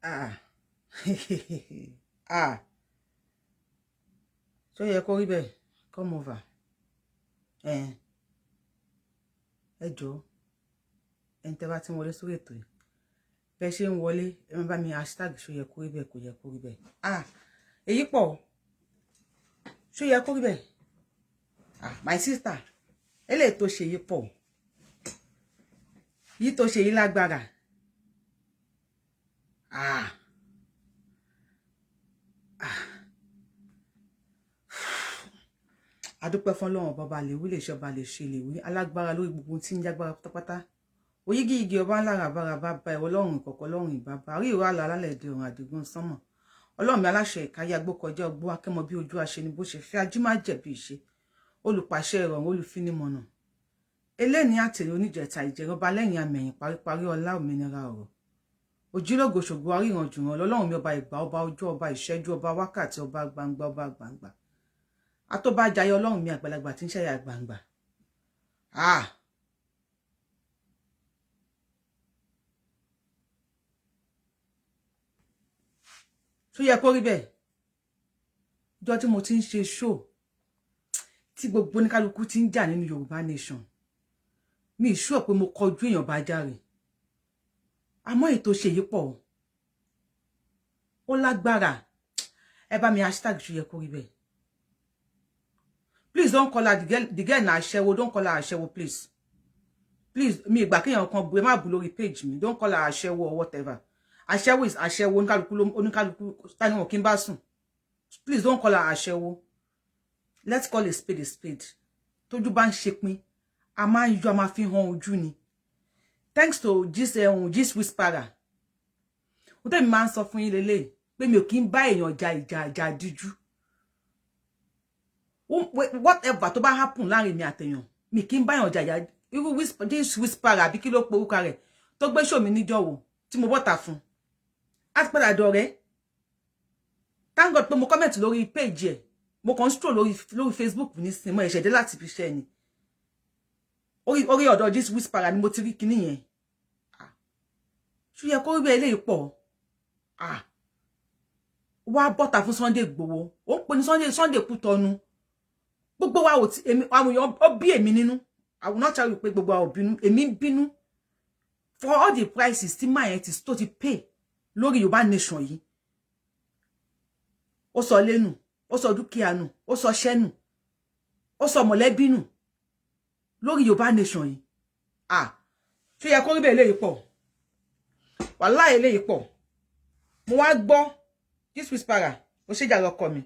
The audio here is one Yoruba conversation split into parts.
Ah. Ah. Seoyekoribe, come over. Ẹ jọ̀ọ́. En tẹ́ bá ti wọlé sórí ètò yìí. Bẹ́ ṣe ń wọlé, ẹ má bá mi hashtag Seoyekoribe kò yẹ kó rí bẹ́ẹ̀. Ah. Èyí pọ̀. Seoyekoribe. Ah, my sister. Eléyìí tó ṣe yìí pọ̀. Yìí tó ṣe yìí lágbára. Ah. Adúpẹ́ fún Ọlọ́run baba lè wí lè ṣe ọba lè ṣe lè wí alágbára lórí gbogbo tí ń jágbára pátápátá oyigi igi ọba ńlá ràbára bá bá ẹ Ọlọ́run ìkọ̀kọ̀ Ọlọ́run ìbàbá rí ìwà àlà alálẹ̀ èdè ọ̀run àdìgún sánmọ̀ Ọlọ́run mi aláṣẹ ìkáyé agbókọjá ọgbó akẹ́mọ bí ojú àṣẹ ni bó ṣe fẹ́ ají má jẹ̀bi ìṣe olùpàṣẹ ìrọ̀rùn olùfinimọ̀nà eléni àtẹ̀rẹ̀ oníjẹta ìjẹrọba lẹ́yìn amẹ̀yìn paríparí ọlá òmìnira ọ̀rọ̀ òjìlógo ṣògo aríran jùràn Ọlọ́run mi ọba ìgbà ọba ọjọ́ ọba ìṣẹ́jú ọba wákàtí ọba gbangba Atoba jayé Ọlọ́run mi àgbàlagbà tí ń ṣe ya gbangba. Ah. Seoyekoribe. Jọ́ tí mo ti ń ṣe show tí gbogbo oníkálukú ti ń jà nínú Yorùbá nation. Mi sure pé mo kọjú èèyàn bá jàre. Àmọ́ ètò ṣe yìí pọ̀. Ó lágbára. Ẹ bá mi hashtag Seoyekoribe. Please don't call her the girl na Ashewo. Don't call her Ashewo, please. Please, me ìgbà kéèyàn kan bu ẹ má bu lórí page mi. Don't call her Ashewo or whatever. Ashewo is Ashewo. Oníkálukú tani wọn kí n bá sùn. Please don't call her Ashewo. Let's call a spade a spade. Tójú bá ń ṣe pin, a máa ń yọ a máa fi hàn ojú ni. Thanks to this whisperer. Ó tẹ́ mi máa ń sọ fún yín lélẹ̀ pé mi ò kí ń bá èèyàn jà díjú. Whatever tó bá happen láàrin mi àtẹ̀yàn mi kí n bá yàn jàjà irú this whisperer àbí kí ló pe orúkọ rẹ̀ tó gbé show mi níjọ́ wo tí mo bọ́ta fún àti padà dọ̀rẹ́ thank God pé mo comment lórí page ẹ̀ mo kàn stroll lórí Facebook ní sin mo ẹ̀ṣẹ̀ dé láti fi ṣe ni orí ọ̀dọ̀ this whisperer ni mo ti rí kíní yẹn Seoyekoribe eléyìí pọ̀ wá bọ́ta fún Sunday Igboho ó ń pè ní Sunday Kútọ̀nù gbogbo wa ò tí àwọn ó bí èmi nínú I will not tell you pé gbogbo wa ò bínú èmi bínú for all the prices tí my ẹ̀ tó ti pay lórí Yorùbá nation yìí ó sọ lẹ́nu ó sọ dúkìá nù ó sọ ṣẹ́nu ó sọ mọ̀lẹ́bí nù lórí Yorùbá nation yìí Seoyekoribe eléyìí pọ̀ wàláhì eléyìí pọ̀ mo wá gbọ́ this whisperer ó ṣe jà lọ́kọ mi.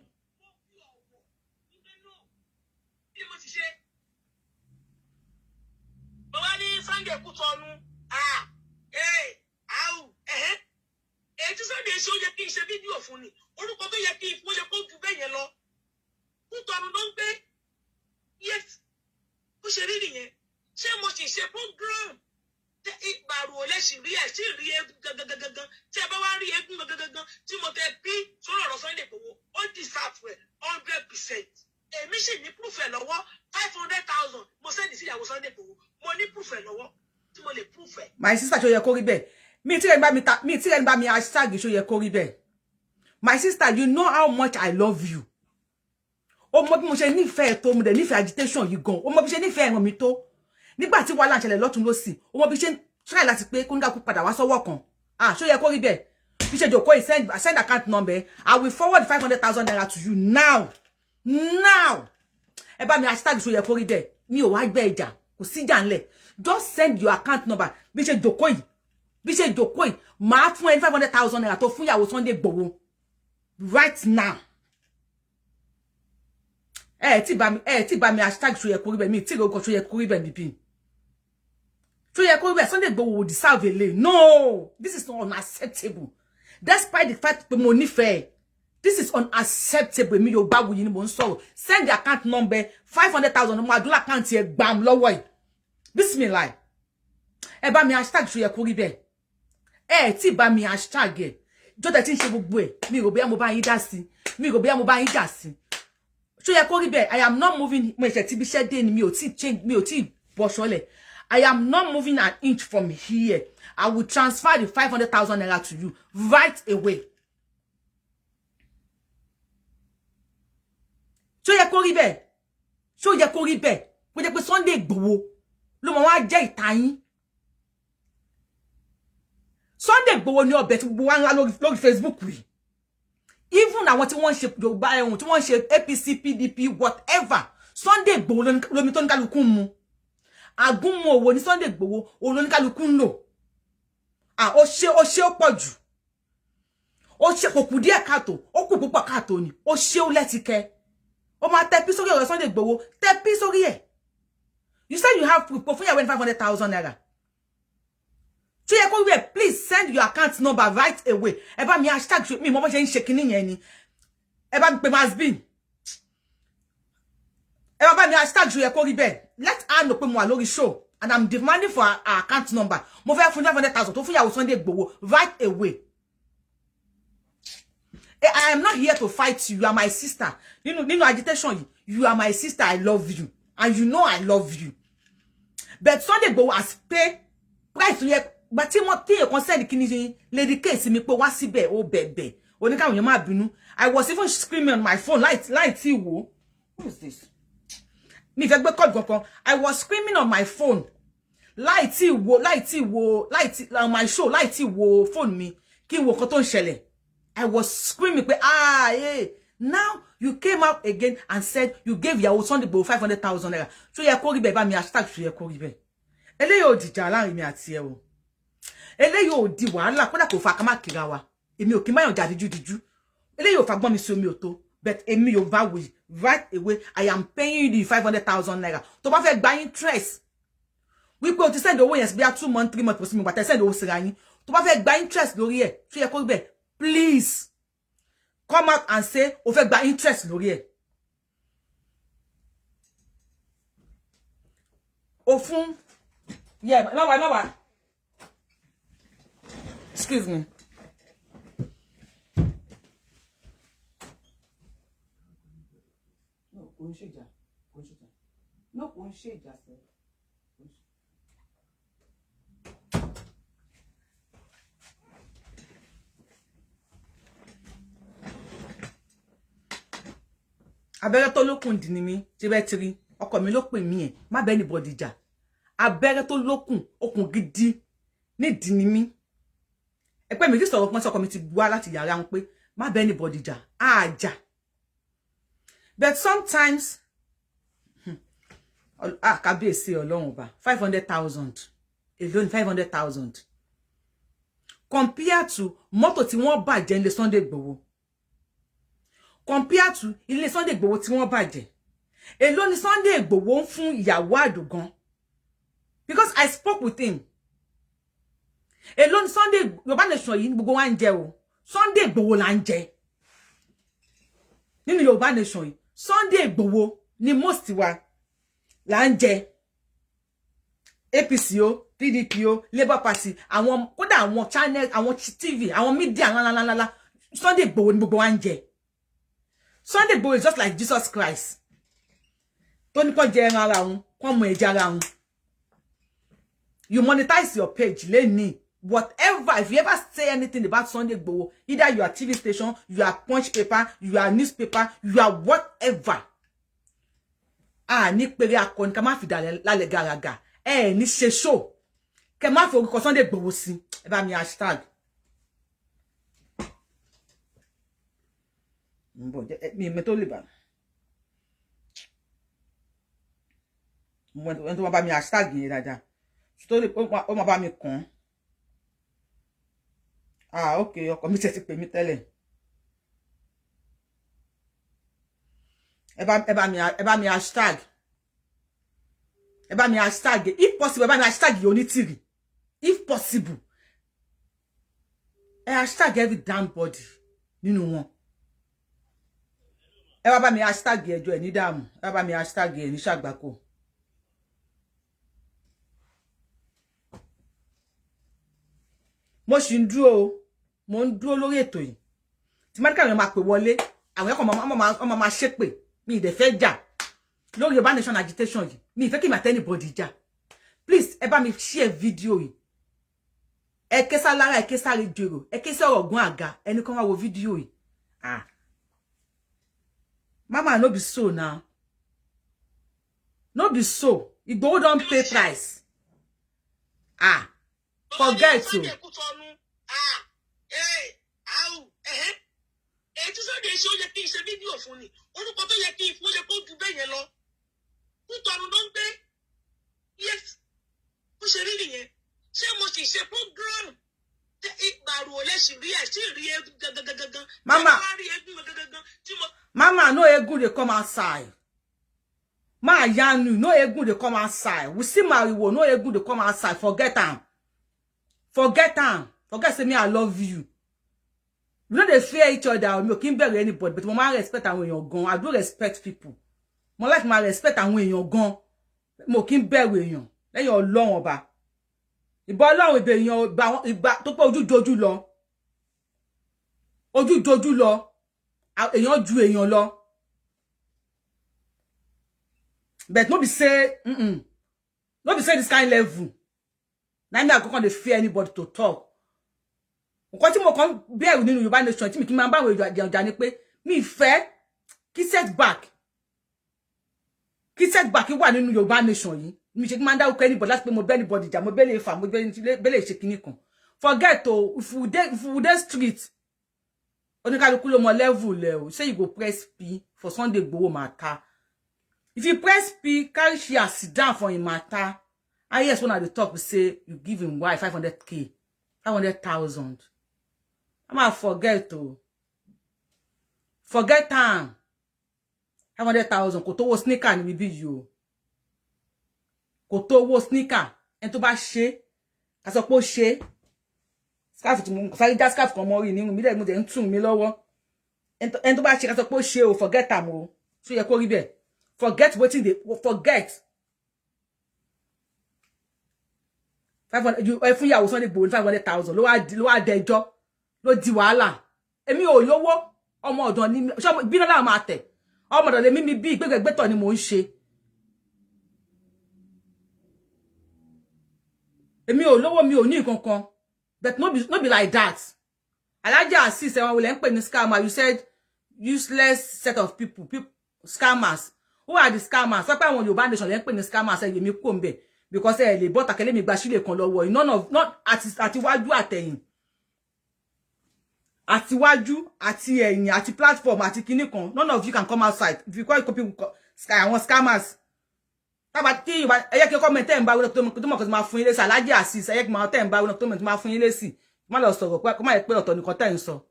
Ṣé ó yẹ kí n ṣe fídíò fún ni orúkọ tó yẹ kí n fún yẹ kó ju bẹ́ẹ̀ yẹn lọ Kútọ̀nù ló ń gbé yes ó ṣe rí nìyẹn ṣé mo sì ṣe program ìgbàrú ò lẹ́sìn rí ẹ̀ sí rí eégún gangan tí ẹ bá wá rí eégún gangan tí mo tẹ bí sọ̀rọ̀ ọ̀rọ̀ Sunday Igboho ó deserve 100%. Èmi sì ní proof ẹ̀ lọ́wọ́ 500,000 mo sẹ́ni sí ìyàwó Sunday Igboho mo ní proof ẹ̀ lọ́wọ́ tí mo lè proof ẹ̀. My sister Seoyekoribe. Me tí ẹ bá mi hashtag Seoyekoribe. My sister, you know how much I love you. O mọ bí mo ṣe nífẹ̀ẹ́ tó mo dẹ̀ nífẹ̀ẹ́ agitation yìí gan. O mọ bí ṣe nífẹ̀ẹ́ ẹ̀ràn mi tó. Nígbà tí wàhálà ń ṣẹlẹ̀ lọ́tùn lósì, o mọ bí ṣe try láti pé kó nígbà kó padà wá sọ́wọ́ kan. Seoyekoribe. Bí ṣe jókòó send account number. I will forward 500,000 naira to you now. Now. Ẹ bá mi hashtag Seoyekoribe. Mi ò wá gbé ìjà. Kò sí ìjà ńlẹ̀. Just send your account number. Bí ṣe jókòó yìí. Bí ṣe jókòó yìí, máa fún ẹ 500,000 naira tó fún ìyàwó Sunday Igboho right now. Tí bá mi hashtag Seoyekoribe mi tí ro Seoyekoribe mi bí. Seoyekoribe Sunday Igboho will deserve a lay. No, this is not unacceptable. Despite the fact pé mo nífẹ̀ẹ́, this is unacceptable. Mi Yorubawuyi ni mo ń sọ̀rọ̀. Send the account number 500,000 mo adula account ẹ gbam lọ́wọ́ ẹ. Bismillah. Ẹ bá mi hashtag Seoyekoribe. Tí bá mi hashtag ẹ jọ́dẹ̀ tí ń ṣe gbogbo ẹ̀ mi rò bóyá mo bá yín dá sí mi rò bóyá mo bá yín jà sí Seoyekoribe I am not moving mo ṣe ti bí ṣe dé ni mi ò tí change mi ò tí bọ́ ṣọlẹ̀ I am not moving an inch from here. I will transfer the 500,000 naira to you right away. Seoyekoribe. Seoyekoribe. Kò jẹ́ pé Sunday Igboho ló máa wá jẹ́ ìta yín. Sunday Igboho ni ọbẹ̀ tí gbogbo wa ńlá lórí Facebook rí. Even àwọn tí wọ́n ṣe Yorùbá ẹ̀hún, tí wọ́n ṣe APC, PDP, whatever. Sunday Igboho lomi tó ní kálukú mu. Àgúnmu òwò ní Sunday Igboho ló ní kálukú ń lò. Ó ṣe ó pọ̀ jù. Ó ṣe kò kù díẹ̀ káàtó, ó kù púpọ̀ káàtó ni. Ó ṣe ó lẹ́tìkẹ́. Ó máa tẹpí sórí ọ̀rọ̀ Sunday Igboho, tẹpí sórí ẹ̀. You said you have proof for 500,000 naira. Seoyekoribe, please send your account number right away. Ẹ bá mi hashtag mi mo bó ṣe ń ṣe kíní yẹn ni. Ẹ bá mi pè Masbin. Ẹ bá mi hashtag Seoyekoribe. Let her know pé mo wà lórí show and I'm demanding for her account number. Mo fẹ́ fún 500,000 tó fún ìyàwó Sunday Igboho right away. I am not here to fight you. You are my sister. Nínú agitation, you are my sister. I love you. And you know I love you. But Sunday Igboho has paid price to you. But you concern the lady case mi pé wá síbẹ̀ ó bẹ̀bẹ̀. Ó ní káwọn èèyàn má bínú. I was even screaming on my phone. Light tí wo. Who is this? Mi fẹ́ gbé call kankan. I was screaming on my phone. Light tí wo on my show. Light tí wo phone mi. Kí wo nǹkan tó ń ṣẹlẹ̀. I was screaming pé hey. Now you came out again and said you gave your Sunday Igboho 500,000 naira. Seoyekoribe bá mi hashtag Seoyekoribe. Eléyìí ò dìjà láàrin mi àti ẹ o. Eléyìí ò di wàhálà kódà kò fa ká má kíra wa. Èmi ò kí máyàn jà díjú. Eléyìí ò fa gbọ́n mi sí omi ò tó. But èmi Yorubawuyi right away I am paying you the 500,000 naira. Tó bá fẹ́ gba interest. Wípé o ti send owó yẹn bí a 2 months 3 months mi gbà send owó síra yín. Tó bá fẹ́ gba interest lórí ẹ̀. Seoyekoribe, please come out and say o fẹ́ gba interest lórí ẹ̀. O fún má wá. Excuse me. No, kò ń ṣèjà. No, kò ń ṣèjà sẹ́. Abẹ́rẹ́ tó lókun dì ní mi, tí bẹ́ ti rí, ọkọ mi ló pè mí ẹ̀, má bẹ́ anybody jà. Abẹ́rẹ́ tó lókun, okùn gidi, ní dì ní mi. Ẹ pé mi ti sọ̀rọ̀ pọ́n sí ọkọ mi ti wá láti yàrá wọn pé, má bẹ́ anybody jà, jà. But sometimes, kábíyèsí Ọlọ́run ọba, 500,000, alone 500,000. Compared to mọ́tò tí wọ́n bàjẹ́ ní Sunday Igboho. Compared to ilé Sunday Igboho tí wọ́n bàjẹ́. Èló ni Sunday Igboho ń fún ìyàwó Àdògán. Because I spoke with him. Èló ni Sunday Yorùbá Nation yìí gbogbo wa ń jẹ o. Sunday Igboho là ń jẹ. Nínú Yorùbá Nation yìí, Sunday Igboho ni most wa là ń jẹ. APC o, PDP o, Labour Party, àwọn kódà àwọn channel, àwọn TV, àwọn media ńláńláńlá. Sunday Igboho ni gbogbo wa ń jẹ. Sunday Igboho is just like Jesus Christ. Tony ko jẹ ẹran ara wọn, ko mọ ẹ̀jẹ̀ ara wọn. You monetize your page, leni. Whatever, if you ever say anything about Sunday Igboho, either you are TV station, you are Punch paper, you are newspaper, you are whatever. Ní péré akọni ká má fi dalẹ̀ lálẹ́ gàràgà. Ní ṣe show. Kẹ́ má fi orúkọ Sunday Igboho sí. Ẹ bá mi hashtag. Mi tó lè bá. Mo tó bá mi hashtag yẹn dáadáa. Story ó máa bá mi kàn. Okay, ọkọ mi ti pè mí tẹ́lẹ̀. Ẹ bá mi hashtag. Ẹ bá mi hashtag. If possible, ẹ bá mi hashtag Onítìrì. If possible. Ẹ hashtag every damn body nínú wọn. Ẹ bá mi hashtag ẹjọ́ ẹ ní dààmú. Ẹ bá mi hashtag ẹ ní ṣàgbákò. Mo ṣì ń dúró, mo ń dúró lórí ètò yìí. Tí medical yẹn máa pè wọlé, àwọn ẹ̀kọ́ ọmọ máa ṣépè. Mi ìdẹ̀ fẹ́ jà lórí Yorùbá Nation agitation yìí. Mi ìfẹ́ kí mi àti anybody jà. please ẹ bá mi share video yìí. Ẹ ké sá lára, ẹ ké sáré jèrò, ẹ ké sọ̀rọ̀ gun àga, ẹni kan wá wo video yìí. Mama, no be so now. No be so. Igboho don't pay price. Forget to. Yes. Mama, no egun they come outside. Ma yanu, no egun they come outside. We see Mariwo, no egun they come outside. Forget them. Forget them. Forget say me I love you. We know they fear each other. Me can't bury anybody, but I respect and when you're gone. I do respect people. More like my respect and when you're gone. Mo can't bury you. Then you're long over. Ìbá Ọlọ́run ibe yan ìbá tó pé ojú dojú lọ. Ojú dojú lọ. Èyàn ju èyàn lọ. But no be say no be say this kind level. Na me I go come dey fear anybody to talk. Nǹkan tí mo kàn bẹ̀rù nínú Yorùbá nation tí mi kí máa bá àwọn èèyàn ni pé mi fẹ́ kí setback wà nínú Yorùbá nation yìí. Mi ṣe kí máa dá anybody láti pé mo bẹ́ anybody jà mo bẹ́lẹ̀ fà mo bẹ́lẹ̀ ṣe kíní kan. Forget o if we dey street oníkálukú ló mọ level le o. Say you go press P for Sunday Igboho matter. If you press P, carry share sit down for him matter. And yes, when I dey talk, we say you give him why 500k, 500,000. I'ma forget to. Forget time. 500,000. Kò tó wo sneaker ni bibi you. Kò tó wo sneaker. En tó bá ṣe, ká sọ pé ó ṣe. Scarf tí mo fẹ́ já scarf kan mo rí nínú mi de mo de ń tún mi lọ́wọ́. En tó bá ṣe ká sọ pé ó ṣe o, forget am o. Seoyekoribe. Forget wetin dey forget. 500 you fún ìyàwó Sunday Igboho 500,000 ló wá dẹjọ́ ló di wàhálà. Èmi ò lówó ọmọ ọ̀dọ̀ ni so bí na ma tẹ̀. Ọmọ ọ̀dọ̀ le mi bí gbegbeto ni mo ń ṣe. Èmi ò lówó mi ò ní nǹkankan. But no be like that. Alaja assist e wọ́n will ń pè ní scammer. You said useless set of people scammers. Who are the scammers? So pe àwọn Yorùbá nation le ń pè ní scammers e yemi ko nbe because e le bota kele mi gba sile kan lọ́wọ́. Not àtiwájú àtẹ̀yìn. Àtiwájú àti ẹ̀yìn àti platform àti kíní kan. None of you can come outside. If you call people àwọn scammers. Taba ti ẹ yẹ kí comment en ba wo tó mo ko ma fún yín lésì Alaji assist ẹ yẹ kí ma tẹ̀ en ba wo tó mo ma fún yín lésì. Má lọ sọ̀rọ̀ pé kó má yẹ pé ọ̀tọ̀ nìkan tẹ̀ ń sọ.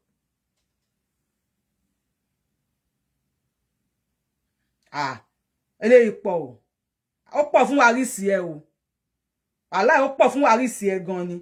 Eléyìí pọ̀ o. Ó pọ̀ fún Warisi ẹ o. Wàláhì ó pọ̀ fún Warisi ẹ gan ni.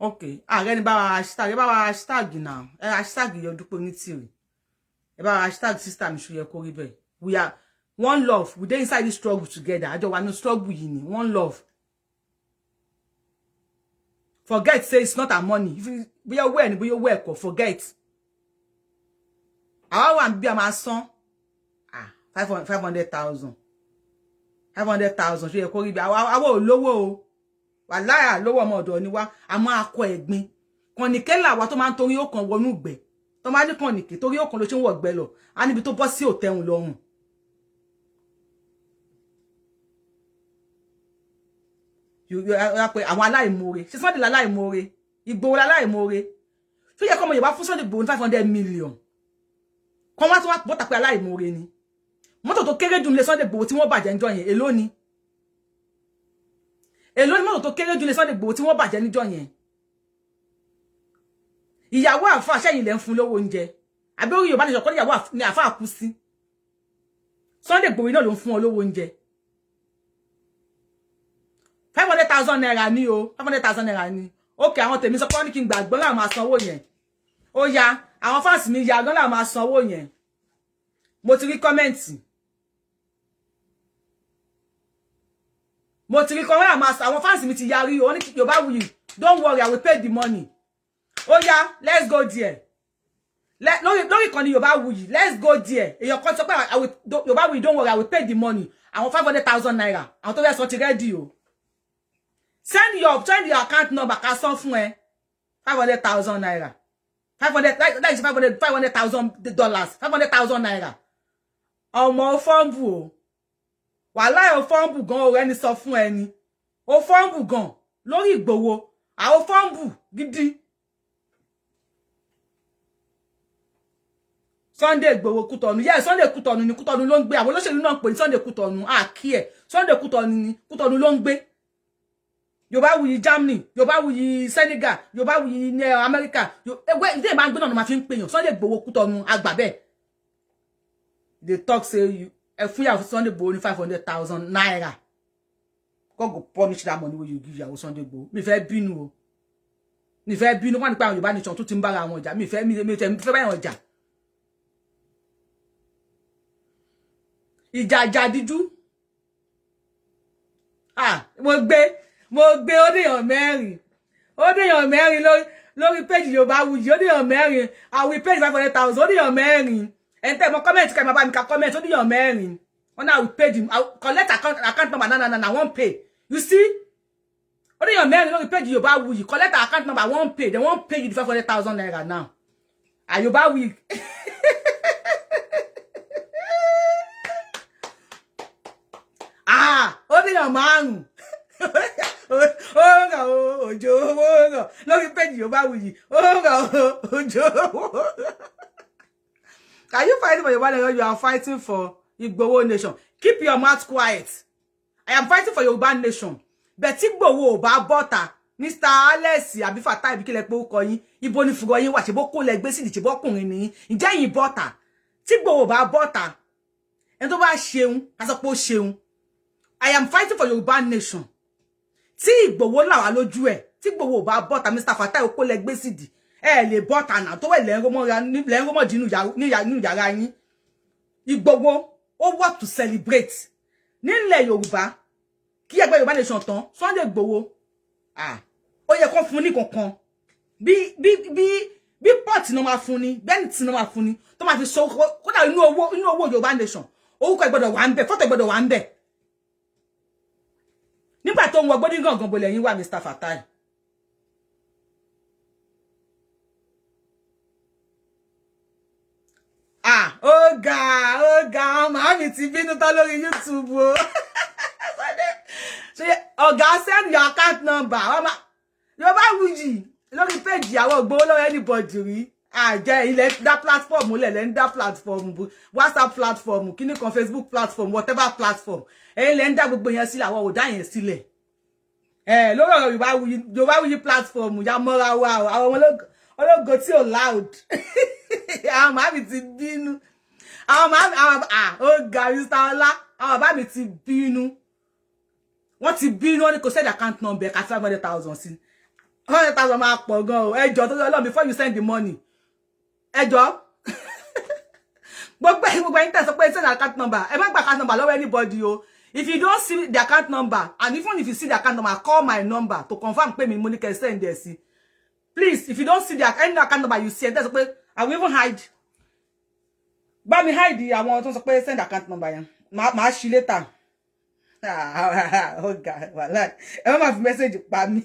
Okay. Rẹni bá wa hashtag, ẹ bá wa hashtag now. Hashtag yo dupo ni tiri. Ẹ bá wa hashtag sister mi Seoyekoribe. We are one love. We dey inside this struggle together. Ajo wa no struggle yìí ni. One love. Forget say it's not our money. If you be aware ni be aware ko forget. Àwa wà bí a máa san 500,000. 500,000 Seoyekoribe. Àwa ò lówó o. Wàláhì lówó ọmọ ọ̀dọ̀ ni wá a máa kọ ẹ̀gbin kànìké là wá tó máa ń torí ó kan wọnú ìgbẹ́ tó máa ní kànìké torí ó kan ló ṣe ń wọ ìgbẹ́ lọ a níbi tó bọ́ sí òtẹ́hùn lọ́rùn àwọn aláìmoore ṣe Sunday láláìmoore Igboho láláìmoore tó yẹ kọ́mọ Yorùbá fún Sunday Igboho 500 million kan wá tó wá bọ́ta pé aláìmoore ni mọ́tò tó kéré jù nílé Sunday Igboho tí wọ́n bàjẹ́ níjọ́ yẹn èló ni èló ni mọ́tò tó kéré jù nílé Sunday Igboho tí wọ́n bàjẹ́ níjọ́ yẹn ìyàwó àfà sẹ́yìn lẹ́ ń fún lówó oúnjẹ àbí orí Yorùbá nation kọ́ ìyàwó ni àfà kú sí Sunday Igboho náà ló ń fún ọ lówó oúnjẹ 500,000 naira ni o 500,000 naira ni okay àwọn tèmi sọ pé wọ́n ní kí n gbàgbọ́ láwọn máa sanwó yẹn ó ya àwọn fans mi ya gan láwọn máa sanwó yẹn mo ti rí comment àwọn fans mi ti yarí o ní Yorubawuyi don't worry I will pay the money oh yeah let's go there lórí kan ni Yorubawuyi let's go there èyàn kan sọ pé Yorubawuyi don't worry I will pay the money àwọn 500,000 naira àwọn tó fẹ́ sọ ti ready o send your account number ká san fún ẹ 500,000 naira 500,000 $500,000 naira ọmọ fọ́nbù o wàhálà o fọ́nbù gan o rẹni sọ fún ẹni o fọ́nbù gan lórí Ìgbòho àwọn fọ́nbù gidi Sunday Igboho Kútọ̀nù yeah Sunday Kútọ̀nù ni Kútọ̀nù ló ń gbé àwọn olóṣèlú náà pè ní Sunday Kútọ̀nù kí ẹ Sunday Kútọ̀nù ni Kútọ̀nù ló ń gbé Yorubawuyi Germany Yorubawuyi Senegal Yorubawuyi ní America ẹgbẹ́ ìdí ìbá ń gbé náà ma fi ń pèyàn Sunday Igboho Kútọ̀nù àgbà bẹ́ẹ̀ they talk say fún yàwó Sunday Igboho ní 500,000 naira God go punish that money wey you give yàwó Sunday Igboho mi fẹ́ bínú o mi fẹ́ bínú wọ́n ní pé àwọn Yorùbá nation tó ti ń bára wọn jà mi fẹ́ bá wọn jà ìjà díjú mo gbé ó déyàn mẹ́rin lórí page Yorubawuyi ó déyàn mẹ́rin àwọn page 500,000 ó déyàn mẹ́rin ẹni tẹ́ mo comment ká má bá mi ka comment ó déyàn mẹ́rin wọ́n náà we paid him collect account number na won't pay you see ó déyàn mẹ́rin lórí page Yorubawuyi collect account number won't pay they won't pay you the 500,000 naira now Yorubawuyi ó déyàn márùn òjò owó lórí page Yorubawuyi òjò Are you fighting for Yoruba nation? You are fighting for Igboho nation. Keep your mouth quiet. I am fighting for Yoruba nation. But Igboho bá bọ́ta Mr. Alex àbí Fatai bí kílẹ̀ pé ó kọ yín ibo ni fùgọ̀ yín wà ṣe bó kó lẹ gbé sí di ṣe bó kùnrin ni ǹjẹ́ yín bọ́ta tí Igboho bá bọ́ta ẹni tó bá ṣeun ká sọ pé ó ṣeun I am fighting for Yoruba nation. Tí Igboho là wá lójú ẹ̀ tí Igboho bá bọ́ta Mr. Fatai ó kó lẹ gbé sí di lè bọ́ta náà tó wẹ̀ lẹ́ńgọ́mọ̀ dínú yàrá yín Igboho ó what to celebrate nílẹ̀ Yorùbá kí ẹgbẹ́ Yorùbá nation tán Sunday Igboho ó yẹ kó fún ní kankan bí pot no máa fún ní bẹ́ẹ̀ni no máa fún ní tó máa fi so kódà inú owó Yorùbá nation orúkọ ìgbọ́dọ̀ wà ń bẹ̀ fọ́tò ìgbọ́dọ̀ wà ń bẹ̀ nígbà tó ń wọ gbódí gangan bolẹ̀ yín wà Mr. Fatai ọ̀gá màámi ti bínú tán lórí YouTube o ọ̀gá send your account number Yorubawuyi lórí page ìyàwó Igboho lọ́wọ́ anybody rí àjẹ́ ilẹ̀ dá platform lẹ̀ ń dá platform WhatsApp platform kíní kan Facebook platform whatever platform lẹ̀ ń dá gbogbo yẹn sílẹ̀ àwọn ò dá yẹn sílẹ̀ lórí ọ̀rọ̀ Yorubawuyi platform ya mọ́ra wa àwọn ológo tí ò loud àwọn màámi ti bínú àwọn màámi ọ̀gá Mr. Ọlá àwọn bàbá mi ti bínú wọ́n ti bínú wọ́n ní kò send account number ká 500,000 sí 100,000 máa pọ̀ gan o ẹjọ́ tó lọ before you send the money ẹjọ́ gbogbo ẹ̀yin tẹ́ sọ pé send account number ẹ má gba account number lọ́wọ́ anybody o if you don't see the account number and even if you see the account number call my number to confirm pé mi mo ní kẹ́ send ẹ sí please if you don't see the any account number you see ẹ tẹ́ sọ pé I will even hide bá mi hide àwọn tó sọ pé send account number yẹn máa ṣí later ọ̀gá wàhálà ẹ má fi message pa mí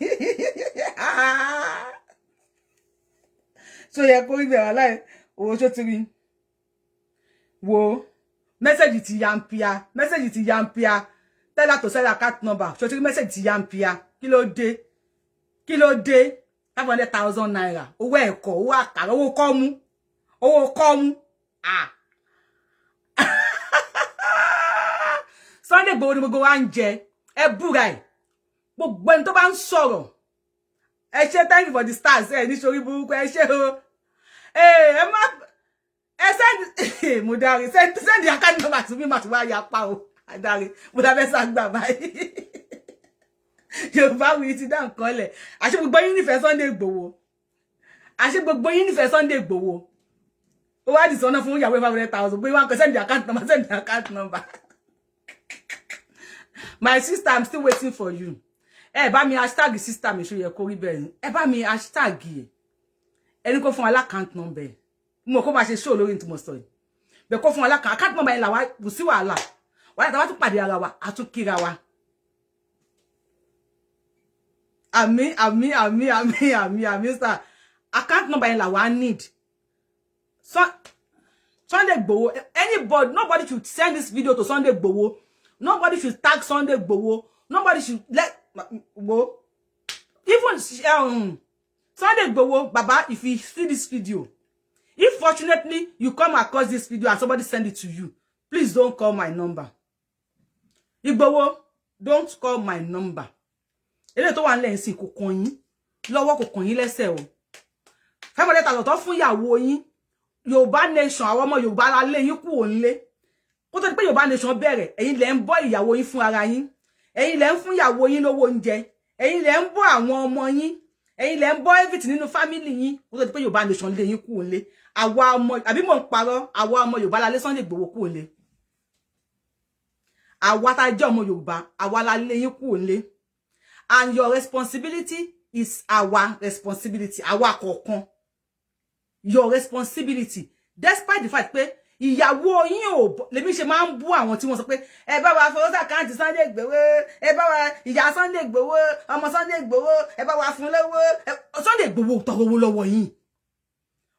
Seoyekoribe wàhálà owó tó ti rí wo message ti yampia tell her to send account number so ti rí message ti yampia kí ló dé 500,000 naira owó ẹ̀kọ́ owó àkàrà owó kọ́mú Sunday Igboho ni gbogbo wa ń jẹ ẹ búra ẹ gbogbo ẹni tó bá ń sọ̀rọ̀ ẹ ṣé thank you for the stars ẹ ní sórí burúkú ẹ ṣé o ẹ má ẹ send mo dáre send the account number to me ma ti wá ya pa o adare mo da fẹ́ sagba báyìí Yorubawuyi ti dá nǹkan lẹ̀ àṣẹ gbogbo yín nífẹ̀ẹ́ Sunday Igboho àṣẹ gbogbo yín nífẹ̀ẹ́ Sunday Igboho Why this one fún ìyàwó 500,000? But you want to send the account number, send the account number. My sister, I'm still waiting for you. Bá mi hashtag sister mi Seoyekoribe. Bá mi hashtag yìí. Ẹni kó fún account number. Mo kó máa ṣe show lórí ntí mo sọ yìí. Be kó fún account number la wa kò sí wàhálà. Wàhálà tá bá tún pàdé ara wa, a tún kíra wa. Ami, sir. Account number la wa need. So Sunday Igboho, anybody, nobody should send this video to Sunday Igboho. Nobody should tag Sunday Igboho. Nobody should let go. Even Sunday Igboho, Baba, if you see this video, if fortunately you come across this video and somebody send it to you, please don't call my number. Igboho, don't call my number. Ele tó wà nle nsin kò kàn yín, lọ́wọ́ kò kàn yín lẹ́sẹ̀ o. 500,000 tó fún ìyàwó yín. Yorùbá nation, àwọn ọmọ Yorùbá la lé yín kúrò nle. Kó tó di pé Yorùbá nation bẹ̀rẹ̀, ẹ̀yin lẹ ń bọ́ ìyàwó yín fún ara yín. Ẹ̀yin lẹ ń fún ìyàwó yín lówó oúnjẹ. Ẹ̀yin lẹ ń bọ́ àwọn ọmọ yín. Ẹ̀yin lẹ ń bọ́ everything nínú family yín. Kó tó di pé Yorùbá nation lé yín kúrò nle. Àwa ọmọ, àbí mo ń parọ́, àwa ọmọ Yorùbá la lé Sunday Igboho kúrò nle. Àwa tá jẹ́ ọmọ Yorùbá, àwa la lé yín kúrò nle. And your responsibility is our responsibility. Àwa kọ̀ọ̀kan. Your responsibility. Despite the fact pé ìyàwó yín ò lèmi ṣe máa ń bú àwọn tí wọ́n sọ pé ẹ bá wa fọwọ́ account Sunday Igboho, ẹ bá wa ìyá Sunday Igboho, ọmọ Sunday Igboho, ẹ bá wa fún lọ́wọ́. Sunday Igboho tọrọ owó lọ́wọ́ yín.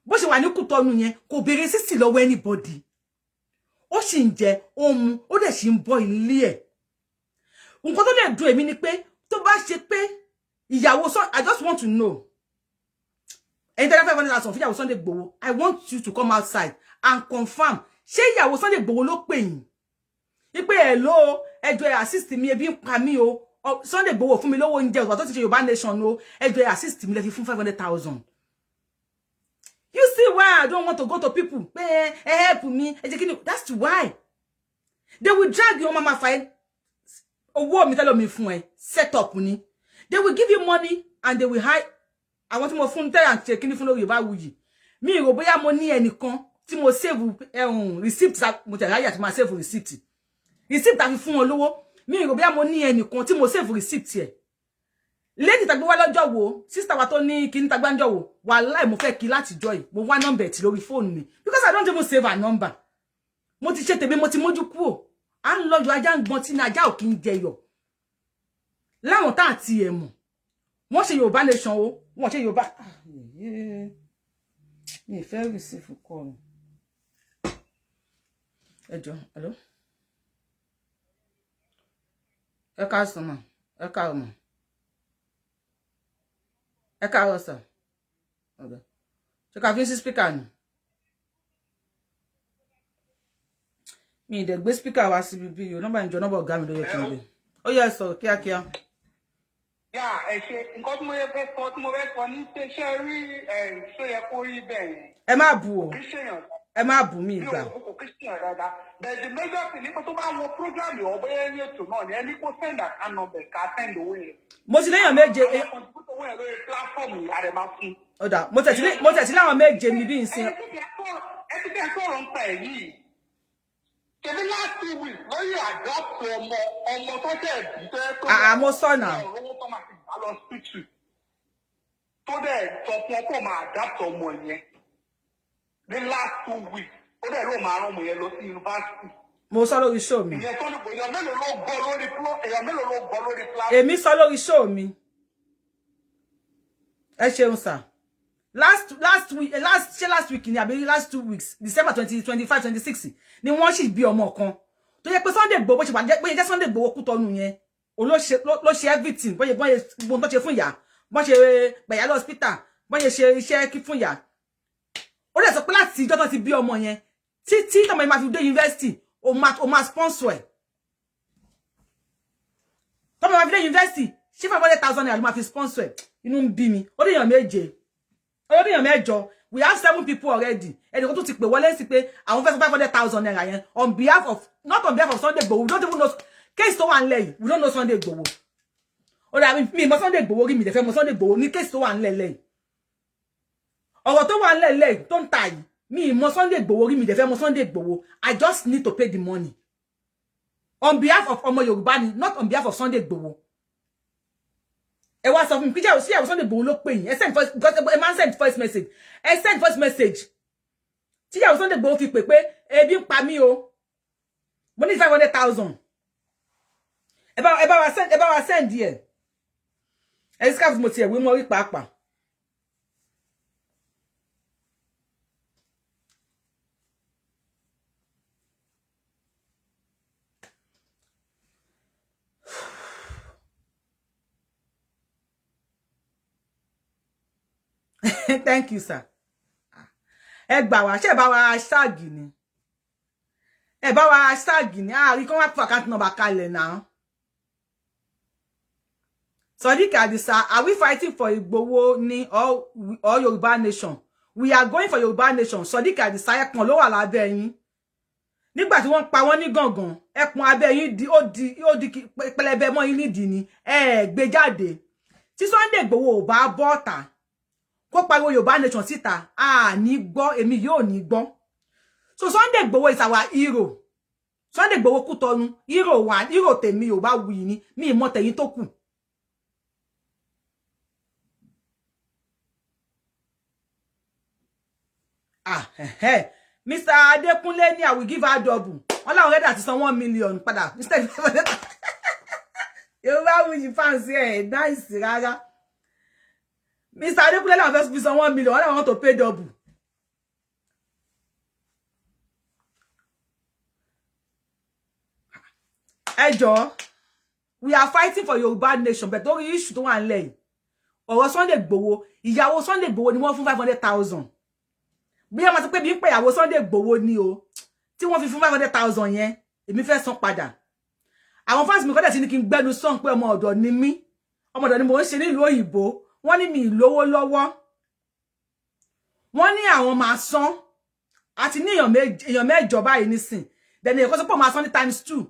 Bó ṣe wà ní Kútọ́nù yẹn kò béèrè sísì lọ́wọ́ anybody. Ó sì ń jẹ, ó mu, ó dẹ̀ sì ń bọ́ ilé ẹ̀. Nǹkan tó lè dùn èmi ni pé tó bá ṣe pé ìyàwó I just want to know. And then 500,000 for ìyàwó Sunday Igboho, I want you to come outside and confirm. Ṣé ìyàwó Sunday Igboho ló pè yín? Ipe hello, ẹ jọ̀ọ́ assist mi ebi ń pa mí o. Sunday Igboho fún mi lówó oúnjẹ o tó ti ṣe Yorùbá nation o. Ẹ jọ̀ọ́ assist mi lẹ fi fún 500,000. You see why I don't want to go to people. Help me. That's why. They will drag your mama fight. Owó mi tell me fún ẹ. Set up ni. They will give you money and they will hide. I want mo fún tell and check kini fún Yorubawuyi. Mi rò bóyá mo ní ẹnìkan tí mo save receipt mo tell ya tí ma save receipt. Receipt ta fi fún wọn lówó. Mi rò bóyá mo ní ẹnìkan tí mo save receipt ẹ. Lady tagbe wa lọ́jọ́ wo, sister wa tó ní kíni tagba njo wo. Wallahi mo fẹ́ kí láti joy. Mo wá number tí lórí phone mi because I don't even save her number. Mo ti ṣe tèmi mo ti mójú kúrò. À ń lọ yo ajá ngbon tí na ajá ò kí ń jẹyọ. Láwọn tá àti ẹ mọ̀. Wọ́n ṣe Yorùbá nation o. Wọ́n ṣe Yorùbá. Mi fẹ́ receive call. Ẹ jọ̀ọ́, hello. Ẹ káàsán ma. Ẹ káàrọ̀ ma. Ẹ káàrọ̀ sir. Okay. Ṣé ká fi sí speaker ni? Mi dẹ̀ gbé speaker wá síbi bí yo. Number ìjọ number ọ̀gá mi ló yẹ kí n gbé. Ó yẹ sọ kíákíá. Yeah, ẹ ṣe nǹkan tí mo fẹ́ sọ ní pé ṣé rí Seoyekoribe yẹn. Ẹ má bú o. Christian. Ẹ má bú mi ìgbà. Kò Christian dáadáa. But the major thing nípa tó bá wọ program yìí ọ̀bẹ ẹni ètò náà ni ẹni kó send account number ká send owó yẹn. Mo ti léyàn méje. Owó yẹn lórí platform yìí àrẹ máa fún. Ọ̀dà mo tẹ̀sí láwọn méje mi bí n sin. Ẹ ti kẹ́ sọ̀rọ̀ ń pa ẹ̀ yìí. Ṣebí last 2 weeks lórí adopt ọmọ tó tẹ̀ bí tẹ́ tó. Mo sọ náà. Owó tó máa fi gbà lọ hospital. Tó dẹ̀ sọ fún ọ kó máa adopt ọmọ yẹn. The last 2 weeks ó dẹ̀ ló máa rán ọmọ yẹn lọ sí yunifásitì. Mo sọ lórí show mi. Ìyẹn tó ní pé èèyàn mélòó ló gbọ́ lórí platform. Èmi sọ lórí show mi. Ẹ ṣeun sir. Last week ni àbí last 2 weeks, December 25, 26 ni wọ́n sì bí ọmọ kan. Tó yẹ pé Sunday Igboho bó ṣe wà jẹ́ Sunday Igboho Kútọ́nù yẹn. O ló ṣe everything. Bó tó ṣe fún ìyá. Bó ṣe gbẹ̀yà lọ hospital. Bó ṣe iṣẹ́ kí fún ìyá. Ó dẹ̀ sọ pé láti ìjọ́ tó ti bí ọmọ yẹn. Títí tọ́mọ yẹn máa fi dé university. O máa sponsor ẹ̀. Tọ́mọ máa fi dé university. Ṣé 500,000 naira ló máa fi sponsor ẹ̀. Inú ń bí mi. Ó dé èèyàn méje. We have 7 people already. And you go to take wọlé sí pé àwọn fẹ́ 500,000 naira yẹn on behalf of not on behalf of Sunday Igboho. We don't even know case tó wà ńlẹ̀. We don't know Sunday Igboho. O da mi mo Sunday Igboho rí mi dẹ̀ fẹ́ mo Sunday Igboho ní case tó wà ńlẹ̀ lẹ̀. Ọ̀rọ̀ tó wà ńlẹ̀ lẹ̀ tó ń ta yìí. Me mo Sunday Igboho rí mi dey fẹ́ mo Sunday Igboho. I just need to pay the money. On behalf of Omo Yoruba ni, not on behalf of Sunday Igboho. Ẹ wá sọ fún mi pé sí àwọn Sunday Igboho ló pè yín. Ẹ send first because a man send first message. Ẹ send first message. Tí àwọn Sunday Igboho fi pè ebi ń pa mí o. Mo ní 500,000. Ẹ bá wa send here. Ẹ scarf mo ti ẹ wí mo rí pàápàá. Thank you, sir. Ẹ gbà wá, ṣé bá wa hashtag ni. Ẹ bá wa hashtag ni. Rí kon wá put account number kalẹ̀ now. Sodiq Adisa, are we fighting for Igboho ni or Yoruba nation? We are going for Yoruba nation. Sodiq Adisa, ẹpọ̀n ló wà lábẹ́ yín. Nígbà tí wọ́n pa wọ́n ní gangan, ẹpọ̀n abẹ́ yín di ó di pẹlẹbẹ mọ́ yín nídìí ni. Ẹ gbé jáde. Tí Sunday Igboho ò bá bọ́ta, kó pariwo Yoruba nation síta, ní gbọ́, èmi yóò ní gbọ́. So Sunday Igboho is our hero. Sunday Igboho Kútọ̀nù, hero tèmi Yorubawuyi ni, mi mọ̀ tẹ̀yin tó kù. Mr. Adekunle ni I will give her double. Wọ́n láwọn rẹ́dà ti san 1 million padà. Instead Yorubawuyi fans ẹ̀ nice rárá. Mr. Adekunle láwọn fẹ́ fi san 1 million. Wọ́n láwọn want to pay double. Ẹ jọ̀ọ́, we are fighting for Yoruba nation, but don't issue tó wà ńlẹ̀. Ọ̀rọ̀ Sunday Igboho, ìyàwó Sunday Igboho ni wọ́n fún 500,000. Bí ẹ máa sọ pé bí ń pè ìyàwó Sunday Igboho ni o, tí wọ́n fi fún 500,000 yẹn, èmi fẹ́ san padà. Àwọn fans mi kọ́ dẹ̀ sí ní kí n gbẹ́nu sọ́n pé ọmọ ọ̀dọ̀ ni mí. Ọmọ ọ̀dọ̀ ni mo ń ṣe nílùú òyìnbó. Wọ́n ní mi lówó lọ́wọ́. Wọ́n ní àwọn máa san. Àti ní èèyàn mẹ́jọ báyìí nísìn. Then èèyàn kọ́ sọ pé máa san ní ×2.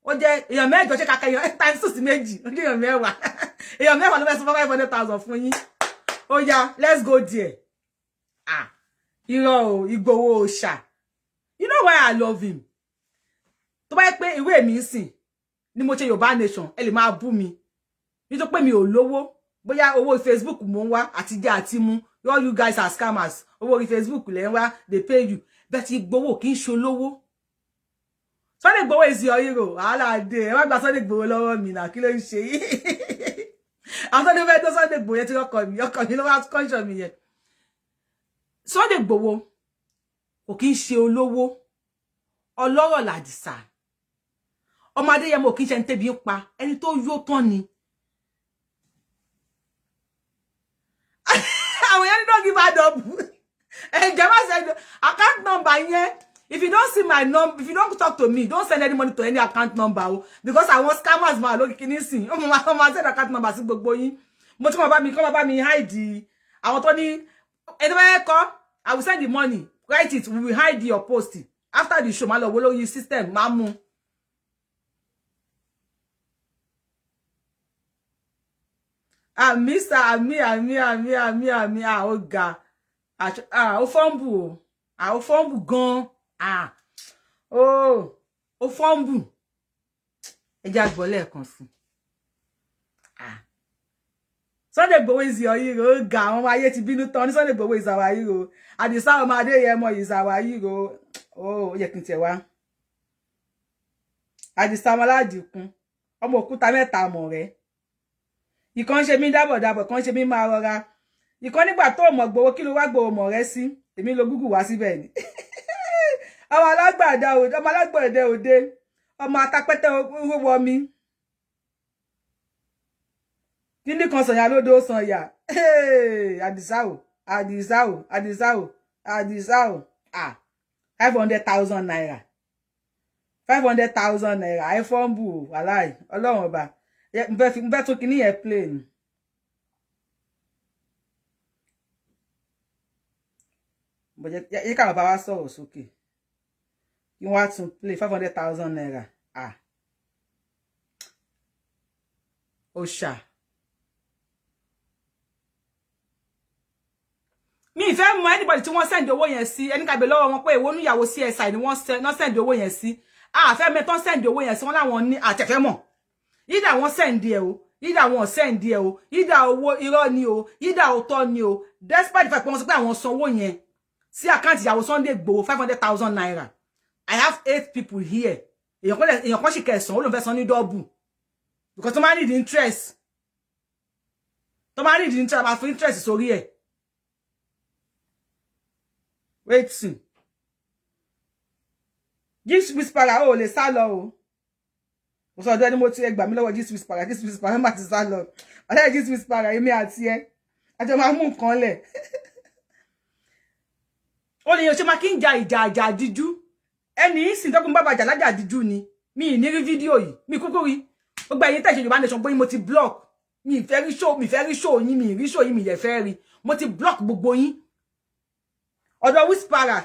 Ó jẹ́ èèyàn mẹ́jọ ṣe kàkà èèyàn ×2 sí méjì. Ó jẹ́ èèyàn mẹ́wàá. Èèyàn mẹ́wàá ló fẹ́ san 500,000 fún yín. Ó yá, let's go there. Irọ́ o, Igboho òòṣà. You know why I love him? Tó bá yẹ pé ìwé mi ńsìn ni mo ṣe Yorùbá nation, ẹ lè máa bú mi. Nítorí pé mi ò lówó. Bóyá owó Facebook mo ń wá àti jẹ àti mu. All you guys are scammers. Owó orí Facebook lẹ ń wá, they pay you. But Igboho kì í ṣolówó. Sunday Igboho is your hero. Alade, ẹ má gba Sunday Igboho lọ́wọ́ mi náà, kí ló ń ṣe yìí? Àwọn tó ní fẹ́ tó Sunday Igboho yẹn tí ọkọ mi ló wá conscious mi yẹn. Sunday Igboho kò kì í ṣe olówó. Ọlọ́rọ̀ làdìsá. Ọmọ Adéyẹmọ kì í ṣe ń tẹ́bi ń pa. Ẹni tó yó tán ni. Àwọn yẹn don't give her double. Jama said account number yẹn. If you don't see my number, if you don't talk to me, don't send any money to any account number. Because I want scammers ma lórí kíní sìn. Ó máa send account number sí gbogbo yín. Mo tún kọ́ bá mi hide. Àwọn tó ní anyway, I will send the money. Write it. We will hide your post. After the show, my lord, will you system, mamu. Mr. Ami. Oh God. O fumble. O fumble gone. O fumble. Ẹ jẹ́ gbọ́ lẹ́ẹ̀kan sí. Sunday Igboho is your hero. Ga àwọn ayé ti bínú tán ní Sunday Igboho is our hero. Adisa ọmọ Adéyẹmọ is our hero. Ó yẹ kí n tẹ̀ wá. Adisa ọmọ Aládìkún. Ọmọ òkúta mẹ́ta mọ̀ rẹ̀. Ìkan ṣe mí dábọ̀dábọ̀, kan ṣe mí máa rọra. Ìkan nígbà tó mọ̀ Igboho kí ló wá Igboho mọ̀ rẹ̀ sí. Èmi lo Google wá síbẹ̀ ni. Ọmọ alágbàdá òde. Ọmọ atapẹ́tẹ́ owó mi. Kíni kan sanya lódò sanya. Adisa o. 500,000 naira. 500,000 naira. iPhone bu wàláì. Ọlọ́run ọba. Mo tún kíní yẹn plane. But yẹ ká bàbá wa sọ̀rọ̀ sókè. You want to play 500,000 naira. Òṣà. Mi fẹ́ mo anybody tí wọ́n send owó yẹn sí ẹni ká be lọ́wọ́ wọn pé èwo nu ìyàwó CSI ni wọ́n send owó yẹn sí a fẹ́ me ton send owó yẹn sí wọ́n láwọn ní àtẹ̀fẹ́ mọ̀ either wọ́n send ẹ o either wọ́n send ẹ o either owó irọ́ ni o either òótọ́ ni o despite the fact pé wọ́n sọ pé àwọn sanwó yẹn sí account ìyàwó Sunday Igboho 500,000 naira. I have 8 people here. Èyàn kan sì kẹsàn ó ló fẹ́ san ní double because tó máa need interest. Tó máa need interest máa fi interest sórí ẹ̀. Wait see. This whisperer o lè sá lọ o. Mo sọ do ni mo ti gbà mí lọ́wọ́ this whisperer má ti sá lọ. Ọ̀rẹ́ this whisperer èmi àti ẹ. A jọ máa mú nǹkan lẹ̀. Ó lè yo ṣe máa kin ja ìjà jíjú. Ẹni sin tó kun baba jà lájà jíjú ni. Mi ní rí fídíò yìí. Mi kúkú rí. Ó gba yín tẹ́ ṣe Yorùbá nation boy mo ti block. Mi fẹ́ rí show yín mi rí show yín mi yẹ fẹ́ rí. Mo ti block gbogbo yín. Ọ̀dọ̀ whisperer.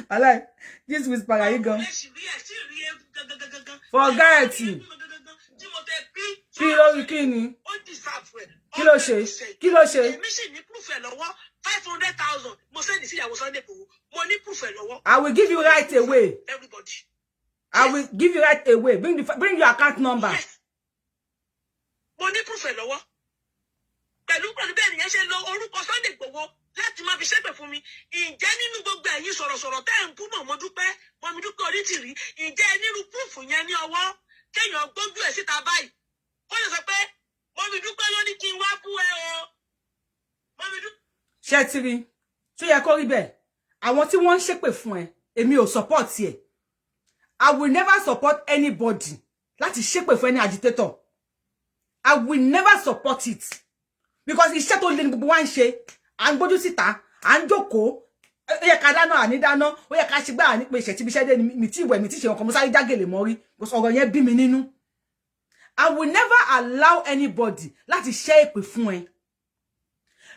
Alai, this whisperer yìí gan. Forget. Kí ló rí kíni? Kí ló ṣe? Kí ló ṣe? Mi sì ní proof ẹ lọ́wọ́ 500,000. Mo send sí ìyàwó Sunday Igboho. Mo ní proof ẹ lọ́wọ́. I will give you right away. Everybody. I will give you right away. Bring your account number. Yes. Mo ní proof ẹ lọ́wọ́. Pẹ̀lú bẹ́ẹ̀ nìyẹn ṣe lo orúkọ Sunday Igboho láti máa fi ṣépè fún mi. Ǹjẹ́ nínú gbogbo ẹ̀yin sọ̀rọ̀sọ̀rọ̀ tẹ́ ń kú mọ̀ mo dúpẹ́ orí tìrí. Ǹjẹ́ nínú proof yẹn ní ọwọ́ kéèyàn gbójú ẹ̀ síta báyìí. Ó lè sọ pé mo mi dúpẹ́ ló ní kí n wá bú ẹ o. Mo mi dúpẹ́. Ṣé ti rí? Seoyekoribe. Àwọn tí wọ́n ń ṣépè fún ẹ, èmi ò support ẹ. I will never support anybody láti ṣépè fún any agitator. I will never support it. Because iṣẹ́ tó lé ní gbogbo wa ń ṣe, à ń gbójú síta, à ń jókòó, ó yẹ ká dáná àní dáná, ó yẹ ká ṣe gbá àní pé iṣẹ́ tí bíṣẹ́ dé ni mi tí ìwẹ̀ mi tí ṣe nǹkan mo sáré jágèlè mọ́ rí. Because ọ̀rọ̀ yẹn bí mi nínú. I will never allow anybody láti ṣẹ́ èpè fún ẹ.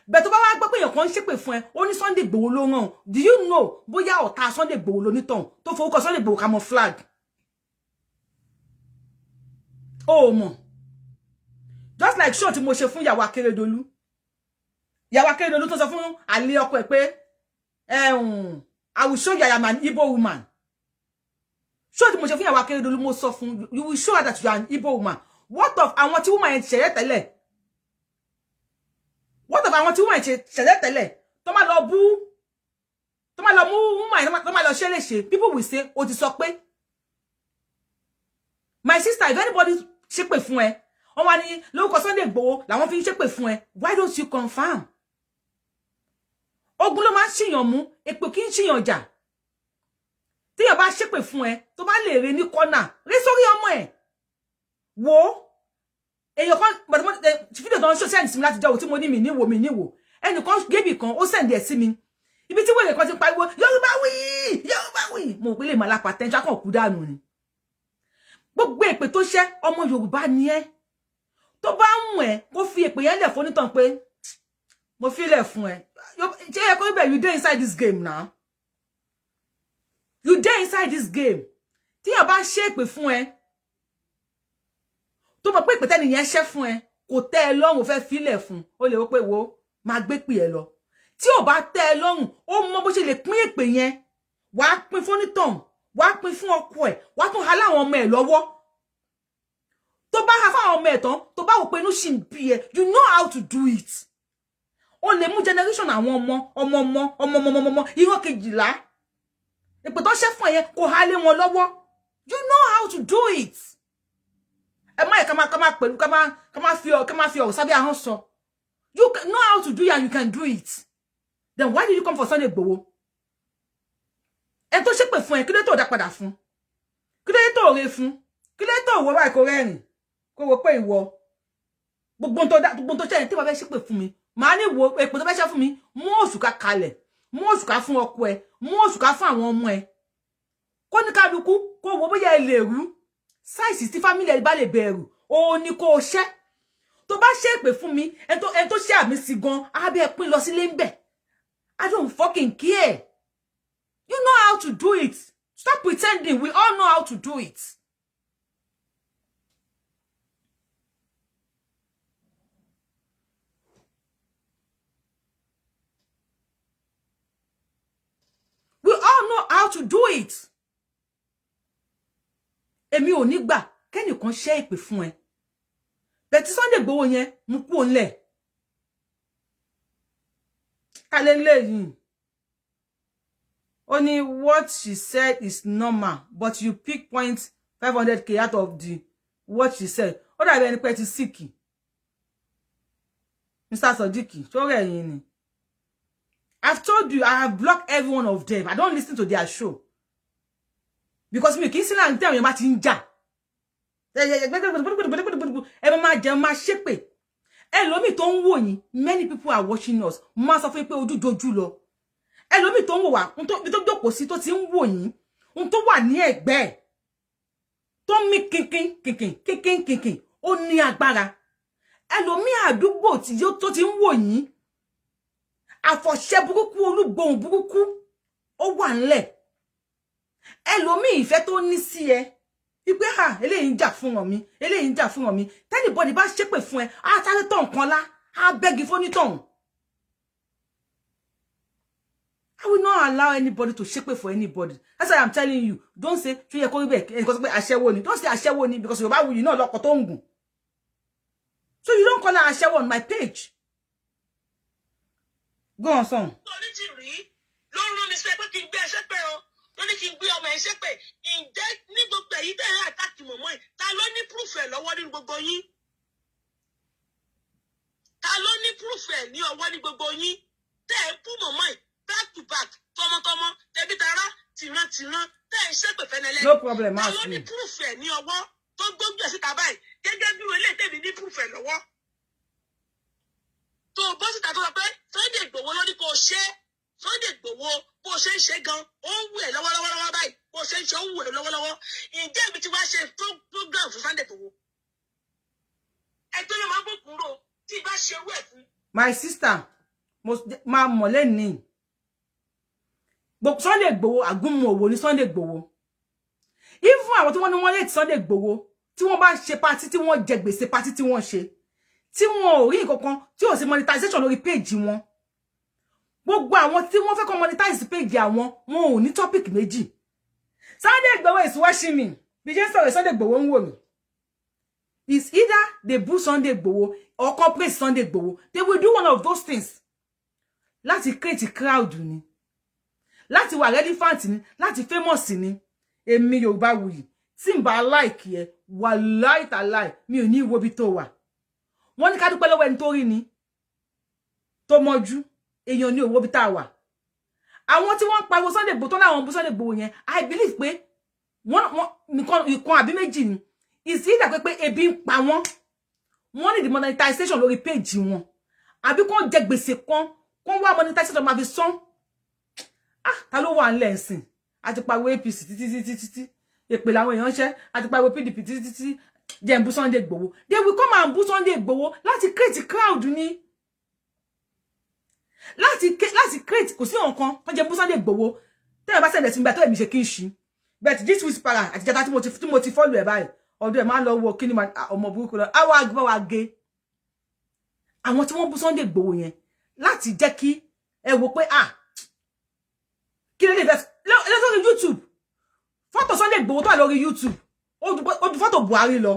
But tó bá wá gbọ́ pé èèyàn kan ń ṣépè fún ẹ, ó ní Sunday Igboho ló rán. Do you know bóyá ọ̀tá Sunday Igboho ló nítàn tó forúkọ Sunday Igboho camouflage? Oh mọ̀. Just like show tí mo ṣe fún ìyàwó Akérédolú. Ìyàwó Akérédolú tó sọ fún àlè ọkọ ẹ̀ pé I will show you I am an Igbo woman. Show tí mo ṣe fún ìyàwó Akérédolú mo sọ fún you will show her that you are an Igbo woman. What of àwọn tí woman yẹn ṣẹ̀rẹ̀ tẹ́lẹ̀? What of àwọn tí woman yẹn ṣẹ̀rẹ̀ tẹ́lẹ̀? Tó máa lọ bú tó máa lọ mú woman yẹn tó máa lọ ṣe léṣe. People will say ó ti sọ pé my sister if anybody ṣépè fún ẹ wọ́n wá ní lórúkọ Sunday Igboho làwọn fi ń ṣépè fún ẹ. Why don't you confirm? Ogun ló máa ń ṣìyàn mú, èpè kì í ṣìyàn jà. Tíyàn bá ṣépè fún ẹ, tó bá lè rí ní kọ́nà, rí sórí ọmọ ẹ̀. Wo, èyàn kan, fídíò tó ń ṣó sẹ́ǹdì sí mi láti jẹ́ òtí mo ní mi níwò. Ẹnìkan gébì kan, ó sẹ́ǹdì ẹ̀ sí mi. Ibi tí wèrè kan ti pariwo, Yorubawuyi. Mo pé lè máa lápá tẹ́ńtà kan kú dànù ni. Gbogbo èpè tó ṣẹ́, ọmọ Yorùbá ni ẹ́. Tó bá mú ẹ, kó fi èpè yẹn lẹ̀ fún nítàn pé, mo fi lẹ̀ fún ẹ. Seoyekoribe, you dey inside this game now. You dey inside this game. Tí yàn bá ṣe èpè fún ẹ, tó mọ̀ pé èpè tẹ́ni yẹn ṣẹ́ fún ẹ, kò tẹ́ ẹ lọ́rùn fẹ́ filẹ̀ fún, ó lè wò pé wo, máa gbé pè ẹ lọ. Tí ò bá tẹ́ ẹ lọ́rùn, ó mọ bó ṣe lè pín èpè yẹn, wàá pín fún onítàn, wàá pín fún ọkọ ẹ̀, wàá tún ha láwọn ọmọ ẹ̀ lọ́wọ́. Tó bá ha fáwọn ọmọ ẹ̀ tán, tó bá wò pé inú ṣì ń bí ẹ, you know how to do it. Ó lè mú generation àwọn ọmọ irọ́ kejìlá. Èpè tó ṣẹ́ fún ẹ yẹn kò há lé wọn lọ́wọ́. You know how to do it. Ẹ má yẹ ká máa pẹ̀lú ká máa fi ọ̀rọ̀ sábẹ́ ahọ́n sọ. You know how to do it and you can do it. Then why did you come for Sunday Igboho? Ẹ tó ṣépè fún ẹ, kí ló tó dá padà fún? Kí ló tó re fún? Kí ló tó wò báyìí kó rẹ́rìn? Kó wò pé ìwọ. Gbogbo tó ṣe tí bá fẹ́ ṣépè fún mi. Màá ní wo èpè tó fẹ́ ṣe fún mi, mú òṣùká kalẹ̀, mú òṣùká fún ọkọ ẹ, mú òṣùká fún àwọn ọmọ ẹ. Kó ní kálukú, kó wo bóyá ẹ lè rú. Size tí family ẹ bá lè bẹ̀rù, ó ní kó ṣẹ́. Tó bá ṣe èpè fún mi, ẹn tó ṣe àmì sí gan, á bẹ́ pín lọ sílé ń bẹ̀. I don't fucking care. You know how to do it. Stop pretending. We all know how to do it. We all know how to do it. Èmi ò ní gbà kẹ́nìkan ṣe ìpè fún ẹ. Bẹ́ẹ̀ tí Sunday Igboho yẹn mú kúrò ńlẹ̀. Hallelujah. Only what she said is normal, but you pick 500k out of the what she said. What are you going to sick? Mr. Sodiki, I've told you, I have blocked every one of them. I don't listen to their show. Because me, can't see and tell you about inja. Many people are watching us. Mass of people do jojulo. Ẹlòmíì tó ń wò wá ohun tó jókòó sí tó ti ń wò yín ohun tó wà ní ẹ̀gbẹ́ tó ń mí kínkín ó ní agbára ẹlòmíì àdúgbò tí yó tó ti ń wò yín àfọ̀ṣẹ burúkú olúgbòhùn burúkú ó wà ńlẹ̀ ẹlòmíì ìfẹ́ tó ní sí ẹ wípé ha eléyìí ń jà fún wọn mi eléyìí ń jà fún wọn mi tẹ́nìbọ̀dì bá ṣépè fún ẹ á sáré tọ̀ nǹkan lá á bẹ́gi fónítọ̀hún. I will not allow anybody to shake for anybody. That's why I'm telling you. Don't say Seoyekoribe because Ashewo ni. Don't say Ashewo ni because Yorubawuyi know loko to ngun. So you don't call her Ashewo on my page. Go on, son. Back to back, tomo, tebitara, tiran, ten shepe fenele. No problem, ma. Ta ló ní proof ẹ ní ọwọ́ tó gbogbo síta báyìí. Gẹ́gẹ́ bí ele tèmi ní proof ẹ lọ́wọ́. Tó bọ́ síta tó sọ pé Sunday Igboho ló ní kó ṣe. Sunday Igboho bó ṣe ń ṣe gan, ó ń wù ẹ́ lọ́wọ́lọ́wọ́ báyìí. Bó ṣe ń ṣe ó ń wù ẹ́ lọ́wọ́lọ́wọ́. Ǹjẹ́ ibi tí wá ṣe program fún Sunday Igboho. Ẹ tó ló máa bó kúrò tí bá ṣe owó ẹ̀ fún. My sister, ma mole ni. But Sunday Igboho agunmu owo ni Sunday Igboho. Even àwọn tí wọ́n ní wọ́n late Sunday Igboho, tí wọ́n bá ṣe party tí wọ́n jẹ gbèsè party tí wọ́n ṣe. Tí wọ́n ò rí nǹkankan, tí ò sí monetization lórí page wọn. Gbogbo àwọn tí wọ́n fẹ́ ko monetize page àwọn, wọn ò ní topic méjì. Sunday Igboho is watching me. Bí je sọ Sunday Igboho ń wò mí. It's either they boo Sunday Igboho or praise Sunday Igboho. They will do one of those things. Láti create a crowd ni. Láti wà relevant ni, láti famous ni. Èmi Yorubawuyi, tí n bá like ẹ, wallahi tallahi, mi ò ní wo bí tó wà. Wọ́n ní ká dúpẹ́ lọ́wọ́ ẹni tó rí ni. Tó mọ́jú, èèyàn ní owó bí tá wà. Àwọn tí wọ́n pariwo Sunday Igboho tó láwọn bú Sunday Igboho yẹn, I believe pé wọ́n ìkan àbí méjì ni. Is either pé ebi ń pa wọ́n. Wọ́n ní the monetization lórí page wọn. Àbí kọ́n jẹ gbèsè kan wá monetization máa fi san. Ta ló wà nle nsin àti pariwo APC títí èpè làwọn èèyàn ṣe àti pariwo PDP títí jẹ ń bú Sunday Igboho. They will come and bú Sunday Igboho láti create crowd ni. Láti create kò sí nǹkan tó jẹ bú Sunday Igboho. Tẹ́ bá send sí mi bá tó èmi ṣe kin ṣi. But this whisperer àti jata tí mo ti follow ẹ báyìí. Ọ̀dọ̀ ẹ máa lọ wo kíni ọmọ burúkú lọ. Àwa agba wa ge. Àwọn tí wọ́n bú Sunday Igboho yẹn láti jẹ́ kí ẹ wò pé kí lè fẹ́ lórí YouTube fọ́tò Sunday Igboho tó wà lórí YouTube ó ju fọ́tò Buhari lọ.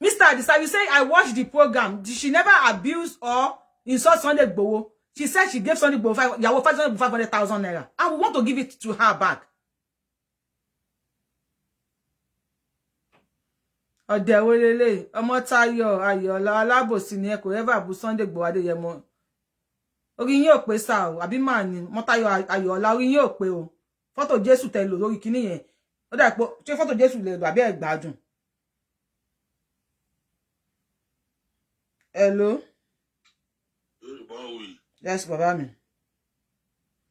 Mr. Adisa, you say I watched the program. Did she never abuse or insult Sunday Igboho? She said she gave Sunday Igboho 500,000 naira. I want to give it to her back. Odewolele, Omotayo, Ayola, Alabosi ni ẹ kò ever bu Sunday Igboho Adeyemo. Orí yín ò pé sá o, àbí ma ni Omotayo Ayola orí yín ò pé o. Photo Jésù tẹ́ lò lórí kíní yẹn. Ó dà pé ṣé photo Jésù lè lò àbí ẹ gbádùn. Hello. Yorubawuyi. Yes, baba mi.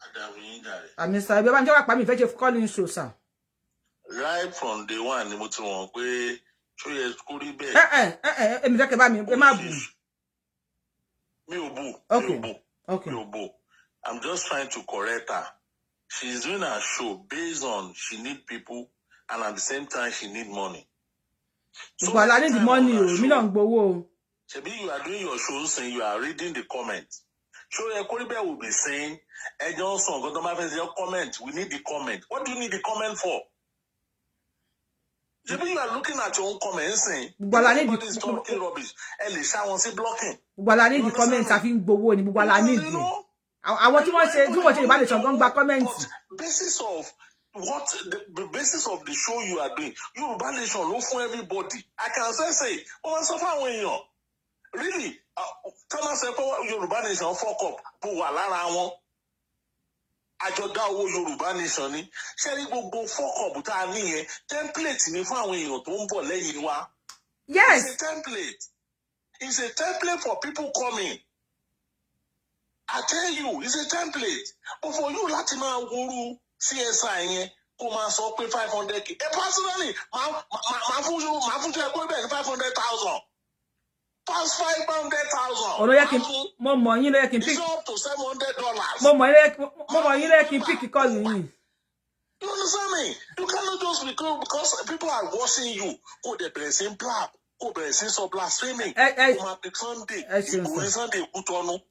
Adawi ndare. Ami sa be ba nje wa pa mi fẹ́ ṣe calling show sir. Right from day one ni mo ti wọ́n pé Seoyekoribe. Èmi fẹ́ kẹ́ bá mi ẹ má bú. Mi ò bú. Okay. Mi ò bú. I'm just trying to correct her. She's doing her show based on she need people and at the same time she need money. So I need the money o, mi náà ń gbowó o. Maybe you are doing your shows and you are reading the comments. Seoyekoribe will be saying, "Hey Johnson, go to my face, your comment. We need the comment. What do you need the comment for? Maybe you are looking at your own comments saying, everybody is talking rubbish. And they say blocking. Gbogbo need the comments. I think gbogbo ni gbogbo need. I want to say, do what you want to go back comments. Basis of what the basis of the show you are doing, Yoruba Nation, look for everybody. I can say, oh, so far when you really, Thomas said, Yoruba Nation, fuck up, but while àjọdá owó Yorùbá Nation ni ṣé rí gbogbo fọ́kọ̀bù tá a ní yẹn template ni fún àwọn èèyàn tó ń bọ̀ lẹ́yìn wa. Yes. It's a template. It's a template for people coming. I tell you, it's a template. But for you láti máa wúrú CSI yẹn kó máa sọ pé 500k. Personally, máa fún Seoyekoribe ní 500,000. Past 500,000. Ọ̀rọ̀ yẹ kí mo mọ̀ yín ló yẹ kí n pick. It's up to $700. Mo mọ̀ yín ló yẹ kí n pick call yín. You understand me? You cannot just because people are watching you. Go the blessing blab. Go the blessing so blaspheming. Sunday. Sunday Kutonu.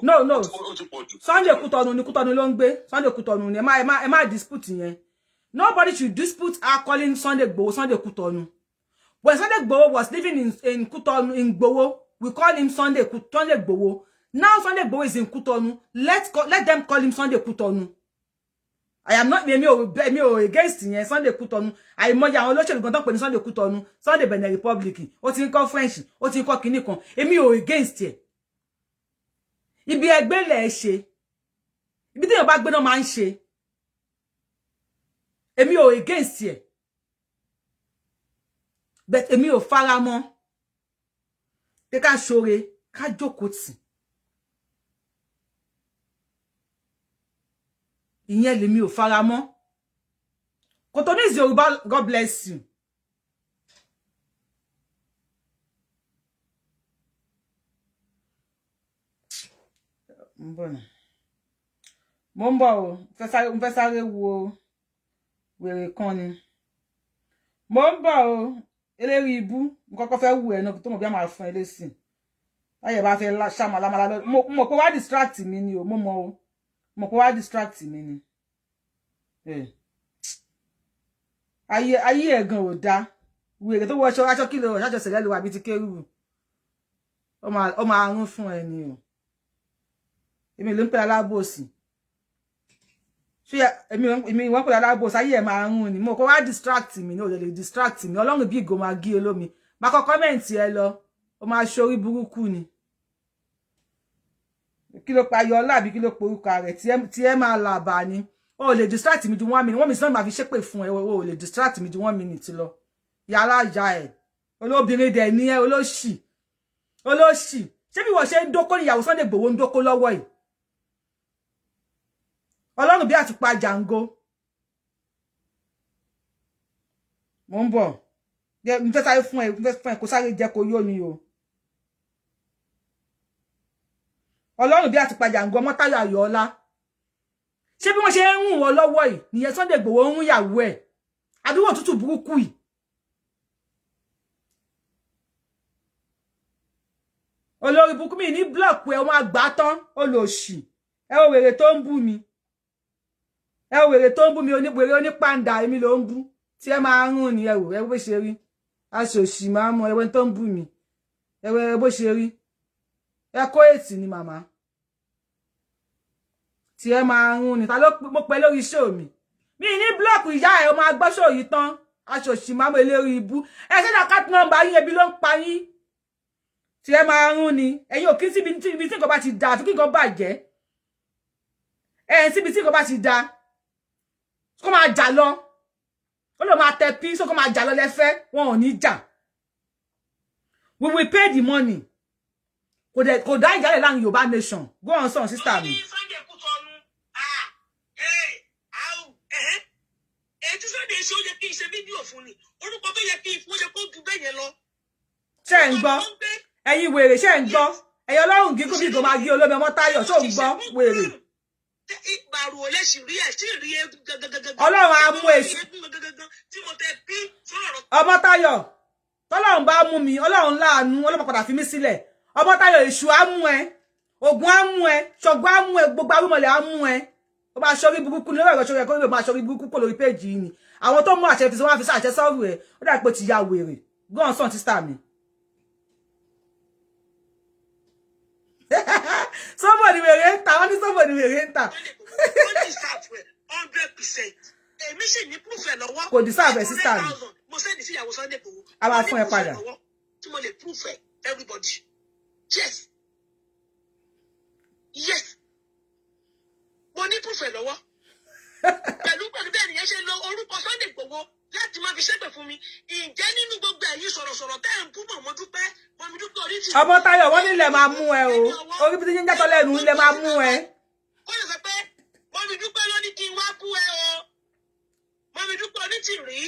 No. Sunday Kutonu ni Kutonu ló ń gbé. Sunday Kutonu ni ẹ má dispute yẹn. Nobody should dispute our calling Sunday Igboho Sunday Kutonu. When Sunday Igboho was living in Kutonu, in Igboho, we call him Sunday Igboho. Now Sunday Igboho is in Kutonu. Let them call him Sunday Kutonu. I am not me against him. Sunday Kutonu. I mo ya àwọn olóṣèlú kan tó pè ní Sunday Kutonu. Sunday Benin Republic. Ó ti ń kọ́ French. Ó ti ń kọ́ kíní kan. Èmi ò against ẹ. Ibi ẹgbẹ́ lẹ ṣe. Ibi tí èèyàn bá gbé náà máa ń ṣe. Èmi ò against ẹ. But èmi ò fara mọ́ pé ká ṣoore ká jókòó tì ìyẹn lèmi ò fara mọ́ Kotonu is Yoruba. God bless you. Mo ń bọ̀ o fẹ́ sáré wo wèrè kan ni mo ń bọ̀ o eléri ibu nǹkan fẹ́ wù ẹ náà tó mọ̀ bí a máa fún ẹ lésìn láyé bá fẹ́ ṣàmàlámàlá mo kó wá distract mi ni o mo mọ̀ o mo kó wá distract mi ni ayé ẹ̀gàn ò dá wèrè tó wọ aṣọ kìlọ̀ ṣáṣọ sẹ̀lẹ̀ lò wà bí ti kérù ó máa rún fún ẹ ni o èmi ló ń pè alábòsí ṣé èmi wọ́n pè alábòsí ayé ẹ̀ máa rún ni mo kó wá distract mi ní ò lè distract mi ọlọ́run bí ìgò máa gí olómi má kọ́ kọ́mẹ̀ntì ẹ lọ ó máa ṣorí burúkú ni kí ló pa yọ láàbí kí ló porúkọ rẹ̀ tí ẹ máa làbà ni ó lè distract mi ju 1 minute 1 minute náà máa fi ṣépè fún ẹ ó lè distract mi ju 1 minute lọ yàrá ìyá ẹ olóbìnrin dẹ̀ ní ẹ olóṣì ṣé bí wọ́n ṣe ń dókó níyàwó Sunday Igboho ń dókó lọ́wọ́ yìí ọlọ́run bí àtùpà jàǹgó mo ń bọ̀ mo fẹ́ sáré fún ẹ kó sáré jẹ́ kó yó ni o ọlọ́run bí àtùpà jàǹgó ọmọ Táyọ̀ Ayọ̀ọ́lá ṣé bí wọ́n ṣe ń rún wọn lọ́wọ́ yìí nìyẹn Sunday Igboho ń rún ìyàwó ẹ̀ àdúgbò tútù burúkú yìí olórí burúkú mi ní blọọkù ẹ ọmọ àgbà tán olóṣì ẹ ò wèrè tó ń bú mi wèrè onípàǹdà èmi ló ń bú tí ẹ máa rún ni ẹ wò ẹ bó ṣe rí aṣòṣì máa mọ ẹwẹ tó ń bú mi ẹ bó ṣe rí ẹ kó ètì ni màmá tí ẹ máa rún ni ta ló mo pẹ lórí show mi ní blọọkù ìyá ẹ ọmọ agbọ́ṣọ yìí tán aṣòṣì máa mọ eléri ibú ẹ ṣe dàkát nọ́mbà yín ebi ló ń pa yín tí ẹ máa rún ni ẹ̀yin ò kí síbi tí nǹkan bá ti dà àfi kí nǹkan bàjẹ́ síbi tí nǹkan bá ti dà kó máa jà lọ ó lọ máa tẹ pí so kó máa jà lọ lẹ́fẹ́ wọn ò ní jà we will pay the money kò dá ìjálẹ̀ láàrin Yorùbá nation go on son sister mi. Ètí Sunday ṣe ó yẹ kí n ṣe fídíò fún ni orúkọ tó yẹ kí n fún ó yẹ kó ju bẹ́ẹ̀ yẹn lọ. ṣé ń gbọ́ ẹ̀yin wèrè ṣé ń gbọ́ ẹ̀yin ọlọ́run gígùn bí ìgò máa gé olómi ọmọ Táyọ̀ ṣó ń gbọ́ wèrè. Ìgbàrú ò lè ṣì rí ẹ̀ sí rí ẹ gẹ́gẹ́gẹ́gẹ́. Ọlọ́run á mú èṣù ọmọ Táyọ̀ Tọ́lọ́run bá mú mi, Ọlọ́run láàánú, Ọlọ́run padà fi mí sílẹ̀. Ọmọ́táyọ̀ èṣù á mú ẹ, Ògún á mú ẹ, Ṣọ̀gbọ́n á mú ẹ, gbogbo arúmọlẹ̀ á mú ẹ. Ó bá ṣorí burúkú ní ọ̀rọ̀ Seoyekoribe máa ṣorí burúkú kò lórí péjì yìí ni. Àwọn tó mú àṣẹ fi wọ́n fi ṣàṣẹ sọ́rù ẹ̀, ó dà pé ti ya wèrè. Go on son sister mi. Somebody will enter, only somebody will enter. 100%. Èmi sì ní proof ẹ̀ lọ́wọ́. Kò deserve sister mi. Mo send sí ìyàwó Sunday Igboho. A máa fún ẹ padà. Tí mo lè proof ẹ̀ everybody. Yes. Yes. Mo ní proof ẹ̀ lọ́wọ́. Pẹ̀lú bẹ́ẹ̀ nìyẹn ṣe lo orúkọ Sunday Igboho láti máa fi ṣépè fún mi. Ǹjẹ́ nínú gbogbo ẹ̀yin sọ̀rọ̀sọ̀rọ̀ tẹ́ ẹ̀ ń bú mọ̀ dúpẹ́ orí ti. Ọmọ́táyọ̀ wọ́n nílẹ̀ máa mú ẹ o. Orí bí ti ń játọ́ lẹ́nu nílẹ̀ máa mú ẹ. Ó lè sọ pé mọ̀mí dúpẹ́ ló ní kí n wá bú ẹ o. Mọ̀mí dúpẹ́ oní ti rí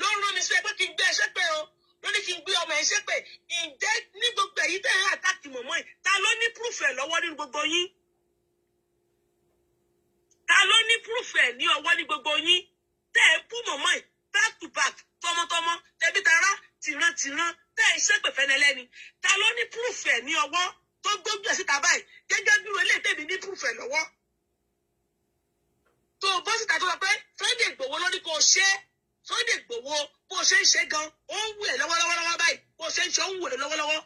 ló ń rán mi sí ẹ pé kí n gbé ẹ ṣépè o. Ló ní kí n gbé ọmọ ẹ ṣépè. Ǹjẹ́ ní gbogbo ẹ̀yin tẹ́ ẹ̀ àtàkì mọ̀mọ́ ẹ̀ ta ló ní proof ẹ̀ lọ́wọ́ nínú gbogbo yín? Ta ló ní proof ẹ̀ ní ọwọ́ ní gbogbo yín? Tẹ́ ẹ bú mọ̀mọ́ ẹ̀ back to back tọmọtọmọ tẹbí tará tìrantìran tẹ́ ẹ ṣépè fẹ́nẹ́lẹ́ni. Ta ló ní proof ẹ̀ ní ọwọ́ tó gbójú ẹ̀ síta báyìí gẹ́gẹ́ bí wọlé tèmi ní proof ẹ̀ lọ́wọ́? Tó o bọ́ síta tó sọ pé Sunday Igboho ló ní kó o ṣe Sunday Igboho bó o ṣe ń ṣe gan ó ń wù ẹ́ lọ́wọ́lọ́wọ́ báyìí bó o ṣe ń ṣe ó ń wù ẹ́ lọ́wọ́lọ́wọ́.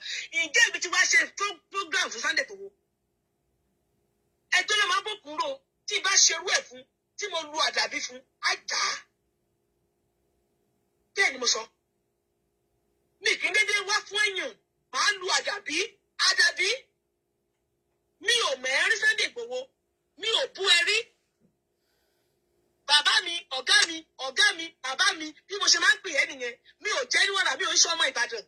Ǹjẹ́ ibi tí wàá ṣe program fún Sunday Igboho? Ẹjọ́ ló máa ń bọ̀ kúrò tí ì bá ṣerú ẹ̀ fún tí mo lu àdàbí fún àjà. Bẹ́ẹ̀ ni mo sọ. Mi kì í dédé wá fún èèyàn máa lu àdàbí. Mi ò mẹ́rin Sunday Igboho mi ò bú ẹ rí. Bàbá mi, ọ̀gá mi, bàbá mi, bí mo ṣe máa ń pè ẹ́ nìyẹn. Mi ò jẹ́ níwọ̀n àbí ò ń ṣe ọmọ Ìbàdàn.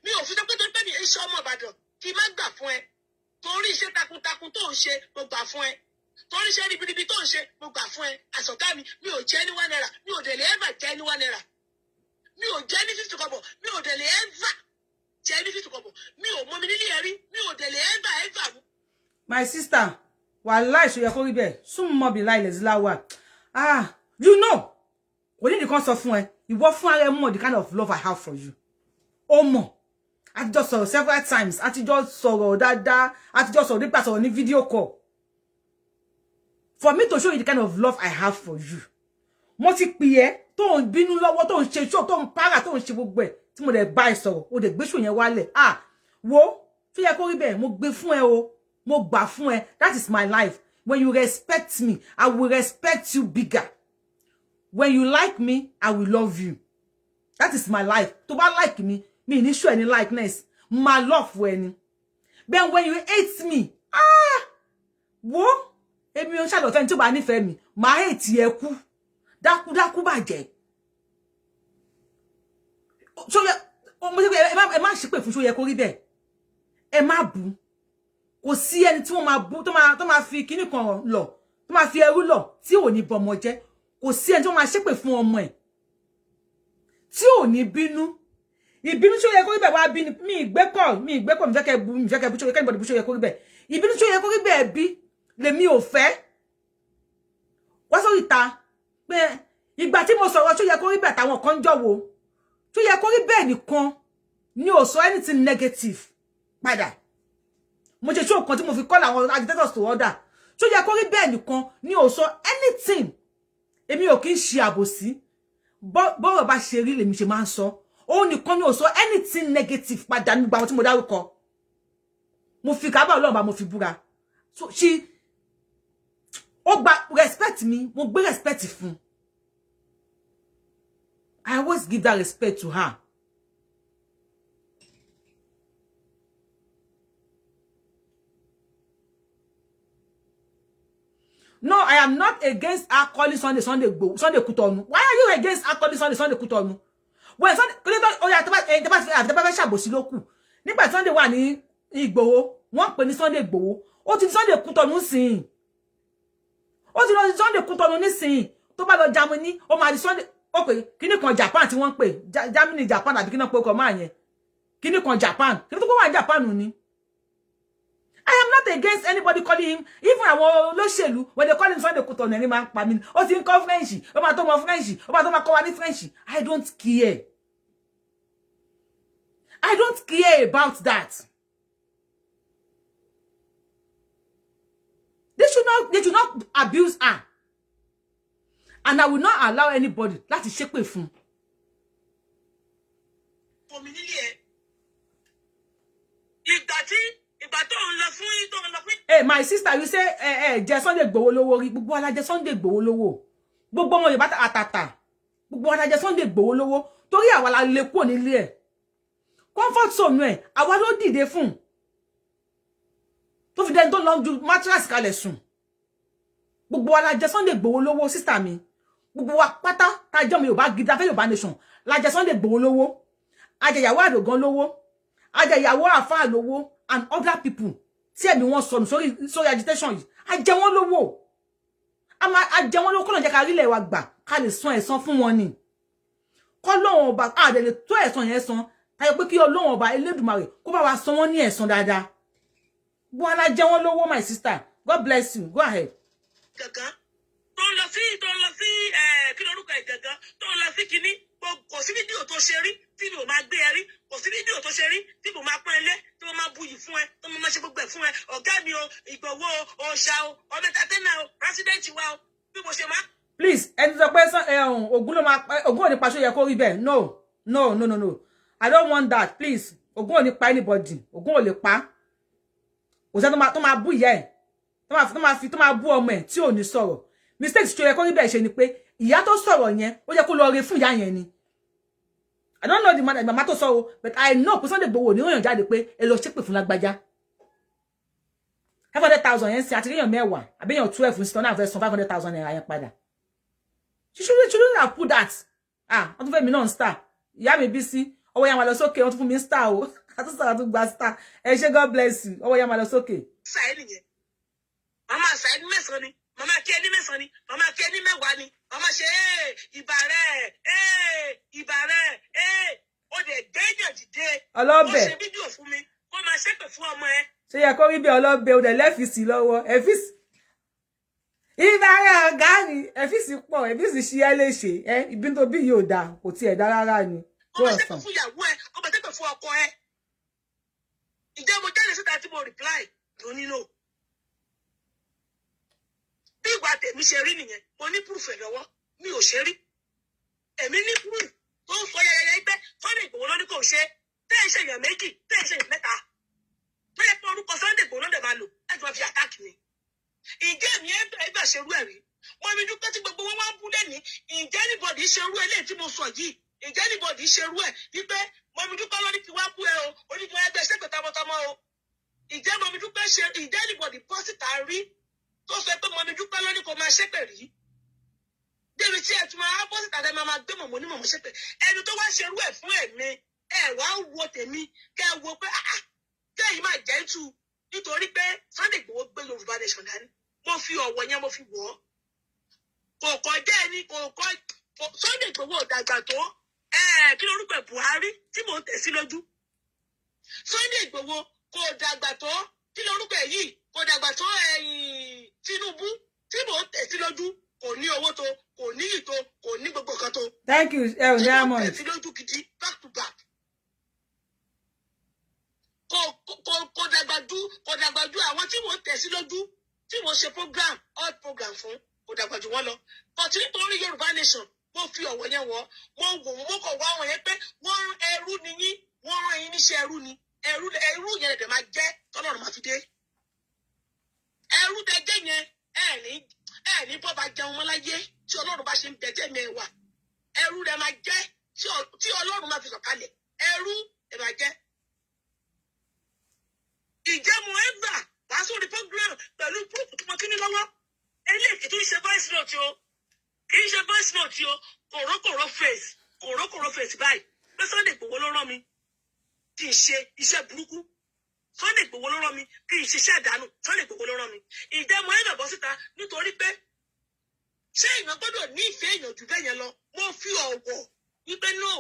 Mi ò fi tó pé mi ò ń ṣe ọmọ Ìbàdàn kí n má gbà fún ẹ. Torí iṣẹ́ takuntakun tó ń ṣe mo gbà fún ẹ. Torí iṣẹ́ ribiribi tó ń ṣe mo gbà fún ẹ. Àsọ̀gá mi ò jẹ́ ní 1 naira. Mi ò dẹ̀ lè ever jẹ́ ní 1 naira. Mi ò jẹ́ ní 50 kobo. Mi ò dẹ̀ lè ever jẹ́ ní 50 kobo. Mi ò mọ mi nílé ẹ̀rí. Mi ò dẹ̀ lè ever. My sister, wallahi Seoyekoribe, súnmọ́ bí láìlẹ̀ ziláwà. You know, kò ní nìkan sọ fún ẹ, ìwọ fún ara ẹ mọ̀ the kind of love I have for you. Ó mọ̀, a ti jọ sọ̀rọ̀ several times, a ti jọ sọ̀rọ̀ dáadáa, a ti jọ sọ̀rọ̀ nípa sọ̀rọ̀ ní video call. For me to show you the kind of love I have for you. Mo ti pè ẹ́ tó ń bínú lọ́wọ́, tó ń ṣe show, tó ń para, tó ń ṣe gbogbo ẹ̀, tí mo dẹ̀ bá ẹ sọ̀rọ̀, ó dẹ̀ gbé show yẹn wálẹ̀. Wo, Seoyekoribe, mo gbé fún ẹ o, mo gbà fún ẹ. That is my life. When you respect me, I will respect you bigger. When you like me, I will love you. That is my life. To ba like me ní show any likeness. My love for any. Then when you hate me, wo, èmi ò ṣàdọ̀ fẹ́ni tí ó bá nífẹ̀ẹ́ mi, ma hate ẹ kú. Dákú bàjẹ́. So mo ṣe pé ẹ má ṣépè fún Seoyekoribe. Ẹ má bú. Kò sí ẹni tí wọ́n máa bú tó máa fi kíní kan lọ, tó máa fi ẹrú lọ tí ò ní bọmọ jẹ́. Kò sí ẹni tí wọ́n máa ṣépè fún ọmọ ẹ̀ tí ò ní bínú. Ìbínú Seoyekoribe wá bí mi ìgbẹ́kọ̀ mi fẹ́ kẹ́ bú Seoyekoribe bú Seoyekoribe. Ìbínú Seoyekoribe bí lèmi ò fẹ́. Wá sórí ìta pé ìgbà tí mo sọ̀rọ̀ Seoyekoribe àtàwọn kan jọ̀wọ́. Seoyekoribe nìkan ni ò sọ anything negative padà. Mo ṣe show kan tí mo fi call àwọn agitators to order. Seoyekoribe nìkan ni ò sọ anything. Èmi ò kì í ṣe àbòsí. Bọ́rọ̀ bá ṣe rí lèmi ṣe máa ń sọ. Ó nìkan ni ò sọ anything negative padà nígbà àwọn tí mo dárúkọ. Mo fi Kaaba Ọlọ́run bá mo fi búra. So ó gba respect mi, mo gbé respect fún. I always give that respect to her. No, I am not against her calling Sunday Kutonu. Why are you against her calling Sunday Kutonu? When Sunday, tẹ́ ṣàbòsí ló kù. Nígbà Sunday wà ní Igboho, wọ́n pè ní Sunday Igboho. Ó ti Sunday Kutonu sìn. Ó ti lọ Sunday Kutonu nísìn. Tó bá lọ Germany, ó máa di Sunday. Ó pè kíní kan Japan tí wọ́n pè. Germany, Japan àbí kíní pé ko máa yẹn. Kíní kan Japan. Kíní tó kó wà Japan ni. I am not against anybody calling him, even àwọn olóṣèlú, when they call him Sunday Kutonu, any man pa mi. Ó ti ń kọ́ French, ó máa tó mọ French, ó máa tó máa kọ́ wa ní French. I don't care. I don't care about that. They should not abuse her. And I will not allow anybody láti ṣépè fún. Hey, my sister, you say jẹ Sunday Igboho lówó rí. Gbogbo ala jẹ Sunday Igboho lówó. Gbogbo wọn Yorùbá àtàtà. Gbogbo ala jẹ Sunday Igboho lówó. Torí àwa la lè kúrò nílé ẹ̀. Comfort zone ẹ̀, àwa ló dìde fún. Tó fi den tó lọ ju mattress kalẹ̀ sùn. Gbogbo ala jẹ Sunday Igboho lówó, sister mi. Gbogbo wa pátá tá jẹ́ mi Yorùbá gidi afẹ́ Yorùbá nation. La jẹ Sunday Igboho lówó. A jẹ ìyàwó Àdògán lówó. A jẹ ìyàwó Àfáà lówó and other people. Tí ẹ̀mí wọn sọnù sórí agitation yìí. A jẹ wọ́n lówó. A jẹ wọ́n lówó kó lọ jẹ́ ká rí ilẹ̀ wa gbà. Ká lè san ẹ̀san fún wọn ni. Kọ́ lọ́wọ́n ọba a dẹ̀ lè tó ẹ̀san yẹn san. Táyọ̀ pé kí Ọlọ́run ọba Elédùmarè kó bá wa san wọ́n ní ẹ̀san dáadáa. Bó ala jẹ wọ́n lówó, my sister. God bless you. Go ahead. Gaga. Tó lọ sí kí lorúkọ ẹ̀ gaga. Tó lọ sí kíní. Kò sí fídíò tó ṣe rí tí mo máa gbé ẹ rí. Kò sí fídíò tó ṣe rí tí mo máa pọ́n ẹ lé. Tí mo máa buyì fún ẹ. Tí mo máa ṣe gbogbo ẹ̀ fún ẹ. Ọ̀gá mi o, Ìgbòho o, Òòṣà o, ọmọ entertainer o, president wa o. Bí mo ṣe máa. Please, ẹni sọ pé Ògún ò ní pa Seoyekoribe. No. I don't want that, please. Ògún ò ní pa anybody. Ògún ò lè pa. Òṣà tó máa bú ìyá ẹ̀. Tó máa bú ọmọ ẹ̀ tí ò ní sọ̀rọ̀. Mistake Seoyekoribe ṣe ni pé ìyá tó sọ̀rọ̀ yẹn ó jẹ́ kó lọ re fún ìyá yẹn ni. I don't know the mama tó sọ o, but I know pé Sunday Igboho ní òyàn jáde pé ẹ lọ ṣépè fún lágbájá. 500,000 yẹn sí àti èèyàn mẹ́wàá àbí èèyàn 12 fún sítọ́ náà fẹ́ san 500,000 naira yẹn padà. She shouldn't have put that. Wọ́n tún fẹ́ mi náà star. Ìyá mi bí sí ọwọ́ yẹn máa lọ sókè, wọ́n tún fún mi star o. Àtúnṣe tó gba star. Ẹ ṣé, God bless you. Ọwọ́ yẹn máa lọ sókè. Sáyé nìyẹn. Mama sáyé mẹ́sàn-án ni. Mama kí ẹni mẹ́sàn-án ni. Mama kí ẹni mẹ́wàá ni. Mama ṣe ìbà rẹ̀ ó dẹ̀ gbẹ́yàn dìde. Ọlọ́bẹ̀. Ó ṣe fídíò fún mi kó máa ṣépè fún ọmọ ẹ. Seoyekoribe ọlọ́bẹ̀ ó dẹ̀ lẹ́fìsì lọ́wọ́. Ẹ̀fìsì. Ìbà rẹ̀ ọ̀gá mi. Ẹ̀fìsì pọ̀, ẹ̀fìsì ṣí ẹ léṣe. Ibi tó bí yóò dáa, kò tiẹ̀ dá rárá ni. Kó máa ṣépè fún ìyàwó ẹ, kó máa ṣépè fún ọkọ ẹ. Ǹjẹ́ mo jáde síta tí mo reply lónìí náà? Bí ìgbà tèmi ṣe rí nìyẹn, mo ní proof ẹ̀ lọ́wọ́, mi ò ṣe rí. Èmi ní proof tó ń sọ yẹyẹ pé Sunday Igboho ló ní kò ṣe, tẹ́ ẹ ṣe èèyàn méjì, tẹ́ ẹ ṣe èèyàn mẹ́ta. Tó yẹ pé orúkọ Sunday Igboho ló dẹ̀ máa lò láti máa fi àtàkì mi. Ǹjẹ́ èmi ẹgbẹ́ ṣerú ẹ̀ rí? Mo rí dúpẹ́ tí gbogbo wọn wá ń bú lẹ́ni. Ǹjẹ́ anybody ṣerú eléyìí tí mo sọ yìí? Ǹjẹ́ anybody ṣerú ẹ̀ wípé mo rí dúpẹ́ lórí kí wá bú ẹ o, onídìí ẹgbẹ́ ṣẹ́pẹ̀ tamọ́tamọ́ o. Ǹjẹ́ mo rí dúpẹ́ ṣe ǹjẹ́ anybody bọ́ síta rí tó sọ pé mo ní dúpẹ́ lórí kò máa ṣépè rí? Débi tí ẹ tún máa bọ́ síta dẹ́ máa gbé mọ̀mọ́ ní mọ̀mọ́ ṣépè. Ẹni tó wá ṣerú ẹ̀ fún ẹ̀mí ẹ̀ wá wo tèmi kẹ́ ẹ wo pé kẹ́yìn máa jẹ́ tú nítorí pé Sunday Igboho gbé Yorùbá nation dání. Mo fi ọ̀wọ̀ yẹn mo fi wọ̀ ọ́. Kò kọjá ẹni kò Sunday Igboho ò dàgbà tó kí lórúkọ ẹ̀ Buhari tí mò ń tẹ̀ sí lójú. Sunday Igboho kò dàgbà tó kí lórúkọ ẹ̀ yìí kò dàgbà tó Tinubu tí mò ń tẹ̀ sí lójú. Kò ní owó tó, kò ní ìtò, kò ní gbogbo kan tó. Thank you, Diamond. Tí mò ń tẹ̀ sí lójú gidi back to back. Kò dàgbà ju àwọn tí mò ń tẹ̀ sí lójú tí mò ń ṣe all program fún kò dàgbà ju wọn lọ. But nítorí Yorùbá nation mo fi ọ̀wọ̀ yẹn wọ̀ mo kọ̀ wá àwọn yẹn pé wọ́n ẹrú ni yín wọ́n rán yín níṣẹ́ ẹrú ni ẹrú yẹn lè máa jẹ́ tọ́lọ́run máa fi dé. Ẹrú dẹjẹ́ yẹn ẹ̀ ní bọ́ bá jẹun mọ́ láyé tí Ọlọ́run bá ṣe ń bẹ̀jẹ̀ mi wà. Ẹrú rẹ̀ máa jẹ́ tí Ọlọ́run máa fi sọ̀kalẹ̀ ẹrú ẹ̀ máa jẹ́. Ìjẹ́mu ẹ̀gbà wá sórí program pẹ̀lú proof tó mọ kí ní lọ́wọ́. Eléyìí tó ń ṣe voice note o. Kì í ṣe voice note o. Kòrókòró face báyìí. Pé Sunday Igboho ló rán mi. Kì í ṣe iṣẹ́ burúkú. Sunday Igboho ló rán mi. Kì í ṣiṣẹ́ àdánù. Sunday Igboho ló rán mi. Ìjẹ́mu ẹ̀gbà bọ́ síta nítorí pé ṣé èèyàn gbọ́dọ̀ ní ìfẹ́ èèyàn jù bẹ́ẹ̀ yẹn lọ. Mo fi ọ̀wọ̀ wípé no.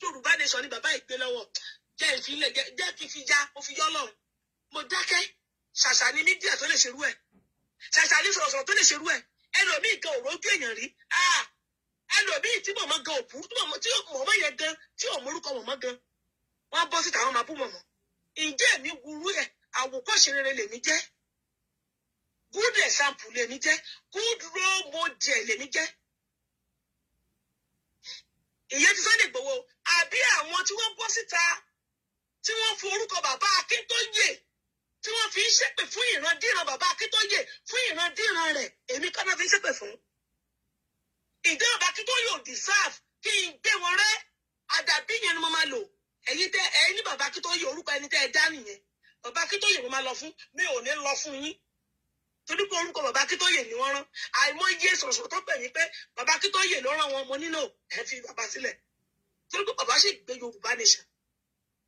Yorùbá nation ni bàbá ìgbé lọ́wọ́. Jẹ́ kí n fi já, mo fi yọ́ lọ́run. Mo dákẹ́. Ṣàṣà ni mídíà tó lè ṣerú ẹ̀. Ṣàṣà ní sọ̀rọ̀sọ̀rọ̀ tó lè ṣerú ẹ̀. Ẹlòmíì gan òrójú èèyàn rí. Ẹlòmíì tí mọ̀mọ́ gan òpú tí mọ̀mọ́ yẹn gan tí ò mórúkọ mọ̀mọ́ gan. wọ́n bọ́ síta wọ́n máa bú mọ̀mọ́. Ǹjẹ́ èmi wúrú ẹ̀ àwòkọ́ṣe rere lèmi jẹ́? Good example lèmi jẹ́, good role model lèmi jẹ́. Ìyẹn ti Sunday Igboho àbí àwọn tí wọ́n bọ́ síta tí wọ́n fi orúkọ bàbá Akíntóyè tí wọ́n fi ń ṣépè fún ìrandíran bàbá Akíntóyè fún ìrandíran rẹ̀ èmi kọ́ náà fi ń ṣépè fún. Ìdí bàbá Akíntóyè ò deserve kí n gbé wọn rẹ́ àdàbí yẹn ni mo máa lò. Ẹ̀yin ní bàbá Akíntóyè orúkọ ẹni tẹ́ ẹ dá nìyẹn. Bàbá Akíntóyè mo máa lọ fún, mi ò ní lọ fún yín. Torí pé orúkọ bàbá Akíntóyè ni wọ́n rán. Àìmọye sọ̀rọ̀sọ̀rọ̀ tó pè mí pé bàbá Akíntóyè ló rán wọn, mo nílò ẹ fi bàbá sílẹ̀. Torí pé bàbá sì gbé Yorùbá nation.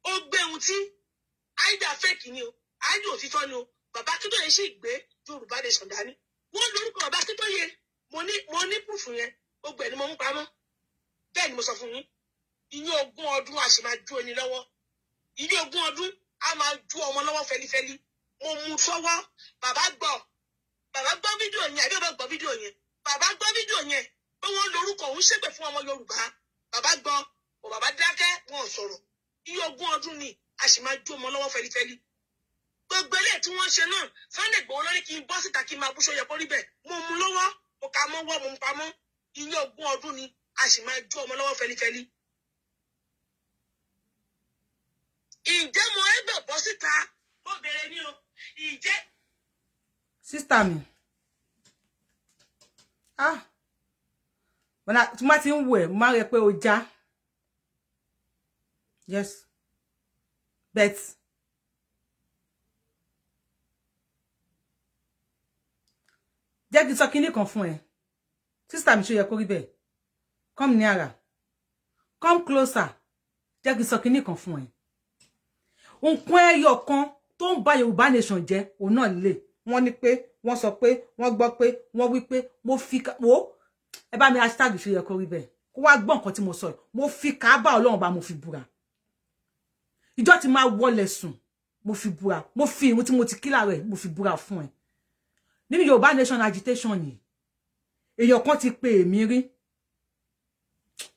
Ó gbé ohun tí àìdá fake ni o, àìdá òtítọ́ ni o. Bàbá Akíntóyè sì gbé Yorùbá nation dání. Wọ́n lórúkọ bàbá Akíntóyè, mo ní proof yẹn, ó gbẹ̀ ni mo mú pamọ́. Bẹ́ẹ̀ ni mo sọ fún yín. Ìyẹn 20 ọdún a sì máa ju ẹni lọ́wọ́. Ìyẹn 20 ọdún a máa ju ọmọ lọ́wọ́ fẹlifẹli. Mo mú sọ́wọ́, bàbá gbọ́ fídíò yẹn, àbí bàbá gbọ́ fídíò yẹn. Bàbá gbọ́ fídíò yẹn pé wọ́n lórúkọ òun ṣépè fún ọmọ Yorùbá. Bàbá gbọ́, bàbá dákẹ́, wọn ò sọ̀rọ̀. Ìyẹn 20 ọdún ni a sì máa ju ọmọ lọ́wọ́ fẹlifẹli. Gbogbo eléyìí tí wọ́n ṣe náà, Sunday Igboho lórí kí n bọ́ síta kí n máa bú Seoyekoribe. Mo mú lọ́wọ́, mo kà mọ́wọ́, mo mú pamọ́. Ìyẹn 20 ọdún ni a sì máa ju ọmọ lọ́wọ́ fẹlifẹli. Ǹjẹ́ mo ẹgbẹ́ bọ́ síta ó bẹ̀rẹ̀ ní o? Ǹjẹ́. Sísítà mi. Bọ́lá tí má ti ń wò ẹ́, má rẹ pé o já. Yes. Bet. Jẹ́ kí n sọ kinní kan fún ẹ. Sísítà mi Seoyekoribe. Come nearer. Come closer. Jẹ́ kí n sọ kinní kan fún ẹ. Nǹkan ẹyọ kan tó ń ba Yorùbá nation jẹ́ òun náà lè. Wọ́n ní pé, wọ́n sọ pé, wọ́n gbọ́ pé, wọ́n wí pé, mo fi wo ẹ bá mi hashtag Seoyekoribe. Kó wá gbọ́ nǹkan tí mo sọ. Mo fi Kaaba Ọlọ́run bá mo fi búra. Ìjọ́ tí máa wọlé sùn, mo fi búra. Mo fi ìwọ̀n tí mo ti kílà rẹ̀, mo fi búra fún ẹ. Nínú Yorùbá nation agitation yìí, èèyàn kan ti pè mí rí.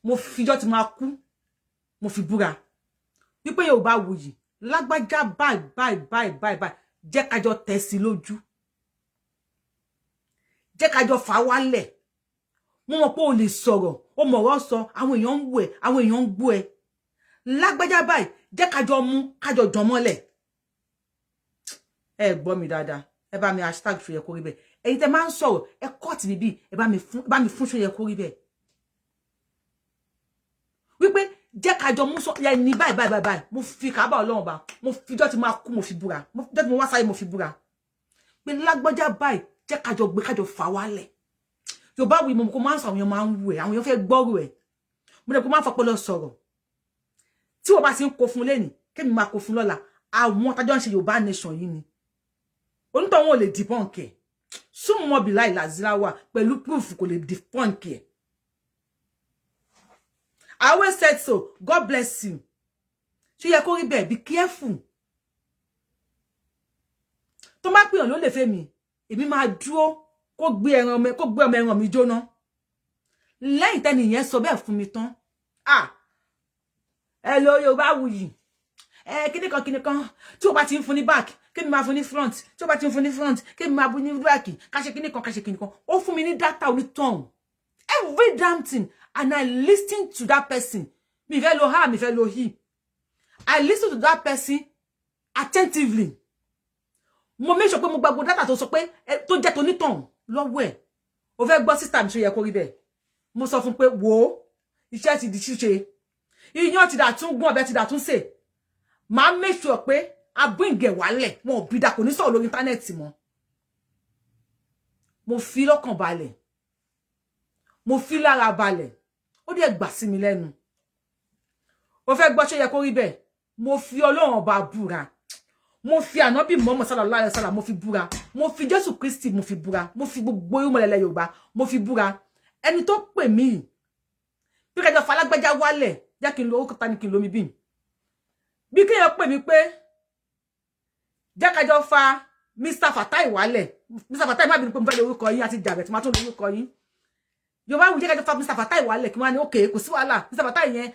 Mo fi ìjọ́ tí máa kú, mo fi búra. Wípé Yorubawuyi lágbájá báyìí jẹ́ ká jọ tẹ̀ sí lójú, jẹ́ ká jọ fà wálẹ̀. Mo mọ̀ pé o lè sọ̀rọ̀, o mọ̀rọ̀ sọ, àwọn èèyàn ń wò ẹ́, àwọn èèyàn ń gbọ́ ẹ. Lágbájá báyìí jẹ́ ká jọ mú, ká jọ dán mọ́lẹ̀. Ẹ gbọ́ mi dáadáa, ẹ bá mi hashtag Seoyekoribe. Ẹ̀yin tẹ́ máa ń sọ̀rọ̀, ẹ cut mi bí, ẹ bá mi fún Seoyekoribe. Wípé jẹ́ ká jọ mú sọ ya ní báyìí mo fi Kaaba Ọlọ́run bá, mo fi jọ́ tí máa kú, mo fi búra, mo jọ́ tí mo wá sáyé, mo fi búra pé lágbájá báyìí jẹ́ ká jọ gbé, ká jọ fà wálẹ̀. Yorubawuyi mo ko máa ń sọ, àwọn èèyàn máa ń wù ẹ́, àwọn èèyàn fẹ́ gbọ́rọ̀ ẹ̀. Mo dẹ̀ ko máa ń fọpọlọ sọ̀rọ̀. Tí wọ́n bá ti ń kó fún lẹ́ni, kémi máa kó fún lọ́la. Àwọn tájọ́ ń ṣe Yorùbá nation yìí ni. Onítọ̀ wọn ò lè debunk ẹ̀. Súnmọ́ bí láì làzíráwà pẹ̀lú proof kò lè debunk ẹ̀. I always said so. God bless you. Seoyekoribe, be careful. Tó má pè on ló lè fẹ́ mi. Èmi máa dúró kó gbé ẹran mi, kó gbé ọmọ ẹran mi jóná. Lẹ́yìn tẹ́ni yẹn sọ bẹ́ẹ̀ fún mi tán. Hello Yorubawuyi. Kíni kan. Tí o bá ti ń fún ní back, kémi máa fún ní front. Tí o bá ti ń fún ní front, kémi máa fún ní back. Ká ṣe kíni kan. Ó fún mi ní data oní tongue. Every damn thing. And I listen to that person. Mi fẹ́ lo ha, mi fẹ́ lo he. I listen to that person attentively. Mo make sure pé mo gbàgbọ́ data tó sọ pé tó jẹ́ tó nítàn lọ́wọ́ ẹ̀. Ó fẹ́ gbọ́ sister mi Seoyekoribe. Mo sọ fún pé wo iṣẹ́ ti di ṣíṣe. Iyán ti dà tún gún, ọbẹ̀ ti dà tún sè. Màá make sure pé a bring ẹ̀ wálẹ̀. Wọn ò bí dà kò ní sọ̀rọ̀ lórí internet mọ́. Mo fi lọ́kàn balẹ̀. Mo fi lára balẹ̀. Ó dẹ̀ gbà sí mi lẹ́nu. Ó fẹ́ gbọ́ Seoyekoribe. Mo fi Ọlọ́run bá búra. Mo fi Ànábì Muhammad sallallahu alaihi wasallam mo fi búra. Mo fi Jésù Kristi mo fi búra. Mo fi gbogbo ìmọ̀lẹ̀ Yorùbá mo fi búra. Ẹni tó pè mí bí ká jọ fa lágbájá wálẹ̀, jẹ́ kí n lo orúkọ ta ni kí n lo mi bí. Bí kéèyàn pè mí pé jẹ́ ká jọ fa Mr. Fatai wálẹ̀. Mr. Fatai má bi pé mo fẹ́ lo orúkọ yín àti jàbẹ̀ tí ma tún lo orúkọ yín. Yorubawuyi jẹ́ ká jọ fa Mr. Fatai wálẹ̀ kí wọ́n ní okay kò sí wàhálà. Mr. Fatai yẹn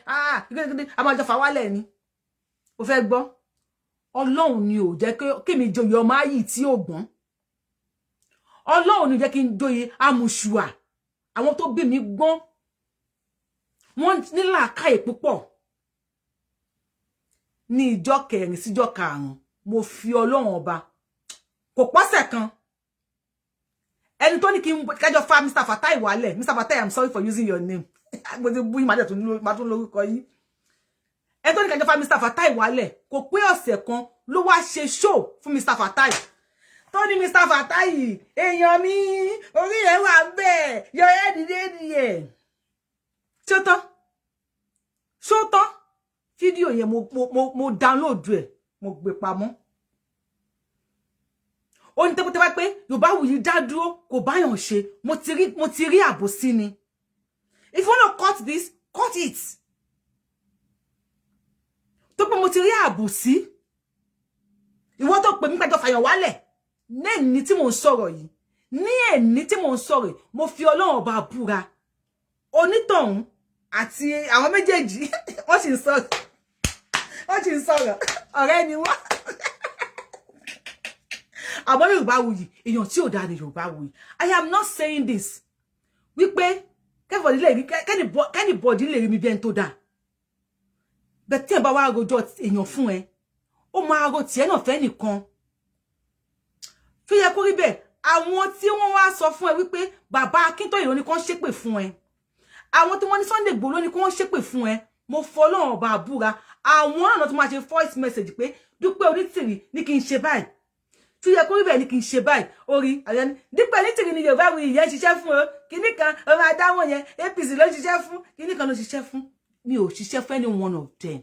a máa jọ fa wálẹ̀ ni. ó fẹ́ gbọ́ Ọlọ́run ni ò jẹ́ kí mi joyè ọmọ ayì tí ò gbọ́n Ọlọ́run ni jẹ́ kí n joyè amùṣùà àwọn tó bí mi gbọ́n wọ́n ní làákàyè púpọ̀ ní ìjọ kẹrin síjọ karùn mo fi Ọlọ́run ọba kò pọ́sẹ̀ kan ẹni tó ní kí n kájọ fa Mr. Fatai wálẹ̀ Mr. Fatai, I'm sorry for using your name mo ti bú yín máa tún lórúkọ yín ẹni tó ní kájọ fa Mr. Fatai wálẹ̀ kò pé ọ̀sẹ̀ kan ló wá ṣe show fún Mr. Fatai tó ní Mr. Fatai èèyàn mi orí ẹ̀ wà bẹ́ẹ̀ yọ ẹ́ dìde ṣó tán fídíò yẹn mo download ẹ̀ mo gbé pamọ́ ó ní tẹ́pẹ́tẹ́ bá pé Yorubawuyi dá dúró kò báyàn ṣe mo ti rí àbòsí ni if you wanna cut this cut it tó pé mo ti rí àbòsí ìwọ tó pè mí pẹ́jọ fàyàn wálẹ̀ ní ẹni tí mò ń sọ̀rọ̀ yìí ní ẹni tí mò ń sọ̀rọ̀ mo fi Ọlọ́run ọba búra onítọ̀hún àti àwọn méjèèjì wọ́n sì ń sọ̀rọ̀ ọ̀rẹ́ ni wọ́n àmọ́ Yorubawuyi èèyàn tí ò dáa ni Yorubawuyi I am not saying this wípé kẹ́nìbọ̀dì lè rí mi bí ẹni tó dáa bẹ́ẹ̀ tí ẹ bá wá rojọ́ èèyàn fún ẹ ó máa ro tiẹ̀ náà fẹ́ nìkan tó yẹ kó rí bẹ́ẹ̀ àwọn tí wọ́n wá sọ fún ẹ wípé bàbá Akíntóyè ló ní kó ṣépè fún ẹ àwọn tí wọ́n ní Sunday Igboho ló ní kó ṣépè fún ẹ mo fọlọ́run ọba àbúra àwọn ọ̀nà tó máa ṣe voice message pé Dúpẹ́ Onítìrì ní kí n ṣe báyìí tó yẹ kó rí bẹ́ẹ̀ ní kí n ṣe báyìí orí àyẹ̀ ní Dúpẹ́ Onítìrì ni Yorubawuyi yẹn ṣiṣẹ́ fún o kíní kan ọmọ adáwọ̀ yẹn APC ló ṣiṣẹ́ fún kíní kan ló ṣiṣẹ́ fún mi ò ṣiṣẹ́ fún any one of them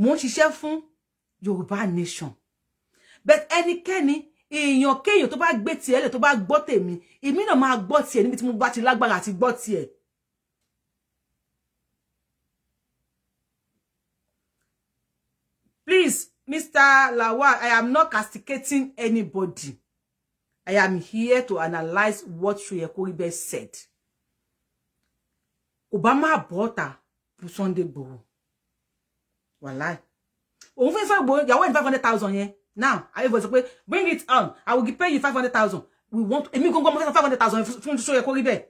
mo ń ṣiṣẹ́ fún Yorùbá nation but ẹnikẹ́ni èèyàn kéèyàn tó bá gbé tiẹ̀ lẹ̀ tó bá gbọ́ tèmi èmi náà máa gbọ́ tiẹ̀ níbi tí mo bá ti lágbára àti gbọ́ tiẹ̀. Please, Mr. Lawal, I am not castigating anybody. I am here to analyze what Seoyekoribe said. Obama bought her for Sunday Igboho. Wallahi. Òun fẹ́ sọ Igboho, you want 500,000 yen. Now, I was like, bring it on. I will pay you 500,000. We want emi gongo mo 500,000 fún Seoyekoribe.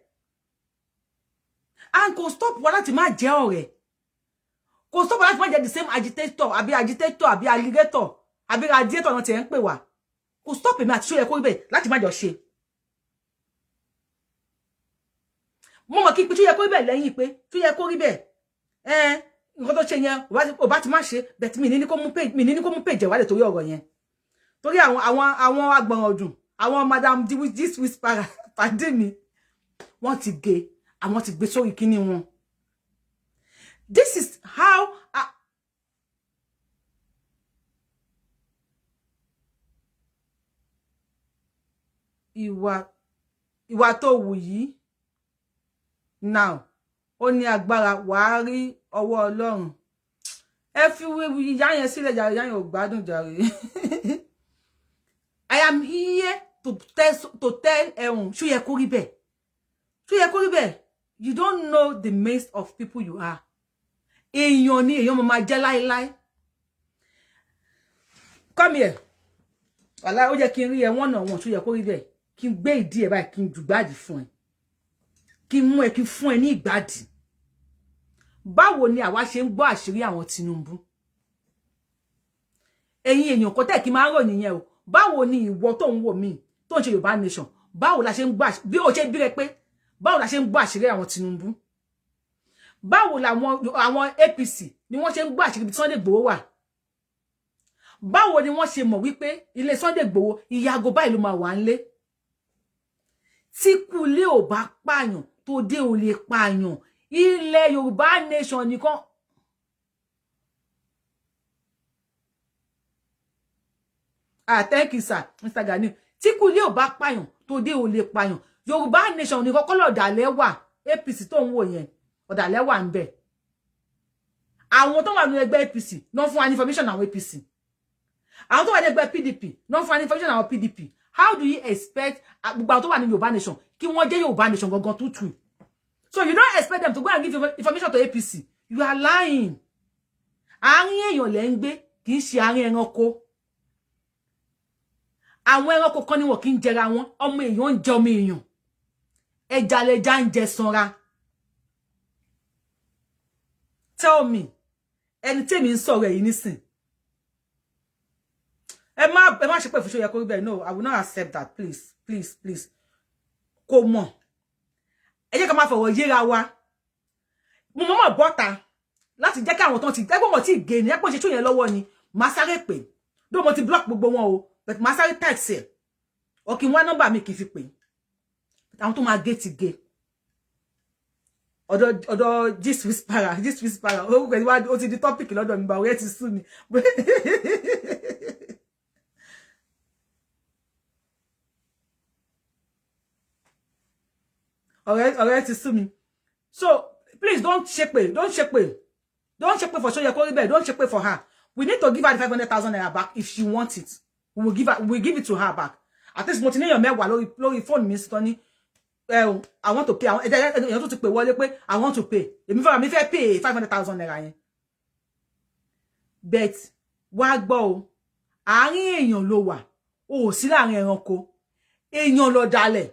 And kò stop wala ti ma jẹ́ ọ̀rẹ́. Kò stop wala ti ma jẹ́ the same agitator, àbí alligator, àbí radiator náà ti ń pè wá. Kò stop èmi àti Seoyekoribe láti má jọ ṣe. Mo mọ̀ kí pé Seoyekoribe lẹ́yìn pé Seoyekoribe nǹkan tó ṣe yẹn ó bá ti má ṣe bet mi ní kó mú page wálé torí ọ̀rọ̀ yẹn. Torí àwọn agbọ̀nràn ọdún, àwọn madam this whisperer pàdé mi wọ́n ti gé, àwọn ti gbé sórí kíní wọn. This is how ìwà tó wù yìí now ó ní agbára wàá rí ọwọ́ Ọlọ́run. Ẹ fi ìyá yẹn sílẹ̀ jàre, ìyá yẹn ò gbádùn jàre. I am here to tell Seoyekoribe. Seoyekoribe, you don't know the maze of people you are. Èèyàn ni èèyàn máa jẹ́ láíláí. Come here. Wàláhì ó jẹ́ kí n rí ẹ one on one Seoyekoribe. Kí n gbé ìdí ẹ báyìí kí n jùgbádì fún ẹ. Kí n mú ẹ kí n fún ẹ ní ìgbádì. Báwo ni àwa ṣe ń gbọ́ àṣírí àwọn Tinubu? Ẹ̀yin èèyàn kò tẹ́ kí máa rò nìyẹn o. Báwo ni ìwọ tó ń wò mí tó ń ṣe Yorùbá nation? Báwo la ṣe ń gbọ́ bí ó ṣe bí rẹ pé báwo la ṣe ń gbọ́ àṣírí àwọn Tinubu? Báwo àwọn APC ni wọ́n ṣe ń gbọ́ àṣírí bí Sunday Igboho wà? Báwo ni wọ́n ṣe mọ̀ wípé ilé Sunday Igboho ìyàgò báyìí ló máa wà ńlé? Tí kúlé ò bá pààyàn tó dé ò lè pààyàn. Ilẹ̀ Yorùbá nation nìkan. Thank you sir, Mr. Gani. Tí kúlé ò bá pààyàn tó dé ò lè pààyàn. Yorùbá nation nìkan kọ́ lọ̀dàlẹ̀ wà. APC tó ń wò yẹn ọ̀dàlẹ̀ wà ń bẹ̀. Àwọn tó wà ní ẹgbẹ́ APC no fún information àwọn APC. Àwọn tó wà ní ẹgbẹ́ PDP no fún information àwọn PDP. How do you expect gbogbo àwọn tó wà ní Yorùbá nation kí wọ́n jẹ́ Yorùbá nation gangan tútù? So you don't expect them to go and give information to APC. You are lying. àárín èèyàn lẹ ń gbé kì í ṣe àárín ẹranko àwọn ẹranko kan ni wọn kì í jẹra wọn ọmọ èèyàn ń jẹ ọmọ èèyàn ẹja lẹja ń jẹ sanra tell me ẹni tèmi ń sọ̀rọ̀ yìí nísìn ẹ má ṣe pé fún Seoyekoribe no I will not accept that please kò mọ̀ ẹ jẹ́ ká má fọwọ́ yéra wa mo mọ̀ bọ́ta láti jẹ́ kí àwọn tán ti ẹgbọ́n wọn tí gé ní ẹpọ̀ ṣe tó yẹn lọ́wọ́ ni má sáré pè dó mo ti block gbogbo wọn o but má sáré text ẹ̀ o kí n wá nọ́mbà mi kì í fi pè àwọn tó máa gé ti gé ọ̀dọ̀ gist whisperer orúkọ ẹni wá ó ti di topic lọ́dọ̀ mi bá ọ̀rẹ́ ti sú mi ọ̀rẹ́ ti sú mi so please don't ṣépè for Seoyekoribe don't ṣépè for her we need to give her the 500,000 naira back if she wants it we will give it to her back at least mo ti ní èèyàn mẹ́wàá lórí phone mi sọ ní I want to pay èèyàn tó ti pè wọlé pé I want to pay èmi fẹ́ mi fẹ́ pay 500,000 naira yẹn but wá gbọ́ o àárín èèyàn ló wà o sí láàrin ẹranko èèyàn ló dalẹ̀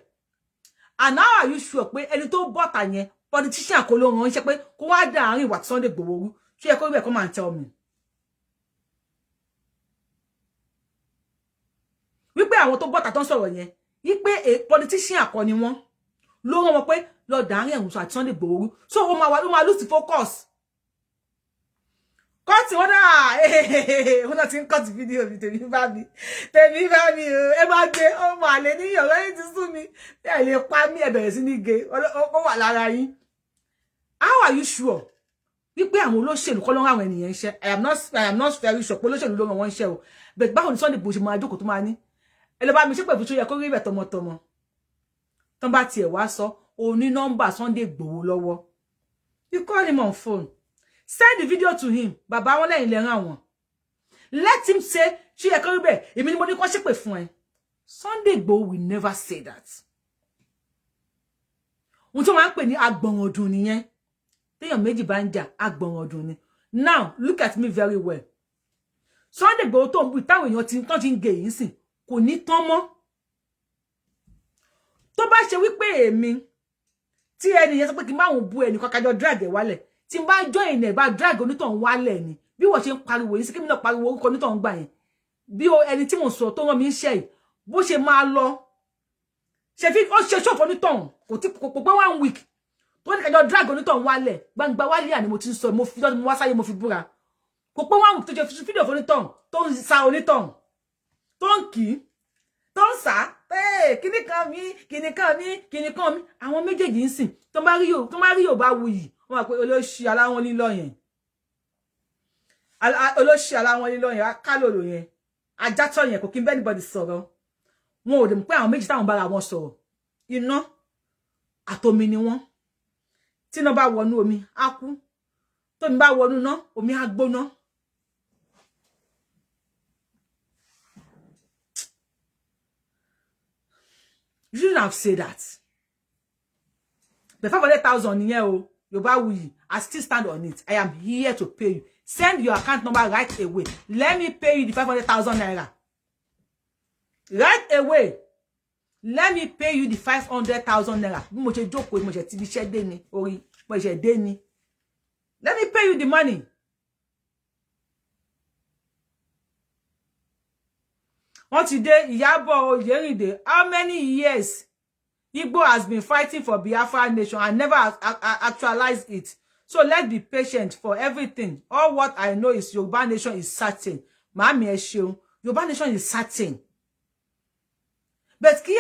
and now are you sure pé ẹni tó bọ́ta yẹn politician kò ló ràn ṣe pé kó wá dá àárín ìwà Sunday Igboho rú Seoyekoribe come and tell me wípé àwọn tó bọ́ta tó ń sọ̀rọ̀ yẹn wípé politician kọ́ ni wọ́n ló rán wọn pé lọ dá àárín ẹ̀hún àti Sunday Igboho rú so ó máa lose focus kọ́ọ̀tì wọn náà wọn náà ti ń kọ́ọ̀tì fídíò mi tèmi bá mi o ẹ máa gbé ọmọ àlè níyàn lẹ́yìn ti sú mi ẹ lè pa mí ẹ bẹ̀rẹ̀ sí ní ge ó wà lára yín how are you sure wípé àwọn olóṣèlú kọ́ ló ń rán àwọn ènìyàn iṣẹ́ I am not very sure pé olóṣèlú ló rán wọn iṣẹ́ o but báwo ni Sunday Igboho ṣe máa jókòó tó máa ní ẹ lọ bá mi ṣépè fún Seoyekoribe tọmọtọmọ tán bá tiẹ̀ wá sọ o ní nọ́mbà Sunday Igboho lọ́wọ́ you call him on phone send the video to him bàbá wọn lẹ́yìn lẹ́ràn wọn let him say Seoyekoribe èmi ni mo ní kó ṣépè fún ẹ Sunday Igboho will never say that ohun tó máa ń pè ní agbọ̀nràn ọdún nìyẹn téèyàn méjì bá ń jà agbọ̀nràn ọdún ni now look at me very well Sunday Igboho tó ń bú táwọn èèyàn ti ń gé yìí sìn kò ní tán mọ́ tó bá ṣe wípé èmi tí ẹni yẹn sọ pé kí n bá wọn bú ẹnì kan kájọ drag ẹ wálẹ̀ tí n bá join ẹ bá drag onítọ̀hún wálẹ̀ ni bí wọ́n ṣe ń pariwo yìí sí kí mi náà pariwo orúkọ onítọ̀hún gbà yẹn bí ẹni tí mo sọ tó rán mi ń ṣe yìí bó ṣe máa lọ ṣe fi ó ṣe ṣọ́ọ̀fù onítọ̀hún kò pé 1 week tó ní kájọ drag onítọ̀hún wálẹ̀ gbangba wálé àní mo ti ń sọ mo wá sáyé mo fi búra kò pé 1 week tó ṣe fídíò fún onítọ̀hún tó ń sa onítọ̀hún tó ń kì í tó ń sá kíní kan mi àwọn méjèèjì ń sìn tó bá rí Yorubawuyi wọ́n máa pé olóṣì aláwọn lílọ yẹn akálòlò yẹn ajátọ̀ yẹn kò kí n bẹ́ anybody sọ̀rọ̀ wọn ò dẹ̀ mọ̀ pé àwọn méjì táwọn bára wọn sọ̀rọ̀ iná àtomi ni wọ́n tí iná bá wọnú omi á kú tómi bá wọnú iná omi á gbóná. You shouldn't have said that. The 500,000 nìyẹn o, Yorubawuyi, I still stand on it. I am here to pay you. Send your account number right away. Let me pay you the 500,000 naira. Right away. Let me pay you the 500,000 naira. Bí mo ṣe jókòó, mo ṣe ti bí ṣe dé ni, orí, mo ṣe dé ni. Let me pay you the money. Wọ́n ti dé Iyabo Oyèrìndé. How many years Igbo has been fighting for Biafra nation and never actualized it? So let's be patient for everything. All what I know is Yoruba nation is certain. Màámi ẹ ṣeun. Yoruba nation is certain. But kí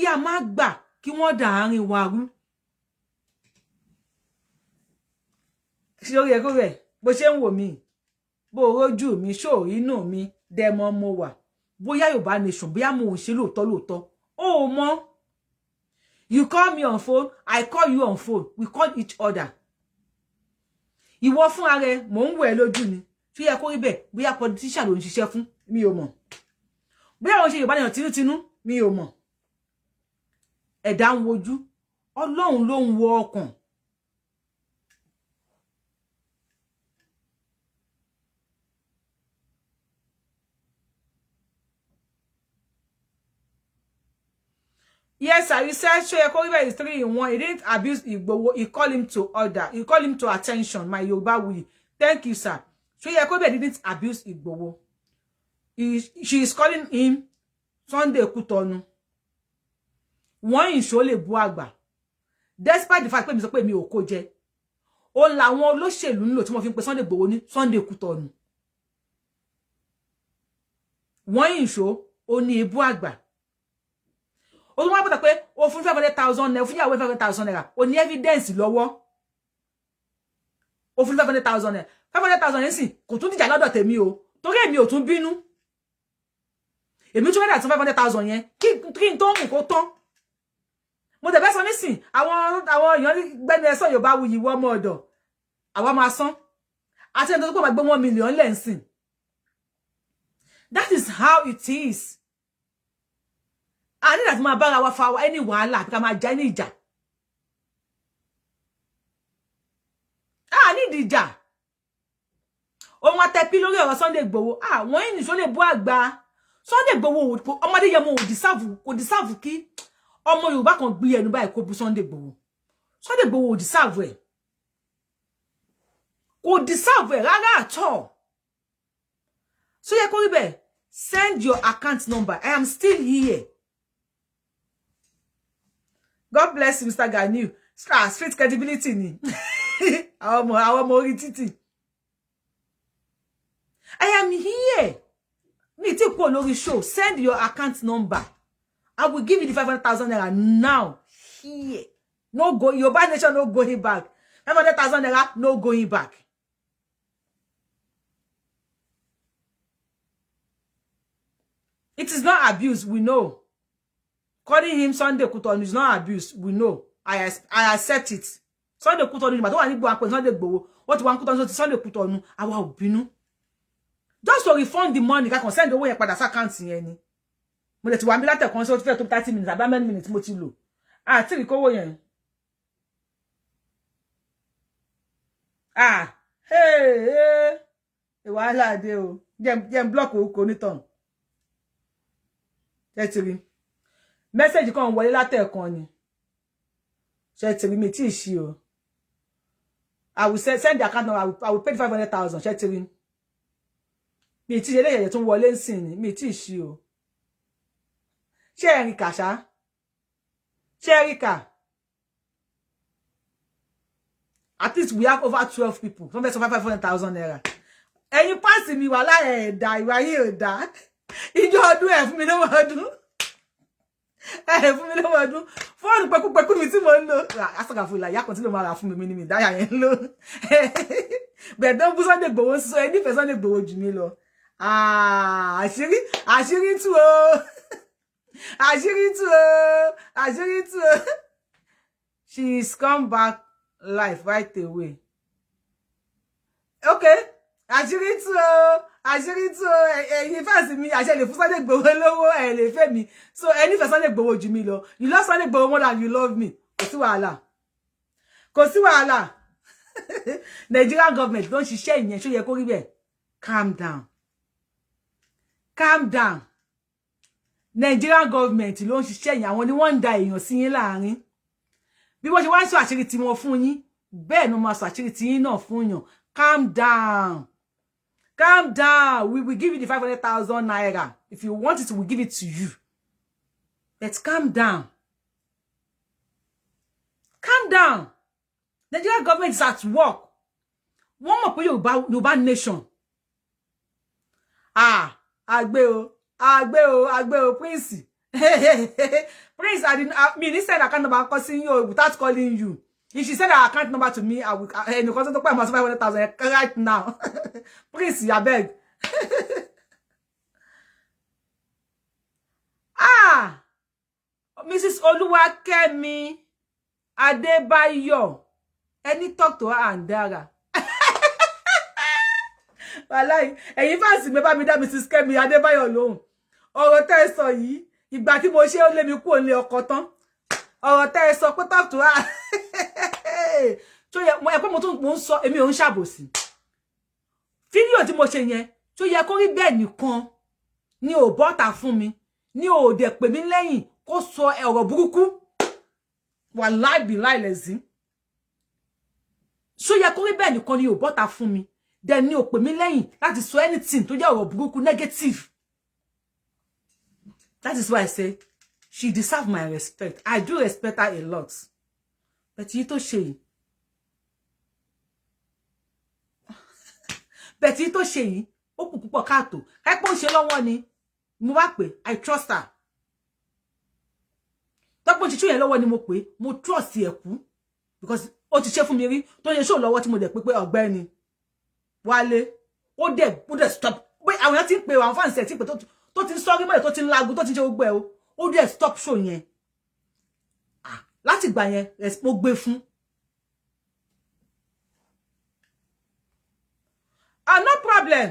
a má gbà kí wọ́n dà àárín wa rú. Seoyekoribe, bó ṣe ń wò mí, bó rojú mi, ṣó inú mi, demo mo wà. Bóyá Yorùbá nation, bóyá mo ń ṣe lóòótọ́. Oh, mo. You call me on phone, I call you on phone. We call each other. Ìwọ fún ààrẹ, mo ń wò ẹ́ lójú ni. Seoyekoribe, bóyá politician ló ń ṣiṣẹ́ fún, mi ò mọ̀. Bóyá wọ́n ṣe Yorùbá nation tinútinú, mi ò mọ̀. Ẹ̀dá ń wojú, Ọlọ́run ló ń wo ọkàn. Yes, sir. You said Seoyekoribe is 3 in 1. He didn't abuse Igboho. He called him to order. He called him to attention. My Yorubawuyi. Thank you, sir. Seoyekoribe didn't abuse Igboho. She is calling him Sunday Kutonu. One in Shole Buagba. Despite the fact that mi ò kó jẹ. Ó làwọn olóṣèlú nlo tí wọ́n fi ń pe Sunday Igboho ní Sunday Kutonu. One in show ó ní Buagba. Ó tún wá pé pé ó fún 500,000 naira, ó fún ìyàwó 500,000 naira. Ó ní evidence lọ́wọ́. Ó fún 500,000 naira. 500,000 yẹn sì kò tún dìjà lọ́dọ̀ tèmi o. Torí èmi ò tún bínú. Èmi tún rẹ́dà tún 500,000 yẹn. Kí n tó mú kó tán. Mo dẹ̀ bẹ́ sọ nísìn, àwọn èèyàn gbẹ́nu ẹ̀sọ́ Yorubawuyi wọ́ ọmọ ọ̀dọ̀. Àwa máa san. Àti ẹni tó pọ̀ máa gbé 1 million lẹ́ǹsìn. That is how it is. I need that my bag our for any wàhálà because my journey ìjà. I need ìjà. O ma te pi lórí ọ̀rọ̀ Sunday Igboho. Wọ́n ní so le bu àgbà. Sunday Igboho ọmọdé yẹn mo kò deserve kí ọmọ Yorùbá kan gbé ẹnu báyìí kó bu Sunday Igboho. Sunday Igboho deserve ẹ̀. Kò deserve ẹ̀ rárá at all. Seoyekoribe, send your account number. I am still here. God bless you, Mr. Ganiu. Street credibility ni. Our orí títì. I am here. Me ti kó lórí show. Send your account number. I will give you the 500,000 naira now. Here. No go. Your bad nation no going back. 500,000 naira no going back. It is not abuse, we know. Calling him Sunday Kutonu is not abuse, we know. I accept it. Sunday Kutonu, but don't want to Sunday Igboho. What you want Kutonu Sunday Kutonu? Awa obinu. Just to refund the money, I can send the way you pada account yẹn ni. Mo le ti wa mi late kan so ti fe to 30 minutes, about 10 minutes mo ti lò. Ti ri kowo yẹn. Hey. E wàhálà dé o. Dem block o ko ni ton. Ṣé message kan wọlé látẹ̀kan ni. Ṣé ti rí mi tí ṣí o. I will send the account number. I will pay 500,000. Ṣé ti rí. Mi tí eléyè tún wọlé ńsìn ni. Mi tí ṣí o. Ṣé Erika ṣá? Ṣé Erika? At least we have over 12 people. Some of 500,000 naira. Ẹ̀yin pass mi wà la ẹ̀dá ìwà yìí ò dá. Ìjọ ọdún ẹ fún mi lọ́wọ́ ọdún. Ẹ fún mi lọ́wọ́ ọdún. Fóònù pẹ̀kúpẹ̀kú mi tí mo ń lò. Asaka fún ìlà kan tí ló máa rà fún mi ni mi dáyà yẹn lò. But don't bu Sunday Igboho so ẹni fẹ́ Sunday Igboho jù mí lọ. Àṣírí tú o. Àṣírí tú o. She's come back life right away. Okay. Àṣírí tú o. Ẹ̀yin fans mi àṣẹ lè fún Sunday Igboho lówó ẹ lè fẹ́ mi. So ẹni fẹ́ Sunday Igboho jù mí lọ. You love Sunday Igboho more than you love me. Kò sí wàhálà. Nigerian government don't ṣiṣẹ́ ìyẹn Seoyekoribe. Calm down. Nigerian government ló ń ṣiṣẹ́ ìyẹn àwọn ni wọ́n ń da èèyàn sí yín láàrin. Bí wọ́n ṣe wá ń sọ àṣírí tí wọ́n fún yín, bẹ́ẹ̀ ni wọ́n máa sọ àṣírí tí yín náà fún yàn. Calm down. We will give you the 500,000 naira. If you want it, we'll give it to you. Let's calm down. Nigeria government is at work. One more for Yoruba nation. Agbe o, Prince. Prince, I mean, he said I can't number calling you without calling you. If she said her account number to me, I will because to pay 500,000 right now. Please, I beg. Mrs. Oluwakemi Adebayo. Any talk to her and Dara. Wallahi, ẹ̀yin fans me bá mi dá Mrs. Kemi Adebayo lóhùn. Ọ̀rọ̀ tẹ́ sọ yìí, ìgbà tí mo ṣe ó lé mi kúrò nílé ọkọ tán. Ọ̀rọ̀ tẹ́ sọ pé talk to her. So yẹ mo pé mo ń sọ èmi ò ń ṣàbòsí. Fídíò tí mo ṣe yẹn tó yẹ kó rí bẹ́ẹ̀ nìkan ni ò bọ́ta fún mi. Ni ò dẹ̀ pè mí lẹ́yìn kó sọ ọ̀rọ̀ burúkú wallahi billahi lezi Seoyekoribe nìkan ni ó bọ́ta fún mi then ni ó pè mí lẹ́yìn láti sọ anything tó jẹ́ ọ̀rọ̀ burúkú negative. That is why I say she deserves my respect. I do respect her a lot. But yìí tó ṣe yìí. But yìí tó ṣe yìí, ó kù púpọ̀ káàtó. Ẹ pé ó ṣe lọ́wọ́ ni. Mo wá pé I trust her. Tó pé ó ṣe yẹn lọ́wọ́ ni mo pé mo trust ẹ kú because ó ti ṣe fún mi rí tó yẹ show lọ́wọ́ tí mo dẹ̀ pé ọ̀gbẹ́ni Wálé ó dẹ̀ stop. Pé àwọn yẹn ti ń pè àwọn fans ẹ̀ ti pè tó ti ń sọ́rí mọ́lẹ̀ tó ti ń lagun tó ti ń ṣe gbogbo ẹ̀ ó dẹ̀ stop show yẹn. Láti ìgbà yẹn mo gbé fún. No problem.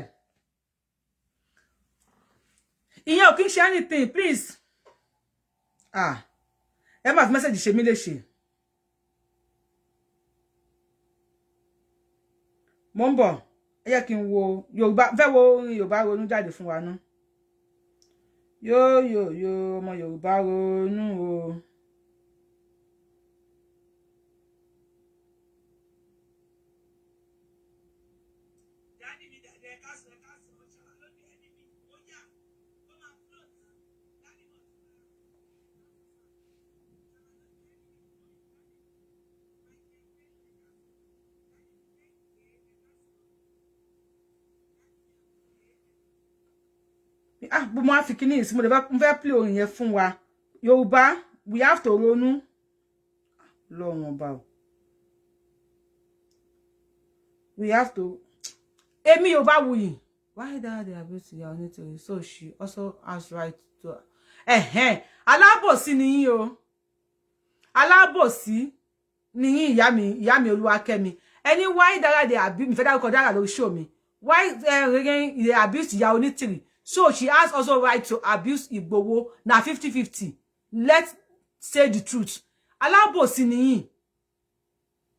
Ìyẹn ò kí ń ṣe anything, please. Ẹ máa fi message ṣe mí léṣe. Mo ń bọ̀. Ẹ yẹ kí n wo Yorùbá fẹ́ wo Yorùbá ronú jáde fún wa ná. Yo ọmọ Yorùbá ronú o. Bó máa fi kíní sí mo fẹ́ play orin yẹn fún wa. Yorùbá, we have to ronú. Lọ́wọ́n ọba o. We have to. Èmi Yorubawuyi. Why that they abuse your nítorí so she also has right to. Alábòsí ni yín o. Alábòsí ni yín ìyá mi Olúwakẹ́mi. Any why that they abuse me federal court that show me. Why they abuse ìyá onítìrì. So she has also right to abuse Igboho na 50-50. Let's say the truth. Alábòsí ni yín.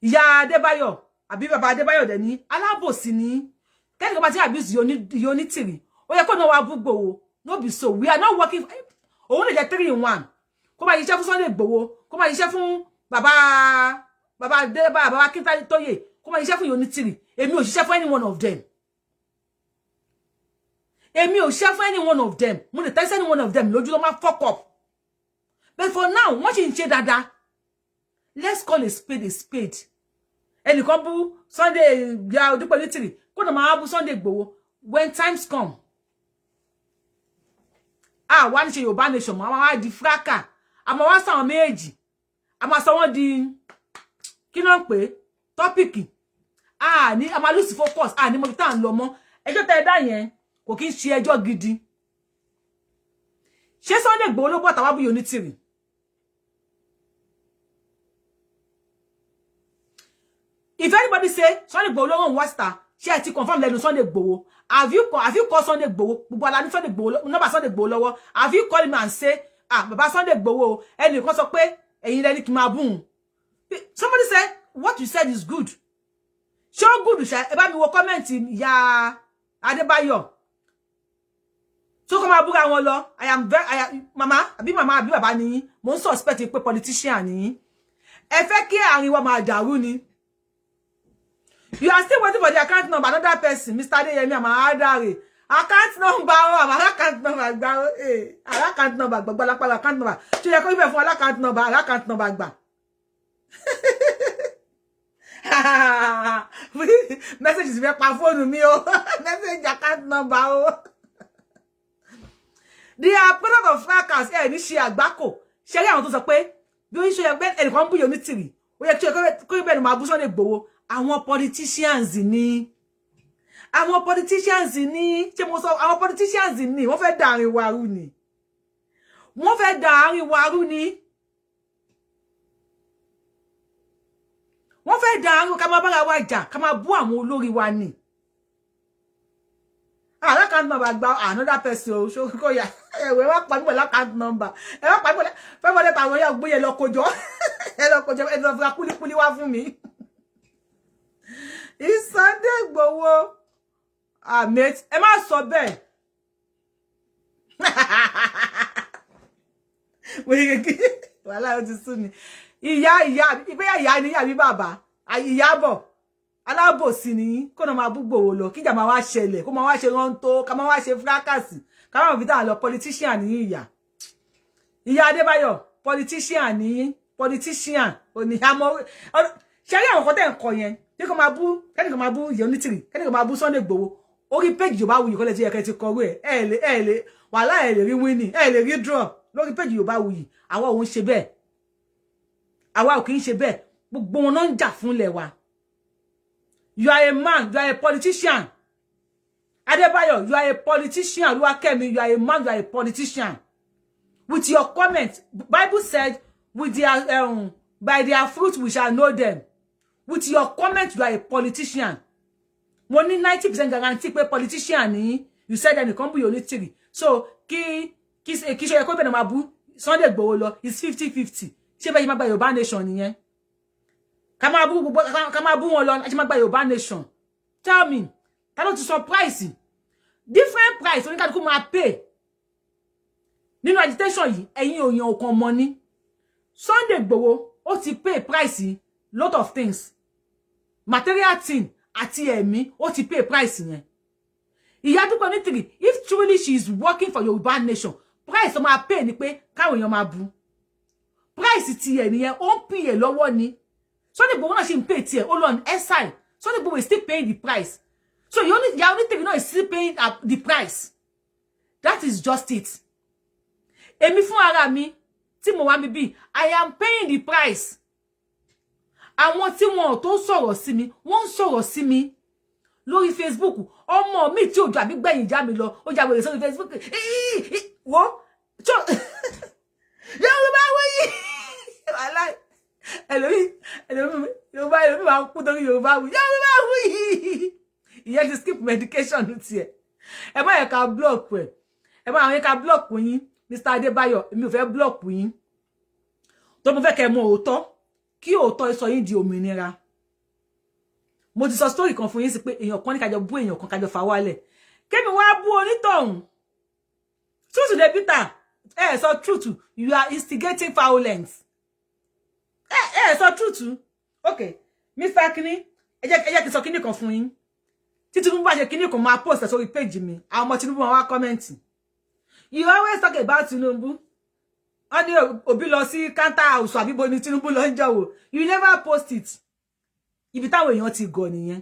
Ìyá Adébáyọ̀, àbí bàbá Adébáyọ̀ dẹ̀ ni. Alábòsí ni yín. Kẹ́ni ko bá ti abuse Onítìrì. Ó yẹ kó no wa bú Igboho. No be so. We are not working. Òun lè jẹ́ 3 in 1. Kó bá ṣiṣẹ́ fún Sunday Igboho. Kó bá ṣiṣẹ́ fún bàbá Adébáyọ̀, bàbá Akintoye. Kó bá ṣiṣẹ́ fún Onítìrì. Èmi ò ṣiṣẹ́ fún any one of them. Èmi ò ṣe fún any one of them. Mo lè tell any one of them lójú ló máa fuck up. But for now, wọ́n sì ń ṣe dáadáa. Let's call a spade a spade. Ẹnìkan bú Sunday ya Odúpẹ́ Onítìrì. Kó náà máa bú Sunday Igboho. When times come. Wá ní ṣe Yorùbá nation. Àwa wá di fraka. Àmọ́ wá sáwọn méjì. Àmọ́ sọ wọ́n di kí ló ń pè tọ́pìkì. Ní a máa lose focus. Ní mo fi tá à ń lọ mọ́. Ẹjọ́ tẹ́ ẹ dá yẹn. Kò kí ń ṣe ẹjọ́ gidi. Ṣé Sunday Igboho ló bọ́ta wá bú Onítìrì? If anybody say Sunday Igboho ló run wasta, ṣé ẹ ti confirm lẹ́nu Sunday Igboho? Have you called Sunday Igboho? Gbogbo ala ní Sunday Igboho, number Sunday Igboho lọ́wọ́. Have you called him and say, bàbá Sunday Igboho, ẹni kan sọ pé ẹ̀yin lẹni kí máa bú. Somebody said what you said is good. Ṣé ó good ṣá? Ẹ bá mi wo comment ìyá Adébáyọ̀. So come abúra wọn lọ. I am mama àbí bàbá ni yín. Mo ń suspect pé politician ni yín. Ẹ fẹ́ kí àárín wa máa dàrú ni. You are still waiting for the account number another person, Mr. Adeyemi Amadare. Account number account number gba account number gbogbo la pa account number. Ṣé yẹ kó ibe fún account number gba. Message is fẹ́ pa phone mi o. Message account number o. They are product of fracas. Ní ṣe àgbákò. Ṣé rí àwọn tó sọ pé bí ó ṣe pé ẹnìkan bú Onítìrì. Ó yẹ kí ó bẹ̀rù máa bú Sunday Igboho. Àwọn politicians ni. Àwọn politicians ni. Ṣé mo sọ àwọn politicians ni. Wọ́n fẹ́ dà àárín wa rú ni. Wọ́n fẹ́ dà àárín wa rú ni. Wọ́n fẹ́ dà àárín ká máa bára wa jà, ká máa bú àwọn olórí wa ni. Account number gba another person so ko ya ewe wa pa mi pẹ̀lú account number e wa pa mi pẹ̀lú 500,000 ya gboye lọ kojo e lọ fi kuli wá fún mi Sunday Igboho mate ẹ má sọ bẹ́ẹ̀ wàhálà ó ti sú mi. Ìyá ìyá ni àbí bàbá Ìyábọ̀ alábòsí ni kó na máa bú Igboho lọ kíjà máa wá ṣẹlẹ̀ kó máa wá ṣe rántó ká máa wá ṣe fracas ká máa fi tá lọ politician ni ìyá Adébáyọ̀ politician ni politician oni amo ṣe rí àwọn kan tẹ́ ńkọ́ yẹn tí kò máa bú kẹ́ni kò máa bú ìyá onítìrì kẹ́ni kò máa bú Sunday Igboho orí page Yorubawuyi kò lè ti yẹ ti kọrú ẹ lè wàhálà ẹ lè rí winning ẹ lè rí draw lórí page Yorubawuyi àwa ò ń ṣe bẹ́ẹ̀ àwa ò kì í ṣe bẹ́ẹ̀ gbogbo wọn náà ń jà fúnlẹ̀ wa. You are a man, you are a politician. Adebayo, you are a politician. Oluwakemi, you are a man, you are a politician. With your comment, Bible said, with their by their fruit we shall know them. With your comment, you are a politician. Money 90% guarantee pé politician ni. You said that you can't be unitary. So, ki Seoyekoribe na mabu Sunday Igboho lo is 50-50. Ṣé bẹ́ẹ̀ ma gba Yorùbá nation nìyẹn. Ká máa bú wọn lọ àti máa gba Yorùbá nation. Tell me, ta ló ti sọ price? Different price oníkálukú máa pay. Nínú agitation yìí, ẹ̀yin òyàn ọ̀kan mọ́ ní. Sunday Igboho, ó ti pay price lot of things. Material thing àti ẹ̀mí, ó ti pay price yẹn. Ìyá Dúpẹ́ Onítìrì, if truly she is working for Yorùbá nation, price ó máa pay ni pé káwọn èèyàn máa bú. Price ti ẹ̀ nìyẹn, ó ń pay ẹ̀ lọ́wọ́ ni. Sunday Igboho náà ṣe ń pay tiẹ̀, ó lọ on SI. Sunday Igboho is still paying the price. So you only think is still paying the price. That is just it. Èmi fún ara mi, tí mo wá mi bí, I am paying the price. Àwọn tí wọn tó sọ̀rọ̀ sí mi, wọ́n sọ̀rọ̀ sí mi lórí Facebook. Ọmọ mi tí ó jà bí gbẹ̀yìn já mi lọ, ó jà wèrè sórí Facebook. Wo? Yorubawuyi. Wàláhì. Yorùbá máa kú torí Yorubawuyi. Ìyẹn ti skip medication tiẹ̀. Ẹ má yẹ ká block ẹ. Ẹ má yẹ ká block yín. Mr. Adebayo, èmi ò fẹ́ block yín. Tó mo fẹ́ kẹ́ mọ̀ òótọ́. Kí òótọ́ sọ yín di òmìnira. Mo ti sọ story kan fún yín sí pé èèyàn kan ní kájọ bú èèyàn kan kájọ fà wálẹ̀. Kémi wá bú onítọ̀hún. Truth de bitter. So truth, you are instigating violence. So truth. Okay. Mr. Kini, ẹ jẹ́ kí sọ kíní kan fún yín. Tí Tinubu bá ṣe kíní kan máa post sórí page mi. Àwọn ọmọ Tinubu máa wá comment. You always talk about Tinubu. Oni Obi lọ sí counter house àbí bo ni Tinubu lọ njawo. You never post it. Ibi táwọn èèyàn ti go nìyẹn.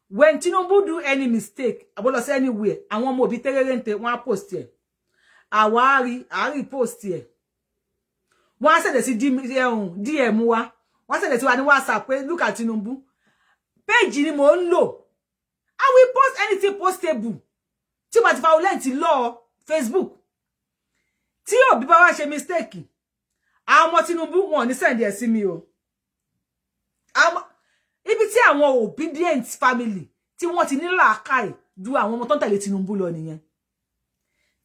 When Tinubu do any mistake, abo lọ sí anywhere, àwọn ọmọ Obi tererente wọ́n post ẹ. Àwárí post ẹ. Wọ́n send sí DM wa. Wọ́n send sí wa ní WhatsApp pé look at Tinubu. Page ni mo ń lò. I will post anything postable. Tí ma ti violent law Facebook. Tí Obi bá wá ṣe mistake. Àwọn ọmọ Tinubu wọ́n ní send ẹ sí mi o. Ibi tí àwọn obedient family tí wọ́n ti ní làákàyè ju àwọn ọmọ tó ń tẹ̀lé Tinubu lọ nìyẹn.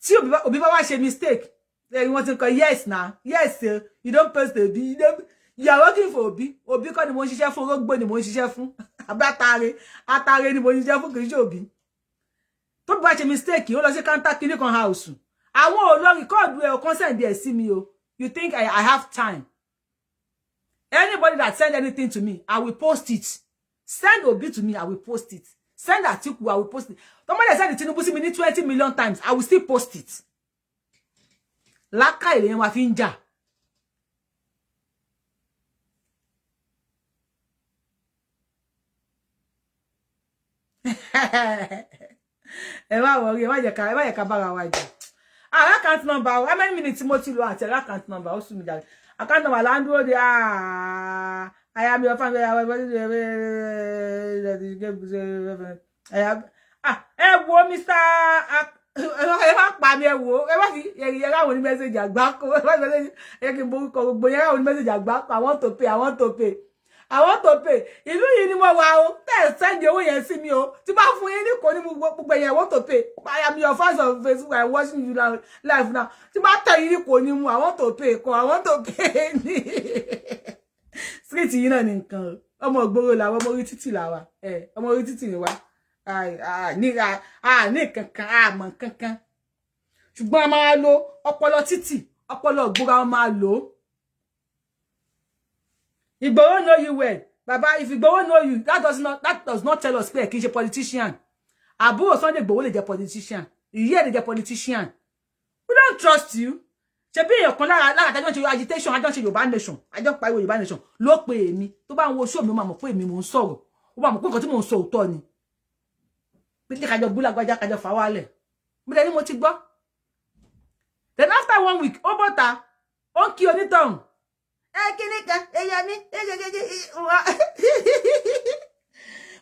Tí Obi bá wá ṣe mistake, wọ́n ti kọ yes na. Yes, you don't post Obi. You are working for Obi. Obi kọ́ ni mo ń ṣiṣẹ́ fún, Rogbo ni mo ń ṣiṣẹ́ fún. Atare ni mo ń ṣiṣẹ́ fún kì í ṣe Obi. Tó bá ṣe mistake, ó lọ sí counter kíní kan house. Àwọn ò lọ record ẹ o consent ẹ sí mi o. You think I have time? Anybody that send anything to me, I will post it. Send Obi to me, I will post it. Send Atiku, I will post it. Somebody send Tinubu sí mi 20 million times, I will still post it. Laka ile yẹn wá fi ń jà. Ẹ má worry, ẹ má jẹ́ ká bára wa jà. Account number, how many minutes mo ti lò àti account number ó sún mi jàre. Account number la nduro de I am your family. I have ẹ wo Mr. ẹ má pa mi ẹ wo. Ẹ má fi yẹ ra wọ́n ní message àgbákò. Ẹ má message ẹ kí n bo ko gbogbo yẹ ra wọ́n ní message àgbákò. I want to pay. Ìlú yìí ni mo wà o. Tẹ́ send owó yẹn sí mi o. Tí bá fún yín ní kò ní gbogbo yẹn I want to pay. I am your fans on Facebook. I watching you now live now. Tí bá tẹ̀ yín ní kò ní mu I want to pay. Street yìí náà ni nǹkan. Ọmọ ìgboro la ọmọ orí títì la wa. Ọmọ orí títì ni wa. Ní kankan mọ̀ kankan. Ṣùgbọ́n a máa lo ọpọlọ títì. ọpọlọ gbura máa lò. Igboho know you well. Baba, if Igboho know you, that does not tell us pé kì í ṣe politician. Àbúrò Sunday Igboho lè jẹ́ politician. Ìyẹ́ lè jẹ́ politician. We don't trust you. Ṣé bí èèyàn kan lára tájọ́ ṣe agitation, àjọ ṣe Yorùbá nation, àjọ pariwo Yorùbá nation ló pè èmi. Tó bá ń wo show mi ó máa mọ̀ pé èmi mò ń sọ̀rọ̀. Ó máa mọ̀ pé nǹkan tí mò ń sọ òótọ́ ni. Pé kájọ búlágbájá kájọ fà wálẹ̀. Mo dẹ̀ ní mo ti gbọ́. Then after 1 week, ó bọ́ta, ó ń kí onítọ̀hún. Kíníkà, mi,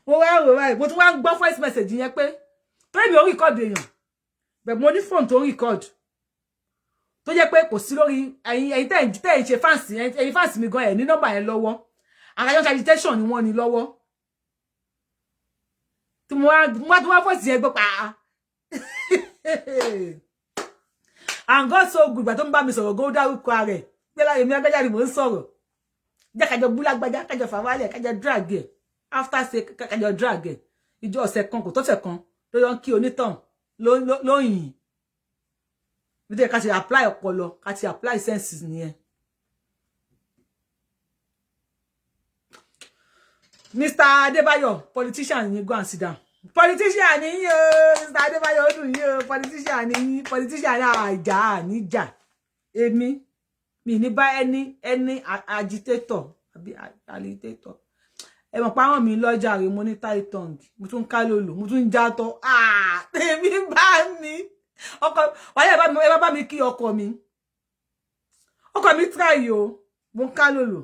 mo wá wò báyìí, mo tún wá ń gbọ́ voice message yẹn pé tó èmi ò record èèyàn. Bẹ́ẹ̀ mo ní phone tó record. Tó jẹ́ pé kò sí lórí ẹ̀yin tẹ́ ṣe fans, ẹ̀yin fans mi gan ẹ̀ ní nọ́mbà yẹn lọ́wọ́. Àkàjọ agitation ni wọ́n ní lọ́wọ́. Tí mo wá voice yẹn gbọ́ pa. And God so good, but tó ń bá mi sọ̀rọ̀ go dárúkọ rẹ̀. Pé la èmi Agbájá mò ń sọ̀rọ̀. Jẹ́ kájọ búlágbájá, kájọ fàwálẹ̀, kájọ drag ẹ̀. After say kájọ drag ẹ̀. Ìjọ ọ̀sẹ̀ kan kò tó ṣẹ̀ kan ló yọ kí onítàn ló yìn. Bí dé ká ti apply ọpọlọ, ká ti apply senses nìyẹn. Mr. Adebayo, politician ni go and sit down. Politician ni yo, Mr. Adebayo odun yo, politician ni àjà níjà. Èmi mi ní bá any agitator àbí agitator. Ẹ mọ̀ pa wọ́n mi lọ́jà rẹ̀ mo ní tight tongue. Mo tún ká lolo, mo tún jàtọ̀. Tèmi bá mi. Ọkọ wáyé bá mi kí ọkọ mi. Ọkọ mi try yo. Mo ká lolo,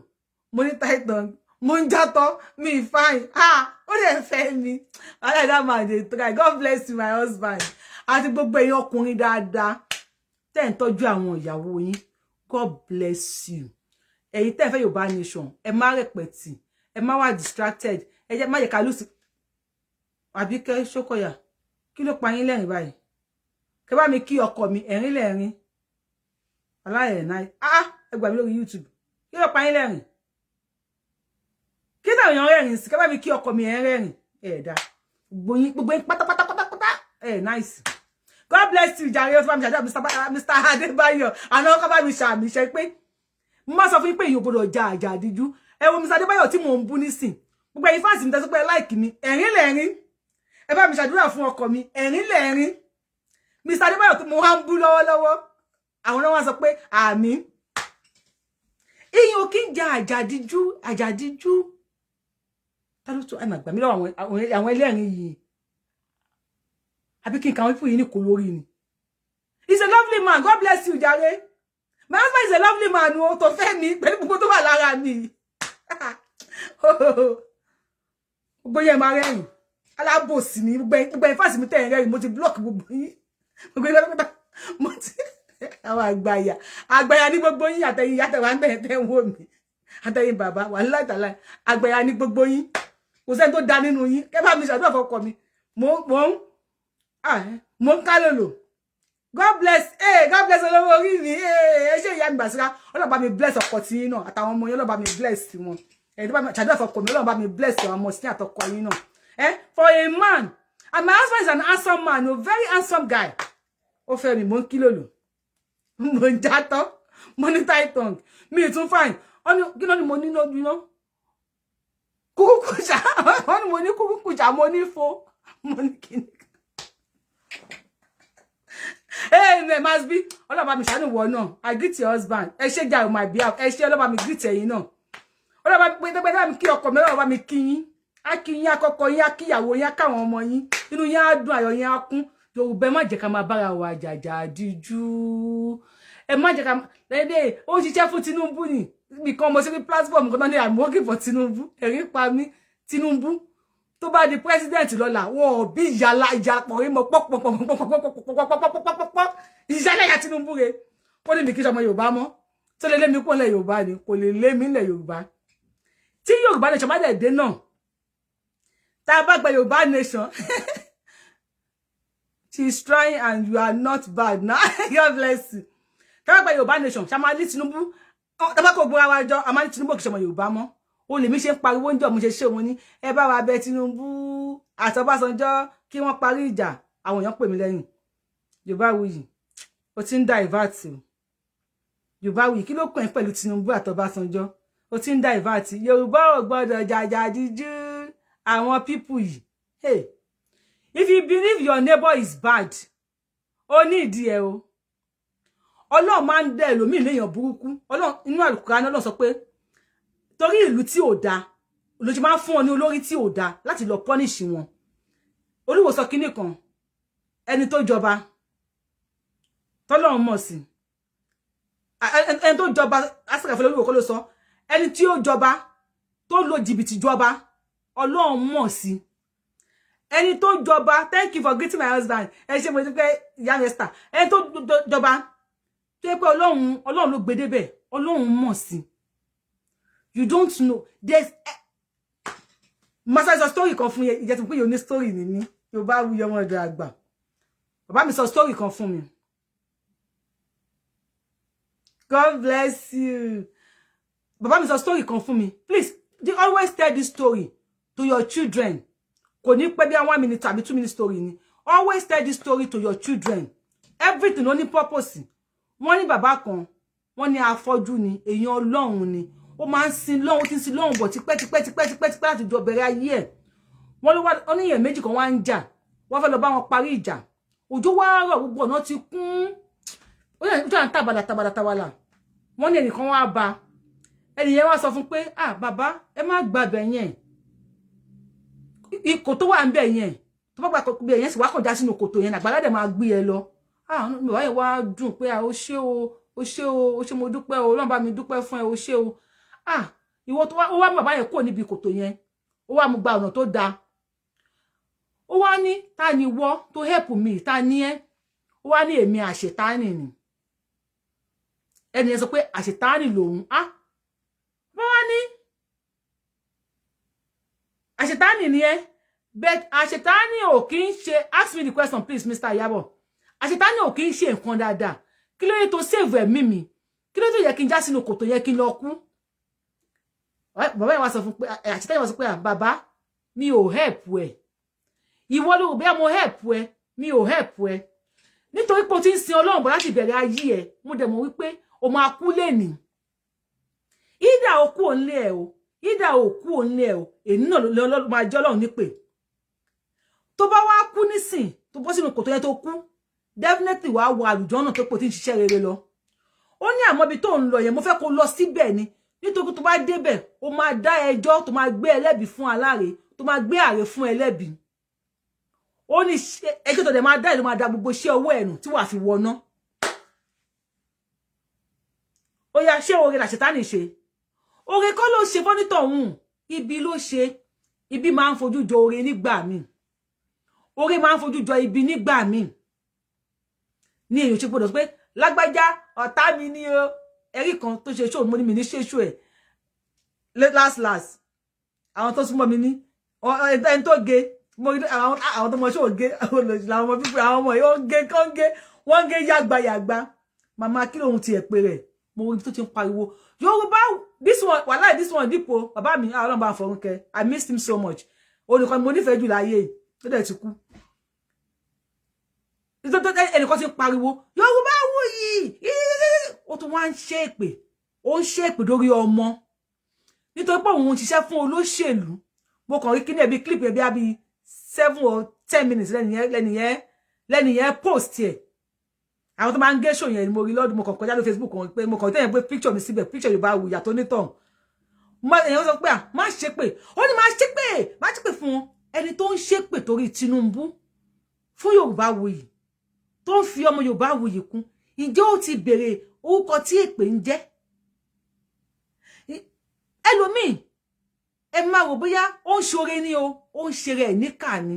mo ní tight tongue. Mo jàtọ̀, mi fine. Ó lè fẹ́ mi. I that man dey try. God bless you my husband. Àti gbogbo ẹ̀yin ọkùnrin dáadáa. Tẹ́ ń tọ́jú àwọn ìyàwó yín. God bless you. Ẹ̀yin tẹ́ fẹ́ Yorùbá nation, ẹ má rẹpẹtì, ẹ má wà distracted. Ẹ jẹ́ má jẹ́ ká lose. Àbíkẹ́ Ṣókọ̀yà. Kí ló pa yín lẹ́rìn báyìí? Kẹ́ bá mi kí ọkọ mi, ẹ̀rín lẹ́rìn. Aláyẹ̀ náà. Ẹ gbà mí lórí YouTube. Kí ló pa yín lẹ́rìn? Kí ta yan rẹ́rìn sí? Kẹ́ bá mi kí ọkọ mi rẹ́rìn. Dá. Gbogbo yín pátápátá. Nice. God bless you, jàre. Ó bá mi ṣàdúrà Mr. Adebayo. Àná kó bá mi ṣàmì ṣe pé mo máa sọ fún yín pé èyí ò gbọdọ̀ jà àjàdíjú. Ẹ wo Mr. Adebayo tí mò ń bú nísìn. Gbogbo ẹ̀yin fans mi tẹ́ sọ pé like mi. Ẹ̀rín lẹ́rìn. Ẹ bá mi ṣàdúrà fún ọkọ mi. Ẹ̀rín lẹ́rìn. Mr. Adebayo tí mo wá ń bú lọ́wọ́lọ́wọ́. Àwọn náà wá sọ pé àmín. Èyí ò kí ń jà àjàdíjú. Ta ló tó ẹ má gbà mí lọ́wọ́ àwọn ẹlẹ́rìn yìí. Àbí kí n kàwọn fún yín ní kò lórí ni. He's a lovely man. God bless you, jàre. My husband is a lovely man. O tó fẹ́ mi pẹ̀lú gbogbo tó wà lára mi. Gbogbo yẹn máa rẹ́rìn. Alábòsí ni gbogbo ẹ̀ fásitì mi tẹ̀ rẹ́rìn. Mo ti block gbogbo yín. Gbogbo yín lọ́pọ̀ mo ti àwọn àgbàyà ní gbogbo yín àtẹ̀yìn àtẹ̀wà ń bẹ̀rẹ̀ tẹ̀ ń wò mí. Àtẹ̀yìn bàbá wà láìtàláì. Àgbàyà ní gbogbo yín. Kò sẹ́ni tó dá nínú yín. Kẹ́ bá mi ṣàdúrà fọ́kọ mi. Mo ń ká lòlò. God bless. God bless olówó orí mi. Ẹ ṣe ìyá mi Bàṣírá. Ọlọ́run bá mi bless ọkọ tí yín náà àtàwọn ọmọ yín. Ọlọ́run bá mi bless wọn. Tó bá mi ṣàdúrà fọ́kọ mi. Ọlọ́run bá mi bless àwọn ọmọ sí àtọkọ yín náà. For a man, and my husband is an handsome man, a very handsome guy. Ó fẹ́ mi, mo ń kí lòlò. Mo ń jàtọ̀. Mo ní tight tongue. Mi tún fine. Kí ló ní mo ní lójú náà? Kúkúkújà. Wọ́n ní mo ní kúkúkújà, mo ní fo. Mo ní kíni. It must be. All about me ṣàánú wọ náà. I greet your husband. Ẹ ṣé jà on my behalf. Ẹ ṣé all about me greet ẹ̀yin náà. All about me gbé mi kí ọkọ mi, all about me kí yín. A kí yín àkọ́kọ́ yín, a kí ìyàwó yín, a ká àwọn ọmọ yín. Inú yín á dùn, ayọ̀ yín á kún. Yorùbá má jẹ́ ká máa bára wa àjàdíjú. Ẹ má jẹ́ ká dédé ó ṣiṣẹ́ fún Tinubu ni. Because mo ṣe platform kan ní I'm working for Tinubu. Ẹ̀rín pa mí. Tinubu tó bá di president lọ́la wọ́n bí ìjà pọ̀ rí mọ́ pọ́pọ́pọ́pọ́pọ́pọ́pọ́pọ́pọ́pọ́pọ́ ìṣẹ́lẹ̀ ya Tinubu rẹ̀ kó lè mi kí sọmọ Yorùbá mọ́ tó lè lé mi kó lẹ̀ Yorùbá ni kò lè lé mi lẹ̀ Yorùbá tí Yorùbá nation bá dẹ̀ dé náà tá bá gba Yorùbá nation she is trying and you are not bad now. God bless you. Tá bá gba Yorùbá nation ṣá máa ní Tinubu tá bá kó gbọ́ra wa jọ a máa ní Tinubu kì í sọmọ Yorùbá mọ́. O lè mi ṣe ń pariwo ń jọ mo ṣe ṣe wọn ní ẹ bá wa bẹ̀ Tinubu àtọbásanjọ́ kí wọ́n parí ìjà àwọn èèyàn pè mí lẹ́yìn Yorubawuyi o ti ń divert o Yorubawuyi kí ló kàn pẹ̀lú Tinubu àtọbásanjọ́ ó ti ń divert Yorùbá ò gbọ́dọ̀ jàjà díjú àwọn people yìí. Hey, if you believe your neighbor is bad ó ní ìdí ẹ o. Ọlọ́run máa ń dẹ ẹlòmíì léèyàn burúkú. Ọlọ́run inú Al-Qur'an Ọlọ́run sọ pé torí ìlú tí ò dá ló ti máa ń fún wọn ní olórí tí ò dá láti lọ punish wọn. Olúwo sọ kinní kan ẹni tó jọba tọ́lọ́run mọ̀ sí ẹni tó jọba asika fún olúwo kọ́ ló sọ ẹni tí ó jọba tó lo jìbìtì jọba Ọlọ́run mọ̀ sí ẹni tó jọba. Thank you for greeting my husband. Ẹ ṣé mo ti pé ìyá mi Esther ẹni tó jọba tó yẹ pé Ọlọ́run ló gbé débẹ̀ Ọlọ́run mọ̀ sí. You don't know there's masa sọ story kan fún yẹn ìjẹ́ tó pé yóò ní story ni mí Yorùbawuyi ọmọ ọ̀dọ̀ àgbà. Bàbá mi sọ story kan fún mi. God bless you. Bàbá mi sọ story kan fún mi. Please, they always tell this story to your children. Kò ní pẹ́ bí 1 minute tàbí 2 minute story ni. Always tell this story to your children. Everything only purpose. Wọ́n ní bàbá kan, wọ́n ní afọ́jú ni, èèyàn Ọlọ́run ni. Ó máa ń sin Ọlọ́run, ó ti ń sin Ọlọ́run bọ̀ tipẹ́ láti jọ bẹ̀rẹ̀ ayé ẹ̀. Wọ́n ló wá ó ní èèyàn méjì kan wá ń jà. Wọ́n fẹ́ lọ bá wọn parí ìjà. Òjò wá rọ̀ gbogbo ọ̀nà ti kún. Ó yẹ kí tabala. Wọ́n ní ẹnìkan wá bá. Ẹnìyẹn wá sọ fún pé, "Ah, bàbá, ẹ má gbàbẹ̀ yẹn. Ìkòtò wà ńbẹ̀ yẹn. Tó bá gba kòtò yẹn sì wá kọjá sínú kòtò yẹn, àgbàlá dẹ̀ máa gbé ẹ lọ." Ah, mi wá yẹn wá dùn pé ó ṣé o, mo dúpẹ́ o, Ọlọ́run bá mi dúpẹ́ fún ẹ, ó ṣé o. Ah, ìwọ tó wá bàbá yẹn kò níbi kòtò yẹn. Ó wá mú gba ọ̀nà tó dáa. Ó wá ní ta ni wọ́ tó help me, ta ni ẹ́. Ó wá ní èmi àṣetánì ni. Ẹni yẹn sọ pé àṣetánì lòun. Ah, wọ́n wá ní àṣetánì ni ẹ́. But àṣetánì ò kì í ṣe, ask me the question please Mr. Iyabo. Àṣetánì ò kì í ṣe nǹkan dáadáa. Kí ló yẹ tó save ẹ̀mí mi? Kí ló tó yẹ kí n já sínú kòtò yẹ kí n lọ kú? Bàbá yẹn wá sọ fún pé àṣetánì wá sọ pé bàbá mi ò help ẹ. Ìwọ ló rò bí mo help ẹ, mi ò help ẹ. Nítorí pé o ti ń sin Ọlọ́run bọ̀ láti bẹ̀rẹ̀ ayé ẹ, mo dẹ̀ mọ̀ wípé o máa kú lẹ́ni. Ìdá òkú òǹlé ẹ o, ìdá òkú òǹlé ẹ o, èyí náà ló máa jẹ́ Ọlọ́run nípè. Tó bá wá kú nísìn, tó bọ́ sínú kòtò yẹn tó kú, definitely wàá wọ àlùjọ náà tó pò tí ń ṣiṣẹ́ rere lọ. Ó ní àmọ́ ibi tó ń lọ yẹn mo fẹ́ kó lọ síbẹ̀ ni. Nítorí tó bá débẹ̀, ó máa dá ẹjọ́ tó máa gbé ẹlẹ́bi fún aláre, tó máa gbé àre fún ẹlẹ́bi. Ó ní ẹjọ́ tó dẹ̀ máa dá ìlú máa dá gbogbo iṣẹ́ ọwọ́ ẹ̀nù tí wàá fi wọná. Ó yá ṣé oore làṣetánì ṣe? Oore kọ́ ló ṣe fọ́nítọ̀hún, ibi ló ṣe. Ibi máa ń fojú jọ oore nígbà míì. Oore máa ń fojú jọ ibi nígbà míì. Ní èyàn ṣe gbọ́dọ̀ pé lágbájá ọ̀tá mi ni o. Ẹ̀rí kan tó ṣe ṣó mo ní mi ní ṣéṣù ẹ̀. Last. Àwọn tó súnmọ́ mi ní ẹni tó ge. Àwọn tó mọ̀ ṣó ge. Àwọn ọmọ pípẹ́ àwọn ọmọ yìí wọ́n gé yàgbàyàgbà. Màmá kí lóhun ti ẹ̀ pé rẹ̀. Mo rí tó ti ń pariwo. Yorùbá, this one dípò. Bàbá mi, Ọlọ́run bá fọ̀run kẹ́. I missed him so much. Olùkọ́ mo nífẹ̀ẹ́ jù láyé. Ó dẹ̀ ti kú. Ẹnìkan ti ń pariwo. Yorùbawuyi. Ó tún wá ń ṣe èpè. Ó ń ṣe èpè lórí ọmọ. Nítorí pé òun ṣiṣẹ́ fún olóṣèlú. Mo kàn rí kíní ẹbí clip ẹbí àbí 7 or 10 minutes lẹ́nìyẹn post ẹ̀. Àwọn tó máa ń gé show yẹn mo rí lọ́dún mo kàn kọjá lórí Facebook kan pé mo kàn tẹ́yẹ̀ pé picture mi síbẹ̀ picture Yorùbawuyi yàtọ̀ nítàn. Èèyàn sọ pé má ṣépè. Ó ní má ṣépè fún wọn. Ẹni tó ń ṣépè torí Tinubu fún Yorùbawuyi tó ń fi ọmọ Yorùbawuyi kún. Ǹjẹ́ ó ti bèrè orúkọ tí èpè ń jẹ́? Ẹlòmíì ẹ máa wò bóyá ó ń ṣoore ni o, ó ń ṣeré ẹ̀ níkà ni.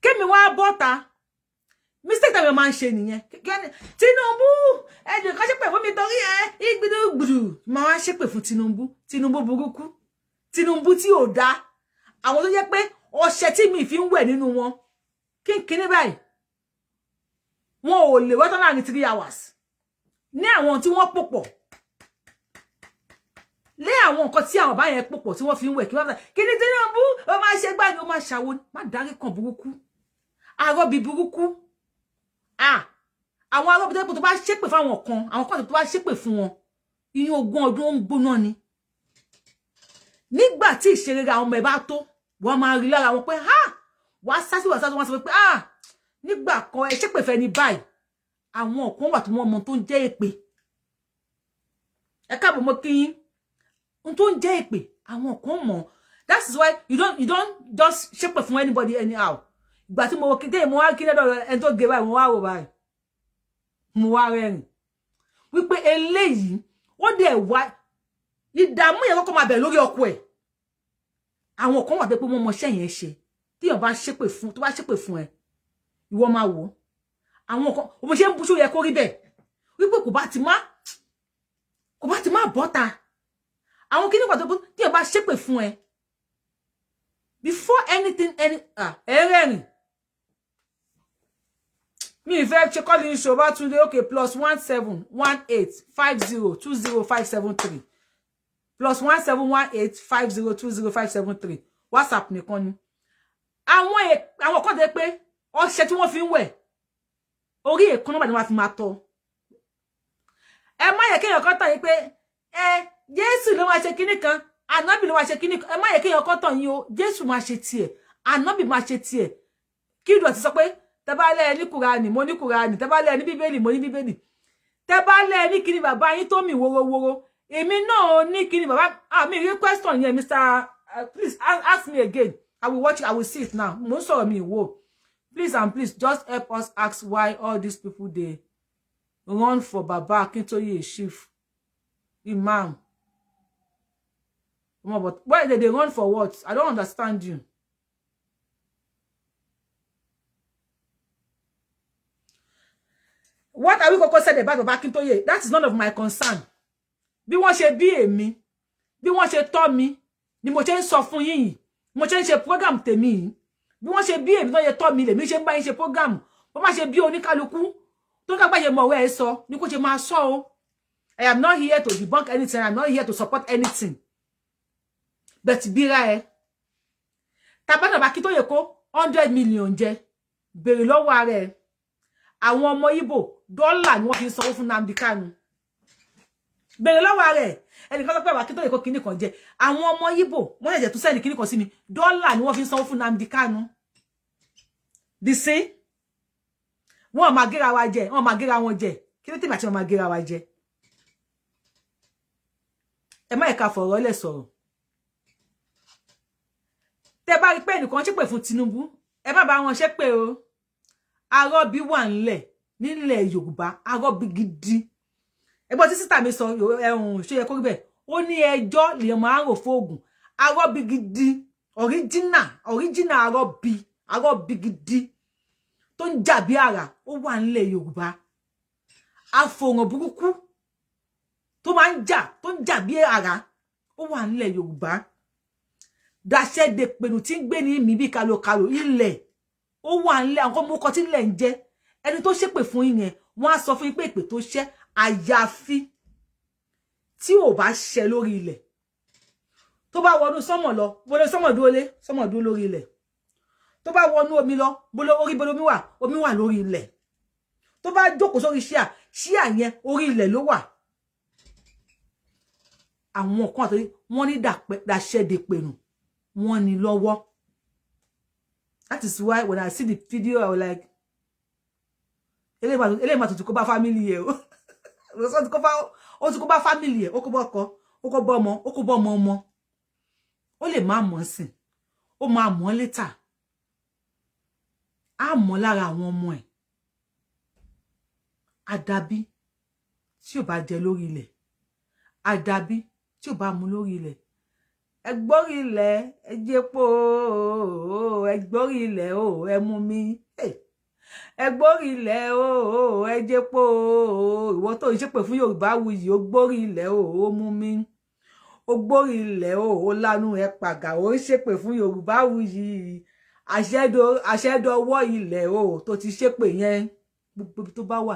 Kémi wá bọ́ta mistake tàbí máa ń ṣe nìyẹn. Tinubu ẹ̀dùn kan ṣépè fún mi torí ìgbìdúgbùdù máa wá ṣépè fún Tinubu burúkú, Tinubu tí ò dá. Àwọn tó jẹ́ pé ọṣẹ tí mi fi ń wẹ̀ nínú wọn kínkínní báyìí wọn ò lè wọ́tọ́ láàrin 3 hours. Ní àwọn tí wọ́n pòpọ̀ lé àwọn nǹkan tí àwọn bá yẹn pòpọ̀ tí wọ́n fi ń wẹ̀ kí wọ́n kí ni Tinubu ó máa ṣe gbá ni ó máa ṣàwo má darí kan burúkú arọ́bí burúkú àwọn arọ́bí tó bá ṣépè fún àwọn kan tó bá ṣépè fún wọn ìyẹn ogún ọdún ó ń gbóná ni nígbà tí ìṣeré àwọn ọmọ ẹ̀ bá tó wọ́n máa rí lára wọn pé ha wá sásí wá sásí wọ́n sọ pé nígbà kan ẹ ṣépè fẹ́ ní báyìí àwọn kan wà tó wọ́n mọ tó ń jẹ́ èpè ẹ káàbọ̀ mọ́ kíyín ohun tó ń jẹ́ èpè àwọn kan mọ̀ that is why you don't just ṣépè fún anybody anyhow ìgbà tí mo kéde mo wá kí lọ́dọ̀ ẹni tó gé báyìí mo wá wò báyìí mo wá rẹ́rìn wípé eléyìí ó dẹ̀ wá ìdààmú yẹn kọ́kọ́ máa bẹ̀ lórí ọkọ ẹ̀ àwọn kan wà pé wọ́n mọṣẹ́ yẹn ṣe tí èèyàn bá ṣépè fún tó bá ṣépè fún ẹ ìwọ máa wò àwọn kan o mo ṣe ń bú Seoyekoribe bẹ́ẹ̀ wípé kò bá ti má bọ́ta àwọn kíní pàtó tí èèyàn bá ṣépè fún ẹ before anything ẹrẹ́rìn mi ìfẹ́ ṣe kọ́lì ní ṣòbá túnde okay +171850205573 +171850205573 WhatsApp nìkan ni àwọn kan dé pé ọṣẹ tí wọ́n fi ń wẹ̀ orí èkán náà ni wọ́n fi máa tọ́ ẹ má yẹ kéèyàn kan tàn yín pé Jésù ló máa ṣe kinní kan Ànábì ló máa ṣe kinní kan ẹ má yẹ kéèyàn kan tàn yín o Jésù máa ṣe tiẹ̀ Ànábì máa ṣe tiẹ̀ kí ìdọ̀tí sọ pé tẹ́ bá lẹ́ ní Kùránì mo ní Kùránì tẹ́ bá lẹ́ ní Bíbélì mo ní Bíbélì tẹ́ bá lẹ́ ní kinní bàbá yín tó mì worowóró èmi náà ní kinní bàbá mi rí question yẹn Mr. Please ask me again I will watch it I will see it now mo ń sọ̀rọ̀ mi ìwò please and please just help us ask why all these people they run for Baba Akintoye chief imam but why they run for what? I don't understand you. What are we going to say about Baba Akintoye? That is none of my concern. Bí wọ́n ṣe bí èmi, bí wọ́n ṣe tọ́ mi, ni mo ṣe ń sọ fún yín, mo ṣe ń ṣe program tèmi. Bí wọ́n ṣe bí èmi tó yẹ tọ́ mi lèmi ṣe ń bá yín ṣe program. Bó má ṣe bí oníkálukú tó ká gbáyé mọ̀wé ẹ sọ ní kó ṣe máa sọ o. I am not here to debunk anything. I am not here to support anything. But bíra ẹ. Tabata Baba Akintoye kó 100 million jẹ. Bèrè lọ́wọ́ ara ẹ. Àwọn ọmọ Igbo dọ́là ni wọ́n fi sanwó fún Nnamdi Kanu. Bèrè lọ́wọ́ ara ẹ. Ẹnìkan sọ pé Baba Akintoye kó kíní kan jẹ. Àwọn ọmọ Igbo wọ́n jẹ́ tó sẹ́ni kíní kan sí mi. Dọ́là ni wọ́n fi sanwó fún Nnamdi Kanu. The same. Wọ́n máa gẹ́ra wa jẹ, wọ́n máa gẹ́ra wọn jẹ. Kí ló tèmi àti wọ́n máa gẹ́ra wa jẹ? Ẹ má ẹ̀ka fọ̀rọ̀ lẹ̀ sọ̀rọ̀. Tẹ́ bá rí pé ẹnìkan ṣépè fún Tinubu, ẹ má bá wọn ṣépè o. Arọ́bí wà nílẹ̀ Yorùbá, arọ́bí gidi. Ẹgbọ́n tí sísítà mi sọ Seoyekoribe, ó ní ẹjọ́ lè máa rò fóògùn. Arọ́bí gidi, original arọ́bí gidi. Tó ń jà bí ara, ó wà nílẹ̀ Yorùbá. Àfòràn burúkú tó máa ń jà bí ara, ó wà nílẹ̀ Yorùbá. Dáṣẹ́ de pẹ̀lú tí ń gbé ní mi bí kalokalo ilẹ̀. Ó wà nílẹ̀ àwọn ọmọ ọkọ̀ tí ilẹ̀ ń jẹ́. Ẹni tó ṣépè fún yín yẹn, wọ́n á sọ fún yín pé èpè tó ṣẹ́ àyàfi tí ò bá ṣẹ lórí ilẹ̀. Tó bá wọnú sánmọ̀ lọ, bolo sánmọ̀ dúró lórí ilẹ̀. Tó bá wọnú omi lọ, orí bolo omi wà lórí ilẹ̀. Tó bá jókòó sórí ṣíà yẹn orí ilẹ̀ ló wà. Àwọn kan àtọ́rí wọ́n ní dáṣẹ́ de pẹ̀lú wọ́n ní lọ́wọ́. That is why when I see the video I was like ele ma tutu kó bá family ẹ o. Ó ti kó bá family ẹ, ó kó bá ọkọ, ó kó bá ọmọ, ó kó bá ọmọ. Ó lè má mọ̀ sìn. Ó máa mọ̀ later. Á mọ̀ lára àwọn ọmọ ẹ̀. Àdàbí tí ò bá jẹ lórí ilẹ̀. Àdàbí tí ò bá mu lórí ilẹ̀. Ẹgbórí ilẹ̀, ẹjẹ́pọ̀, ẹgbórí ilẹ̀ o, ẹ mú mi. Ẹgbórí ilẹ̀ o, ẹjẹ́pọ̀, ìwọ tó ń ṣépè fún Yorubawuyi, ó gbórí ilẹ̀ o, ó mú mi. Ó gbórí ilẹ̀ o, ó lanu ẹ pàgà, ó ń ṣépè fún Yorubawuyi. Àṣẹ́dọwọ́ ilẹ̀ o, tó ti ṣépè yẹn. Gbogbo tó bá wà,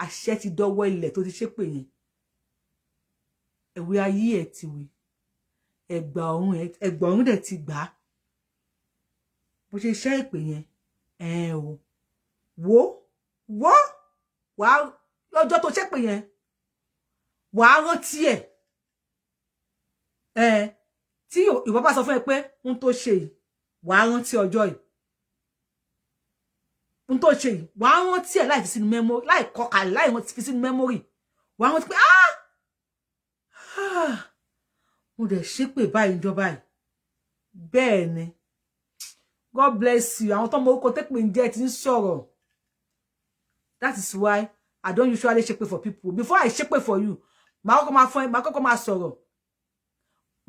àṣẹ ti dọwọ́ ilẹ̀ tó ti ṣépè yẹn. Ẹ̀wé ayé ẹ̀ ti wí. Ẹgbà ọ̀run dẹ̀ ti gbà. Bó ṣe ṣẹ́ ìpè yẹn, o. Wo wàá ọjọ́ tó ṣépè yẹn wàá rántí ẹ̀ tí ìwọ bá sọ fún ẹ pé ohun tó ṣe yìí wàá rántí ọjọ́ yìí ohun tó ṣe yìí wàá rántí ẹ̀ láì fi sínú memory láì kọkà láì fi sínú memory wàá rántí pé mo dẹ̀ ṣépè báyìí ìjọba yìí bẹ́ẹ̀ ni God bless you àwọn tó mọ orúkọ tẹ́pẹ̀ ń jẹ́ ti ń sọ̀rọ̀ that is why I don't usually ṣépè for people before I ṣépè for you màá kọ́kọ́ máa sọ̀rọ̀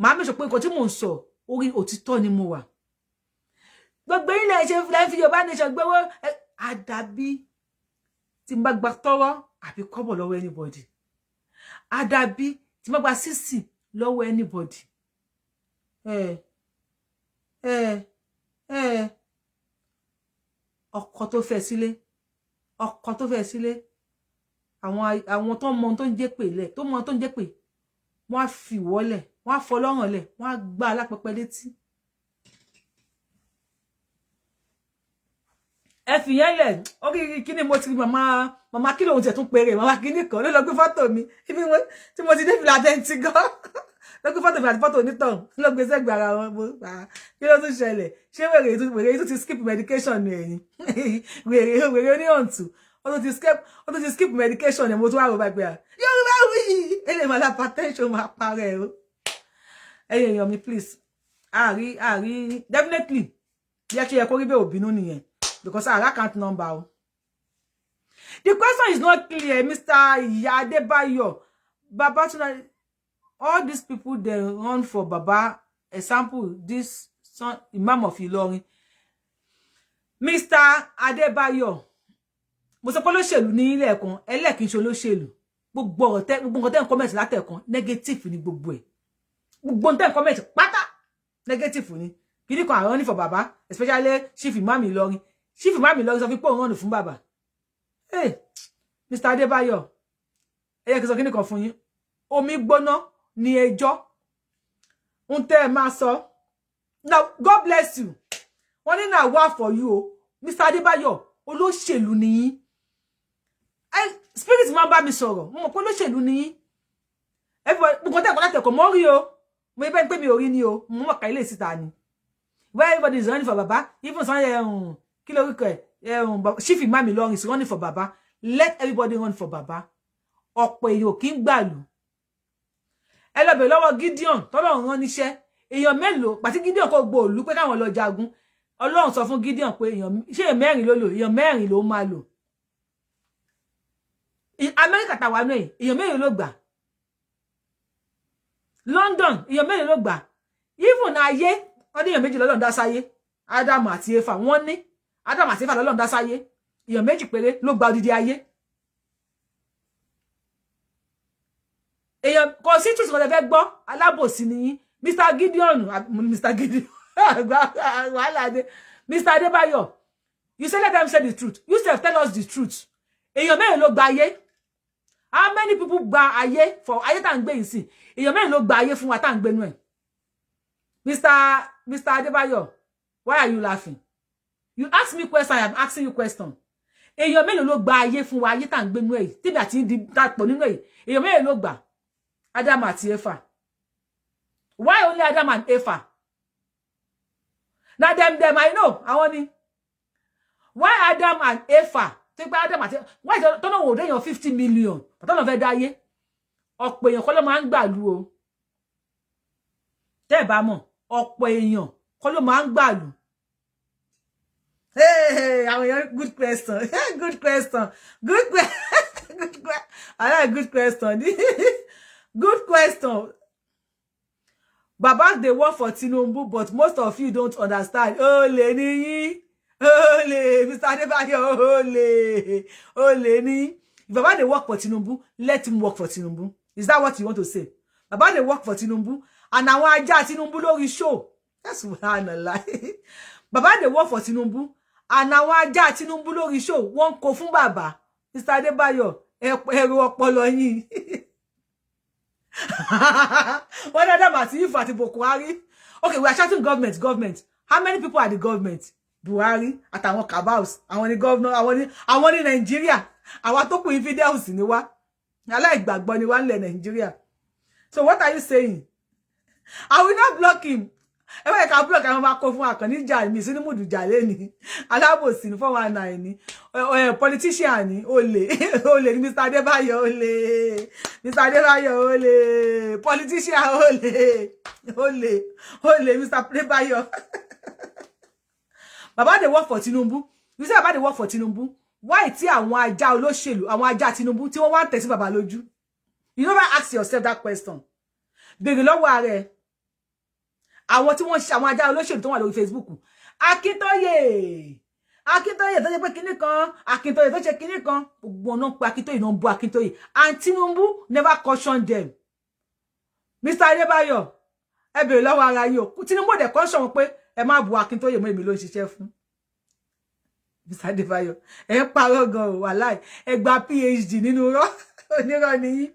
màá mẹ́sọ̀ pé nǹkan tí mò ń sọ orí òtítọ́ ni mo wà gbogbo ilẹ̀ ṣe fi Yorùbá nation gbowó àdàbí tí n bá gba tọ́rọ́ àbí kọ́bọ̀ lọ́wọ́ anybody àdàbí tí n bá gba sísì lọ́wọ́ anybody ọkọ tó fẹ́ sílé àwọn tó mọ tó ń jẹ́ pé lẹ̀ tó mọ tó ń jẹ́ pé wọ́n á fi wọ́lẹ̀ wọ́n á fọ lọ́rùn lẹ̀ wọ́n á gbá alápẹpẹ létí ẹ fi yẹn lẹ̀ orí kíní mo ti rí màmá kí lóun tẹ̀ tún péré màmá kíní kan ló lọ gbé fọ́tò mi ibi tí mo ti dé fìlà dẹ́ntì gan ló gbé fọ́tò mi àti fọ́tò onítàn ló gbé sẹ́gbẹ̀ ara wọn mo gbà kí ló tún ṣẹlẹ̀ ṣé wèrè yìí tún ti skip medication ni ẹ̀yìn wèrè oníhàntù ó tún ti skip medication ni mo tún wá rò bá gbé Yorubawuyi ele ma la hypertension ma parẹ́ o ẹ̀yin èèyàn mi please àrí definitely yẹ kí Seoyekoribe ò bínú nìyẹn because our account number o the question is not clear Mr. Adebayo Babatuna all these people they run for Baba example this son Imam of Ilorin Mr. Adebayo mo sọ pé olóṣèlú ní ilé ẹ̀kan ẹlẹ́kìn ṣe olóṣèlú gbogbo nǹkan tẹ́ ń comment látẹ̀kan negative ni gbogbo ẹ̀ gbogbo tẹ́ ń comment pátá negative ni kìíní kan àwọn ní for Baba especially Chief Imam Ilorin Chief Imam Ilorin sọ pé òun rán fún Baba Mr. Adebayo ẹ yẹ kí sọ kìíní kan fún yín omi gbóná ní ẹjọ́ ń tẹ́ ẹ máa sọ now God bless you wọ́n ní na wá for you o Mr. Adebayo olóṣèlú ni yín spirit máa bá mi sọ̀rọ̀ mo mọ̀ pé olóṣèlú ni yín everybody gbogbo tẹ́ ẹ̀kọ́ láti ẹ̀kọ́ mọ́ rí o mo ibẹ̀ ń pè mí orí ni o mo mọ̀ ká ilé síta ni where everybody is running for Baba even some kí lórúkọ ẹ̀ Chief Imam Ilorin is running for Baba let everybody run for Baba ọ̀pọ̀ èèyàn kì í gbàlù ẹ lọ bẹ̀ lọ́wọ́ Gideon tọ́lọ́run rán níṣẹ́ èèyàn mélòó pàtí Gideon kò gbọ́ òlú pé káwọn lọ jagun Ọlọ́run sọ fún Gideon pé èèyàn mẹ́rin ló lò èèyàn mẹ́rin ló máa lò Amẹ́ríkà tàwa náà èèyàn mẹ́rin ló gbà London èèyàn mẹ́rin ló gbà even ayé ọdún èèyàn méjì lọ́lọ́run dá sáyé Ádámù àti Éfà wọ́n ní Ádámù àti Éfà lọ́lọ́run dá sáyé èèyàn méjì péré ló gba odidi ayé èèyàn kò sí tùsùn kò fẹ́ gbọ́ alábòsí ni yín Mr. Gideon Mr. Adebayo you say let them say the truth you sef tell us the truth èèyàn mẹ́rin ló gba ayé how many people gba ayé for ayé tá ń gbé yìí sí èèyàn mẹ́rin ló gba ayé fún wa tá ń gbé nú ẹ̀ Mr. Adebayo why are you laughing you ask me question I am asking you question èèyàn mẹ́rin ló gba ayé fún wa ayé tá ń gbé nú ẹ̀ tèmi àti di dàpọ̀ nínú ẹ̀ èèyàn mẹ́rin ló gba Adam àti Éfà why only Adam and Éfà na them I know àwọn ni why Adam and Éfà tó pé Adam àti why tọ́nà wò déyàn 50 million tọ́nà fẹ́ dáyé ọ̀pọ̀ èèyàn kọ́ ló máa ń gbàlú o tẹ́ bá mọ̀ ọ̀pọ̀ èèyàn kọ́ ló máa ń gbàlú àwọn èèyàn good question good question I like good question good question Baba they work for Tinubu but most of you don't understand ole ni yín ole Mr. Adebayo ole ni Baba they work for Tinubu let him work for Tinubu is that what you want to say Baba they work for Tinubu and àwọn ajá Tinubu lórí show that's subhanallah Baba they work for Tinubu and àwọn ajá Tinubu lórí show wọ́n kó fún Baba Mr. Adebayo ẹ̀rọ ọpọlọ yín what other matter if at Buhari okay we are shouting government how many people are the government Buhari àtàwọn cabals àwọn ni governor àwọn ni Nigeria àwa tó kù infidels ni wá aláìgbàgbọ́ ni wá nílẹ̀ Nigeria. So what are you saying? I will not block him. Ẹ wá ká block àwọn bá kó fún Àkànní jà mi sínú mood jà lẹ́ni alábòsí ní 419 ni politician ni olè olè ni Mr. Adebayo olè Mr. Adebayo olè politician olè Mr. Adebayo. Baba dey work for Tinubu. You say Baba dey work for Tinubu. Why tí àwọn ajá olóṣèlú àwọn ajá Tinubu tí wọ́n wá tẹ̀ sí baba lójú? You never ask yourself that question. Béèrè lọ́wọ́ ààrẹ. Àwọn tí wọ́n ṣe àwọn ajá olóṣèlú tó wà lórí Facebook. Akintoye tó jẹ́ pé kinní kan, Akintoye tó ṣe kinní kan, gbogbo ọ̀nà pé Akintoye náà bú Akintoye. And Tinubu never cautioned them. Mr. Adebayo, ẹ béèrè lọ́wọ́ ara yín o. Tinubu dẹ̀ caution pé ẹ má bú Akintoye mọ́ èmi ló ń ṣiṣẹ́ fún. Mr. Adebayo, ẹ ń parọ́ gan o wàláì. Ẹ gba PhD nínú rọ́ onírọ́ nìyí.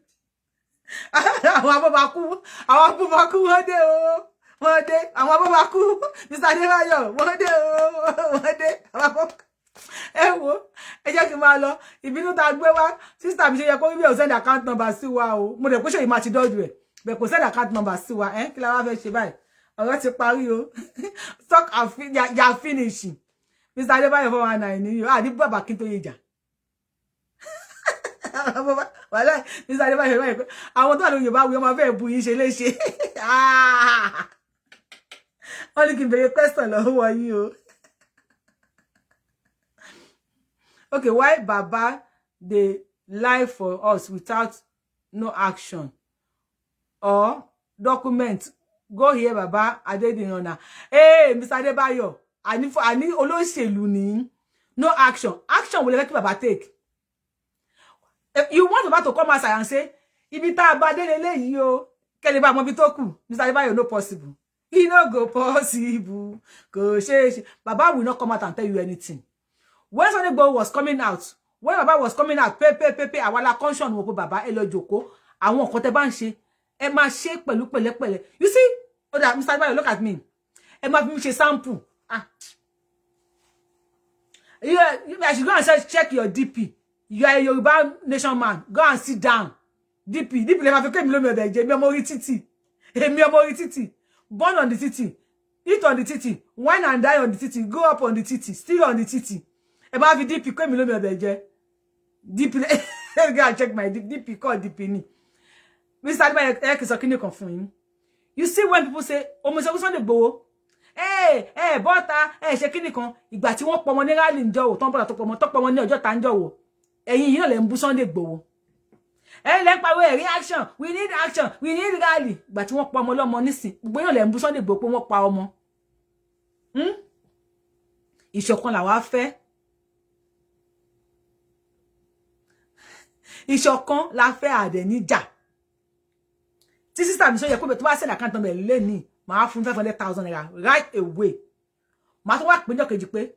Àwọn abọ́bakú wọ́n dé o. Wọ́n dé àwọn abọ́bakú Mr. Adebayo wọ́n dé o. Wọ́n dé àwọn abọ́bakú. Ẹ wo ẹ jẹ́ kí n máa lọ ìbínú tá gbé wá sister mi Seoyekoribe ò send account number sí wa o. Mo dẹ̀ pé ṣe yìí máa ti dọ́jú ẹ̀ bẹ́ẹ̀ kò send account number sí wa kí la wá fẹ́ ṣe báyìí ọ̀rọ̀ ti parí o. Talk and ya finish Mr. Adebayo 419 ni yóò ní bàbá Akintoye jà. Wàláì Mr. Adebayo pé àwọn tó wà lórí Yorùbáwùyí ọmọ fẹ́ bu yín ṣe léṣe. Wọ́n ní kí n béèrè question lọ́wọ́ yín o. Okay, why Baba dey lie for us without no action or document? Go here Baba Adediran. Hey Mr. Adebayo, ani olóṣèlú ni no action. Action will let Baba take. If you want Baba to come outside and say, ibi tá bá dé leleyi o, kele ba mo bi tó kù. Mr. Adebayo, no possible. He no go possible. Go ṣe. Baba will not come out and tell you anything. When Seoyekoribe was coming out, when Baba was coming out, àwa la conscience wo pé Baba ẹ lọ jókòó, àwọn nǹkan tẹ́ bá ń ṣe, ẹ máa ṣe pẹ̀lú pẹ̀lẹ́pẹ̀lẹ́. You see? Oh, that Mr. Adebayo, look at me. Ẹ máa fi mi ṣe sample. You should go and check your DP. You are a Yoruba nation man. Go and sit down. DP le ma fi ke mi lo mi obe je mi ọmọ orí títì. Èmi ọmọ orí títì. Born on the títì. Eat on the títì. Wine and die on the títì. Go up on the títì. Still on the títì. Ẹ ma fi DP ke mi lo mi obe je. DP let me go and check my DP call DP ni. Mr. Adebayo ẹ kì sọ kíni kan fún yín. You see when people say Omosegun Sunday Igboho, bọ́ta, ṣe kíni kan, ìgbà tí wọ́n pọmọ ní rally ńjọ́ wo, tọ́n bọ́ta tó pọmọ ní ọjọ́ tá ńjọ́ wo. Ẹ̀yin yìí náà lè ń bú Sunday Igboho. Lè ń pariwo reaction, we need action, we need rally. Ìgbà tí wọ́n pọmọ lọ́mọ nísìn, gbogbo yín lè ń bú Sunday Igboho pé wọ́n pa ọmọ. Ìṣọ̀kan la wá fẹ́. Ìṣọ̀kan la fẹ́ àdẹ̀ níjà. Tí sister mi Seoyekoribe tó bá send account number lé ní, màá fún 500,000 naira right away. Màá tó wá pé ńjọ́ kejì pé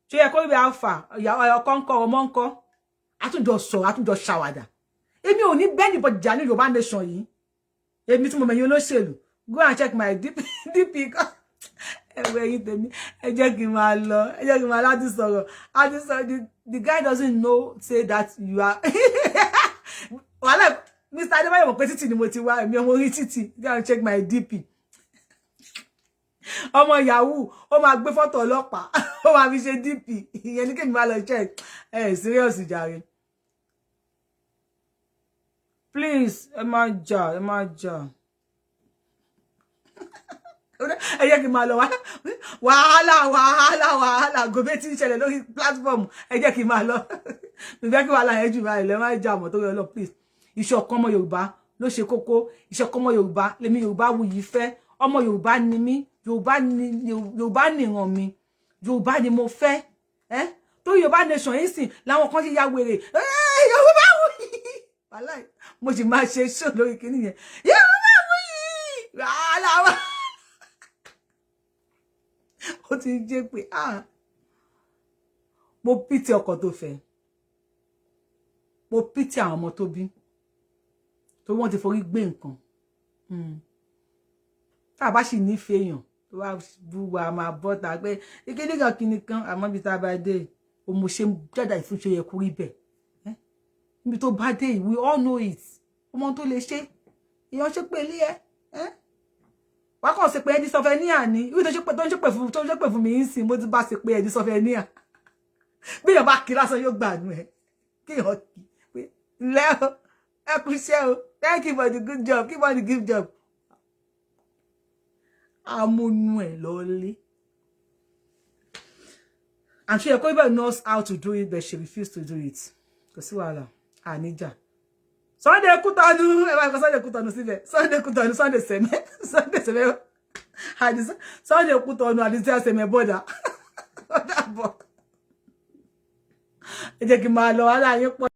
Seoyekoribe alpha, ọkọ ńkọ́, ọmọ ńkọ́. Àtúnjọ ṣàwàdà. Èmi ò ní bẹ́ẹ̀ níbọ̀ jà ní Yorùbá nation yìí. Èmi tí mo mẹ̀yìn olóṣèlú. Go and check my DP. Ẹ̀wẹ̀ yìí tèmi. Ẹ jẹ́ kí n máa lọ. Ẹ jẹ́ kí n máa láti sọ̀rọ̀. The guy doesn't know say that you are. Wàhálà Mr. Adebayo mọ̀ pé títì ni mo ti wá. Èmi ọmọ orí títì. Go and check my DP. Ọmọ Yahoo, ó máa gbé photo ọlọ́pàá. Ó máa fi ṣe DP. Ìyẹn ní kí n máa lọ check. Serious jàre. Please, ẹ má jà. Ẹ jẹ́ kí n máa lọ wàhálà gobe tí ń ṣẹlẹ̀ lórí platform. Ẹ jẹ́ kí n máa lọ. Mi fẹ́ kí wàhálà yẹn jù báyìí lẹ má jà mọ́ tó yọ lọ please. Ìṣọ̀kan ọmọ Yorùbá ló ṣe kókó. Ìṣọ̀kan ọmọ Yorùbá lèmi Yorubawuyi fẹ́. Ọmọ Yorùbá ni mí. Yorùbá ni ìran mi. Yorùbá ni mo fẹ́. Tó Yorùbá nation yìí sìn láwọn kan ṣe ya wèrè. Yorubawuyi. Wàláì mo sì máa ṣe show lórí kíní yẹn. Yorubawuyi. Wàhálà. Ó ti jẹ́ pé mo pity ọkọ tó fẹ́. Mo pity àwọn ọmọ tó bí. Tó wọ́n ti forí gbé nǹkan. Tá bá sì nífẹ̀ẹ́ èèyàn tó wá bú wa máa bọ́ta pé kíní kan àmọ́ bí tá bá dé o mo ṣe jáde ìfún Seoyekoribe. níbi tó bá dé, we all know it. Ọmọ tó lè ṣe èèyàn ṣe pé ilé ẹ wá kàn ṣe pé ẹni sọfẹníà ni ìwé tó ṣe pé fún mi ń sìn mo ti bá ṣe pé ẹni sọfẹníà bí èèyàn bá kí lásán yóò gbàánú ẹ kí èèyàn kí pé ńlẹ́ o ẹ kú iṣẹ́ o thank you for the good job keep on the good job amúnú ẹ lọ́lé. And Seoyekoribe knows how to do it, but she refused to do it. Because wala, Anija. Sunday Kutanu, Sunday Kutanu síbẹ̀. Sunday Kutanu, Sunday Seme, Sunday Seme. Sunday Kutanu, Adisa Seme border. Ẹ jẹ́ kí n máa lọ, wàhálà yín pọ̀.